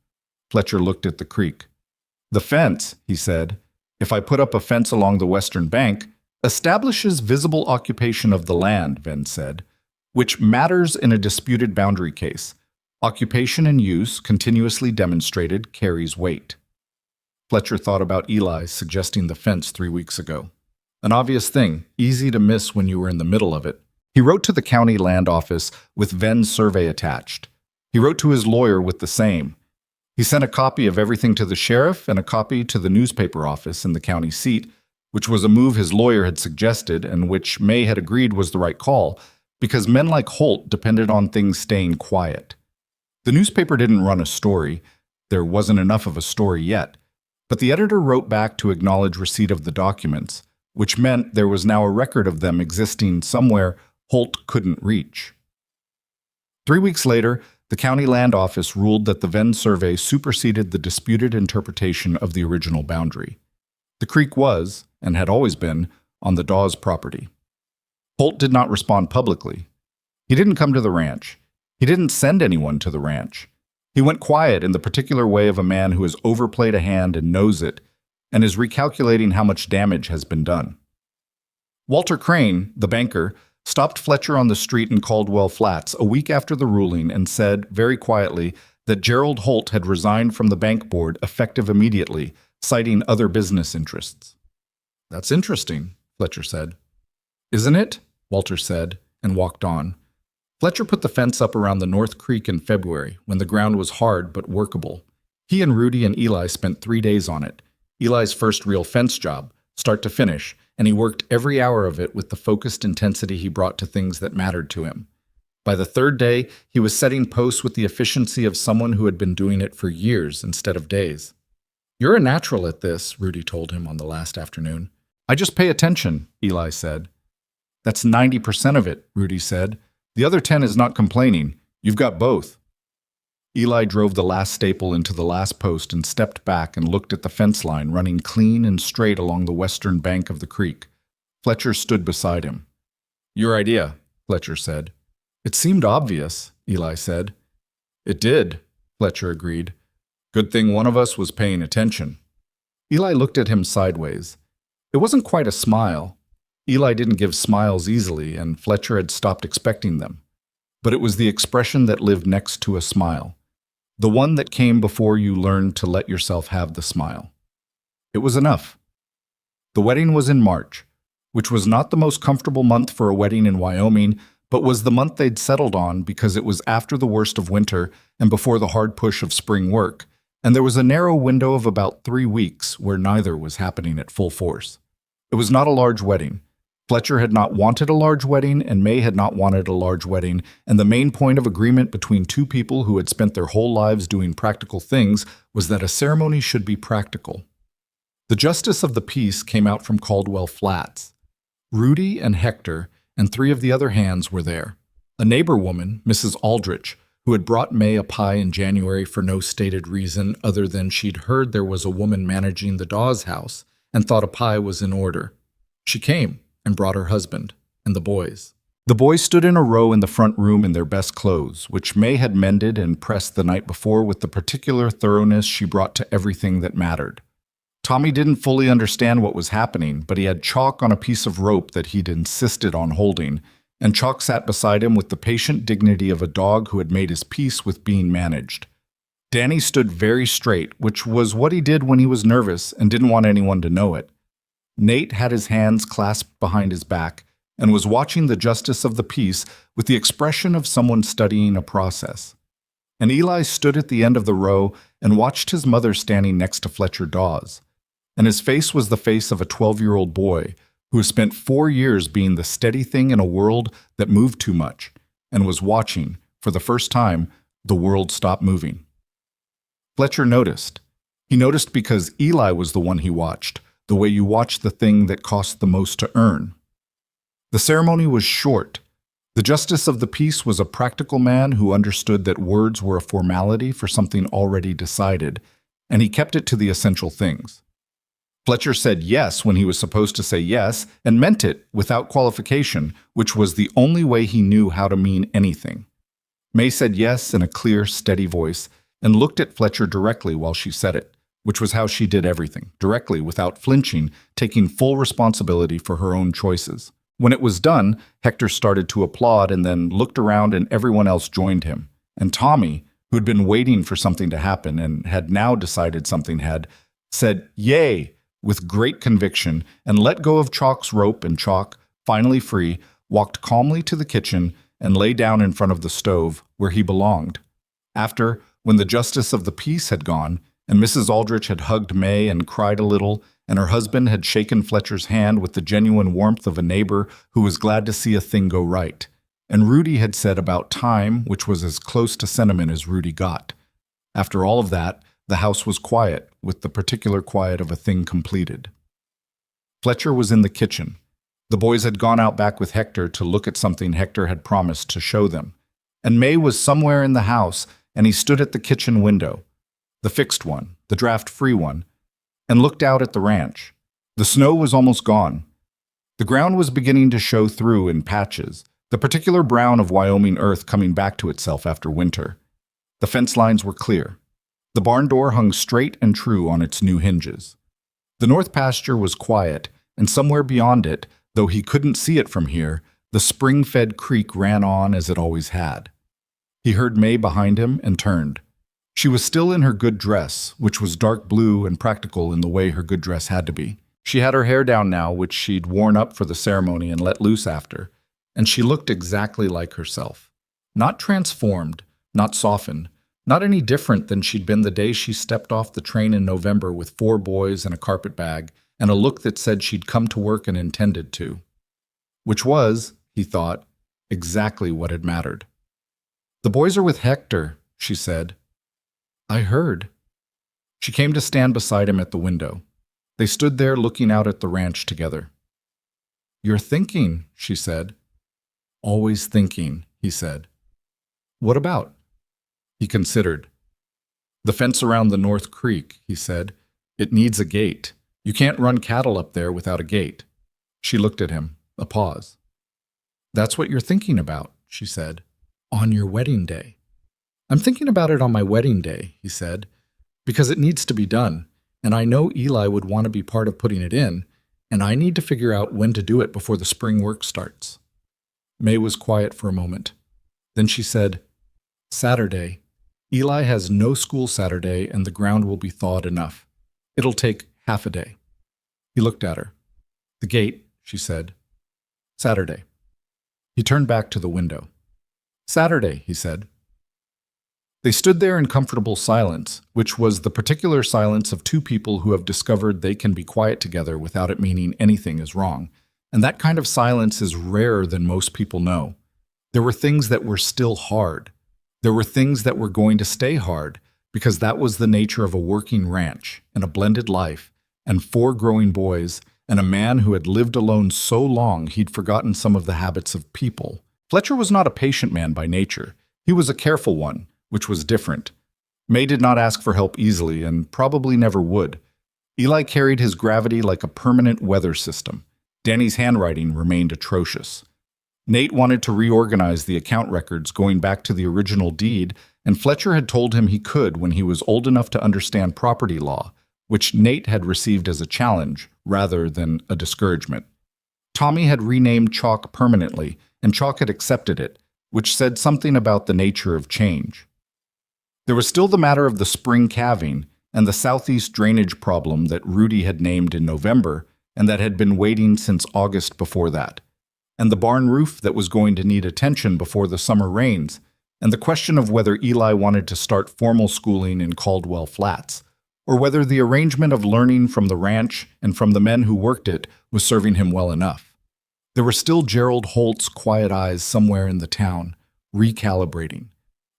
Fletcher looked at the creek. "The fence," he said, "if I put up a fence along the western bank, establishes visible occupation of the land," Venn said, "which matters in a disputed boundary case. Occupation and use, continuously demonstrated, carries weight." Fletcher thought about Eli suggesting the fence 3 weeks ago. An obvious thing, easy to miss when you were in the middle of it. He wrote to the county land office with Venn's survey attached. He wrote to his lawyer with the same. He sent a copy of everything to the sheriff and a copy to the newspaper office in the county seat, which was a move his lawyer had suggested and which Mae had agreed was the right call, because men like Holt depended on things staying quiet. The newspaper didn't run a story. There wasn't enough of a story yet. But the editor wrote back to acknowledge receipt of the documents, which meant there was now a record of them existing somewhere Holt couldn't reach. 3 weeks later, the county land office ruled that the Venn survey superseded the disputed interpretation of the original boundary. The creek was, and had always been, on the Dawes property. Holt did not respond publicly. He didn't come to the ranch. He didn't send anyone to the ranch. He went quiet in the particular way of a man who has overplayed a hand and knows it, and is recalculating how much damage has been done. Walter Crane, the banker, stopped Fletcher on the street in Caldwell Flats a week after the ruling and said, very quietly, that Gerald Holt had resigned from the bank board effective immediately, citing other business interests. "That's interesting," Fletcher said. "Isn't it?" Walter said, and walked on. Fletcher put the fence up around the North Creek in February, when the ground was hard but workable. He and Rudy and Eli spent 3 days on it. Eli's first real fence job, start to finish, and he worked every hour of it with the focused intensity he brought to things that mattered to him. By the 3rd day, he was setting posts with the efficiency of someone who had been doing it for years instead of days. "You're a natural at this," Rudy told him on the last afternoon. "I just pay attention," Eli said. "That's 90% of it," Rudy said. "The other 10 is not complaining. You've got both." Eli drove the last staple into the last post and stepped back and looked at the fence line running clean and straight along the western bank of the creek. Fletcher stood beside him. "Your idea," Fletcher said. "It seemed obvious," Eli said. "It did," Fletcher agreed. "Good thing one of us was paying attention." Eli looked at him sideways. It wasn't quite a smile. Eli didn't give smiles easily, and Fletcher had stopped expecting them. But it was the expression that lived next to a smile, the one that came before you learned to let yourself have the smile. It was enough. The wedding was in March. which was not the most comfortable month for a wedding in Wyoming, but was the month they'd settled on because it was after the worst of winter and before the hard push of spring work, and there was a narrow window of about 3 weeks where neither was happening at full force. It was not a large wedding. Fletcher had not wanted a large wedding, and Mae had not wanted a large wedding, and the main point of agreement between two people who had spent their whole lives doing practical things was that a ceremony should be practical. The justice of the peace came out from Caldwell Flats. Rudy and Hector and 3 of the other hands were there. A neighbor woman, Mrs. Aldrich, who had brought Mae a pie in January for no stated reason other than she'd heard there was a woman managing the Dawes house and thought a pie was in order. She came and brought her husband and the boys. The boys stood in a row in the front room in their best clothes, which Mae had mended and pressed the night before with the particular thoroughness she brought to everything that mattered. Tommy didn't fully understand what was happening, but he had Chalk on a piece of rope that he'd insisted on holding, and Chalk sat beside him with the patient dignity of a dog who had made his peace with being managed. Danny stood very straight, which was what he did when he was nervous and didn't want anyone to know it. Nate had his hands clasped behind his back and was watching the justice of the peace with the expression of someone studying a process. And Eli stood at the end of the row and watched his mother standing next to Fletcher Dawes. And his face was the face of a 12-year-old boy who has spent 4 years being the steady thing in a world that moved too much and was watching, for the first time, the world stop moving. Fletcher noticed. He noticed because Eli was the one he watched, the way you watch the thing that cost the most to earn. The ceremony was short. The justice of the peace was a practical man who understood that words were a formality for something already decided, and he kept it to the essential things. Fletcher said yes when he was supposed to say yes, and meant it without qualification, which was the only way he knew how to mean anything. Mae said yes in a clear, steady voice, and looked at Fletcher directly while she said it, which was how she did everything, directly, without flinching, taking full responsibility for her own choices. When it was done, Hector started to applaud and then looked around and everyone else joined him. And Tommy, who had been waiting for something to happen and had now decided something had, said, "Yay!" with great conviction, and let go of Chalk's rope, and Chalk, finally free, walked calmly to the kitchen and lay down in front of the stove, where he belonged. After, when the justice of the peace had gone, and Mrs. Aldrich had hugged Mae and cried a little, and her husband had shaken Fletcher's hand with the genuine warmth of a neighbor who was glad to see a thing go right, and Rudy had said about time, which was as close to sentiment as Rudy got. After all of that, the house was quiet, with the particular quiet of a thing completed. Fletcher was in the kitchen. The boys had gone out back with Hector to look at something Hector had promised to show them. And Mae was somewhere in the house, and he stood at the kitchen window, the fixed one, the draft-free one, and looked out at the ranch. The snow was almost gone. The ground was beginning to show through in patches, the particular brown of Wyoming earth coming back to itself after winter. The fence lines were clear. The barn door hung straight and true on its new hinges. The north pasture was quiet, and somewhere beyond it, though he couldn't see it from here, the spring-fed creek ran on as it always had. He heard Mae behind him and turned. She was still in her good dress, which was dark blue and practical in the way her good dress had to be. She had her hair down now, which she'd worn up for the ceremony and let loose after, and she looked exactly like herself. Not transformed, not softened, not any different than she'd been the day she stepped off the train in November with 4 boys and a carpet bag and a look that said she'd come to work and intended to. Which was, he thought, exactly what had mattered. "The boys are with Hector," she said. "I heard." She came to stand beside him at the window. They stood there looking out at the ranch together. "You're thinking," she said. "Always thinking," he said. "What about?" He considered. "The fence around the North Creek," he said. "It needs a gate. You can't run cattle up there without a gate." She looked at him, a pause. "That's what you're thinking about," she said. "On your wedding day." "I'm thinking about it on my wedding day," he said, "because it needs to be done, and I know Eli would want to be part of putting it in, and I need to figure out when to do it before the spring work starts." Mae was quiet for a moment. Then she said, "Saturday. Eli has no school Saturday, and the ground will be thawed enough. It'll take half a day." He looked at her. "The gate," she said. Saturday. He turned back to the window. Saturday, he said. They stood there in comfortable silence, which was the particular silence of two people who have discovered they can be quiet together without it meaning anything is wrong. And that kind of silence is rarer than most people know. There were things that were still hard. There were things that were going to stay hard, because that was the nature of a working ranch and a blended life, and 4 growing boys, and a man who had lived alone so long he'd forgotten some of the habits of people. Fletcher was not a patient man by nature. He was a careful one, which was different. Mae did not ask for help easily, and probably never would. Eli carried his gravity like a permanent weather system. Danny's handwriting remained atrocious. Nate wanted to reorganize the account records going back to the original deed, and Fletcher had told him he could when he was old enough to understand property law, which Nate had received as a challenge rather than a discouragement. Tommy had renamed Chalk permanently, and Chalk had accepted it, which said something about the nature of change. There was still the matter of the spring calving and the southeast drainage problem that Rudy had named in November and that had been waiting since August before that, and the barn roof that was going to need attention before the summer rains, and the question of whether Eli wanted to start formal schooling in Caldwell Flats, or whether the arrangement of learning from the ranch and from the men who worked it was serving him well enough. There were still Gerald Holt's quiet eyes somewhere in the town, recalibrating.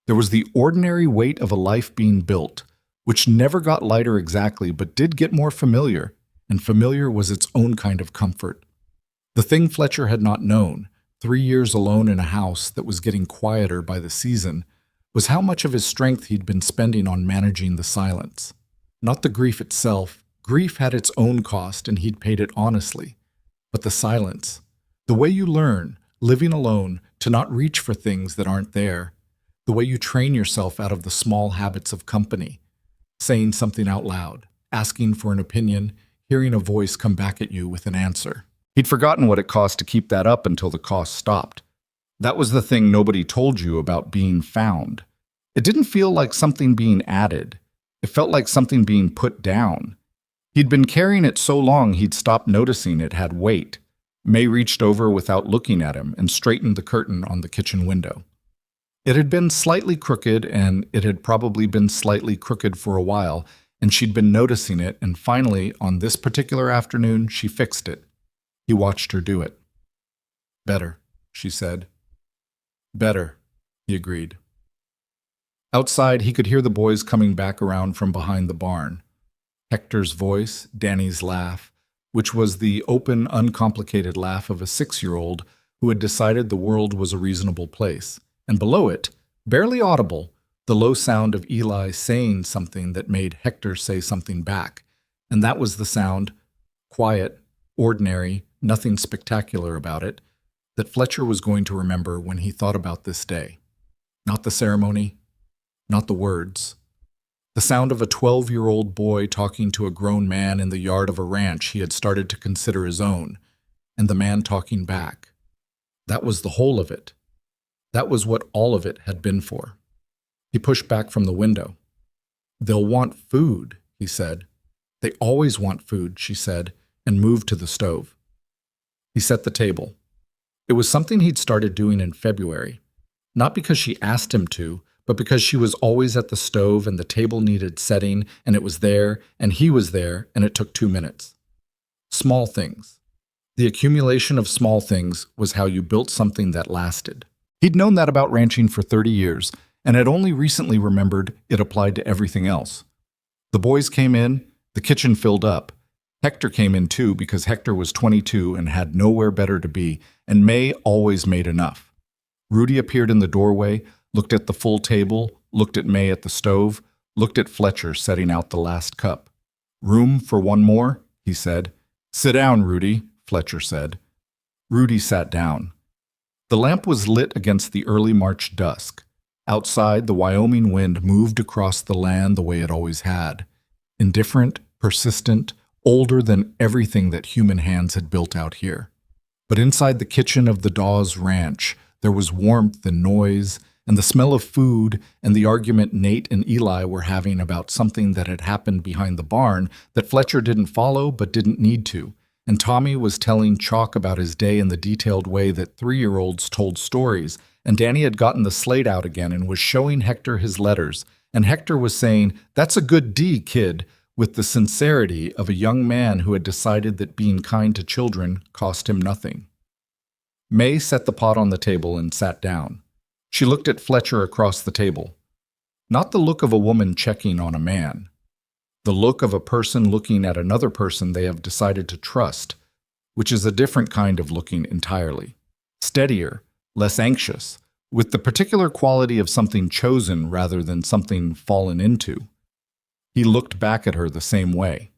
There was the ordinary weight of a life being built, which never got lighter exactly but did get more familiar, and familiar was its own kind of comfort. The thing Fletcher had not known, 3 years alone in a house that was getting quieter by the season, was how much of his strength he'd been spending on managing the silence. Not the grief itself. Grief had its own cost and he'd paid it honestly. But the silence. The way you learn, living alone, to not reach for things that aren't there. The way you train yourself out of the small habits of company. Saying something out loud, asking for an opinion, hearing a voice come back at you with an answer. He'd forgotten what it cost to keep that up until the cost stopped. That was the thing nobody told you about being found. It didn't feel like something being added. It felt like something being put down. He'd been carrying it so long he'd stopped noticing it had weight. Mae reached over without looking at him and straightened the curtain on the kitchen window. It had been slightly crooked, and it had probably been slightly crooked for a while, and she'd been noticing it, and finally, on this particular afternoon, she fixed it. He watched her do it. Better, she said. Better, he agreed. Outside, he could hear the boys coming back around from behind the barn. Hector's voice, Danny's laugh, which was the open, uncomplicated laugh of a 6-year-old who had decided the world was a reasonable place, and below it, barely audible, the low sound of Eli saying something that made Hector say something back, and that was the sound, quiet, ordinary, nothing spectacular about it, that Fletcher was going to remember when he thought about this day. Not the ceremony, not the words. The sound of a 12-year-old boy talking to a grown man in the yard of a ranch he had started to consider his own, and the man talking back. That was the whole of it. That was what all of it had been for. He pushed back from the window. They'll want food, he said. They always want food, she said, and moved to the stove. He set the table. It was something he'd started doing in February, not because she asked him to, but because she was always at the stove and the table needed setting, and it was there, and he was there, and it took 2 minutes. Small things. The accumulation of small things was how you built something that lasted. He'd known that about ranching for 30 years, and had only recently remembered it applied to everything else. The boys came in, the kitchen filled up. Hector came in too because Hector was 22 and had nowhere better to be, and Mae always made enough. Rudy appeared in the doorway, looked at the full table, looked at Mae at the stove, looked at Fletcher setting out the last cup. "Room for one more?" he said. "Sit down, Rudy," Fletcher said. Rudy sat down. The lamp was lit against the early March dusk. Outside, the Wyoming wind moved across the land the way it always had. Indifferent, persistent, older than everything that human hands had built out here. But inside the kitchen of the Dawes Ranch, there was warmth and noise, and the smell of food, and the argument Nate and Eli were having about something that had happened behind the barn that Fletcher didn't follow but didn't need to, and Tommy was telling Chalk about his day in the detailed way that 3-year-olds told stories, and Danny had gotten the slate out again and was showing Hector his letters, and Hector was saying, "That's a good D, kid," with the sincerity of a young man who had decided that being kind to children cost him nothing. Mae set the pot on the table and sat down. She looked at Fletcher across the table. Not the look of a woman checking on a man. The look of a person looking at another person they have decided to trust, which is a different kind of looking entirely. Steadier, less anxious, with the particular quality of something chosen rather than something fallen into. He looked back at her the same way.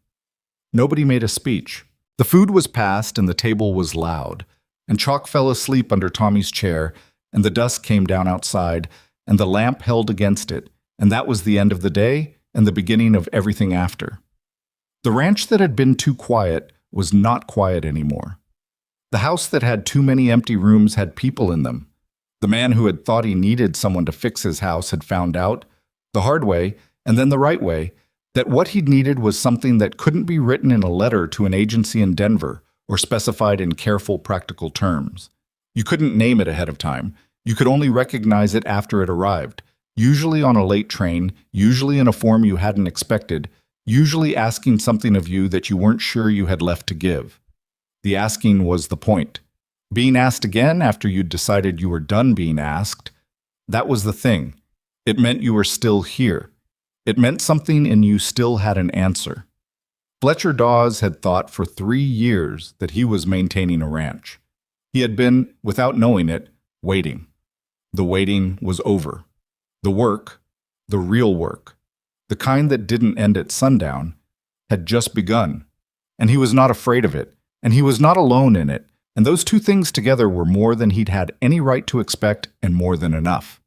Nobody made a speech. The food was passed and the table was loud, and Chalk fell asleep under Tommy's chair, and the dusk came down outside, and the lamp held against it, and that was the end of the day and the beginning of everything after. The ranch that had been too quiet was not quiet anymore. The house that had too many empty rooms had people in them. The man who had thought he needed someone to fix his house had found out, the hard way and then the right way, that what he needed was something that couldn't be written in a letter to an agency in Denver or specified in careful, practical terms. You couldn't name it ahead of time. You could only recognize it after it arrived, usually on a late train, usually in a form you hadn't expected, usually asking something of you that you weren't sure you had left to give. The asking was the point. Being asked again after you'd decided you were done being asked, that was the thing. It meant you were still here. It meant something and you still had an answer. Fletcher Dawes had thought for 3 years that he was maintaining a ranch. He had been, without knowing it, waiting. The waiting was over. The work, the real work, the kind that didn't end at sundown, had just begun. And he was not afraid of it, and he was not alone in it, and those two things together were more than he'd had any right to expect and more than enough.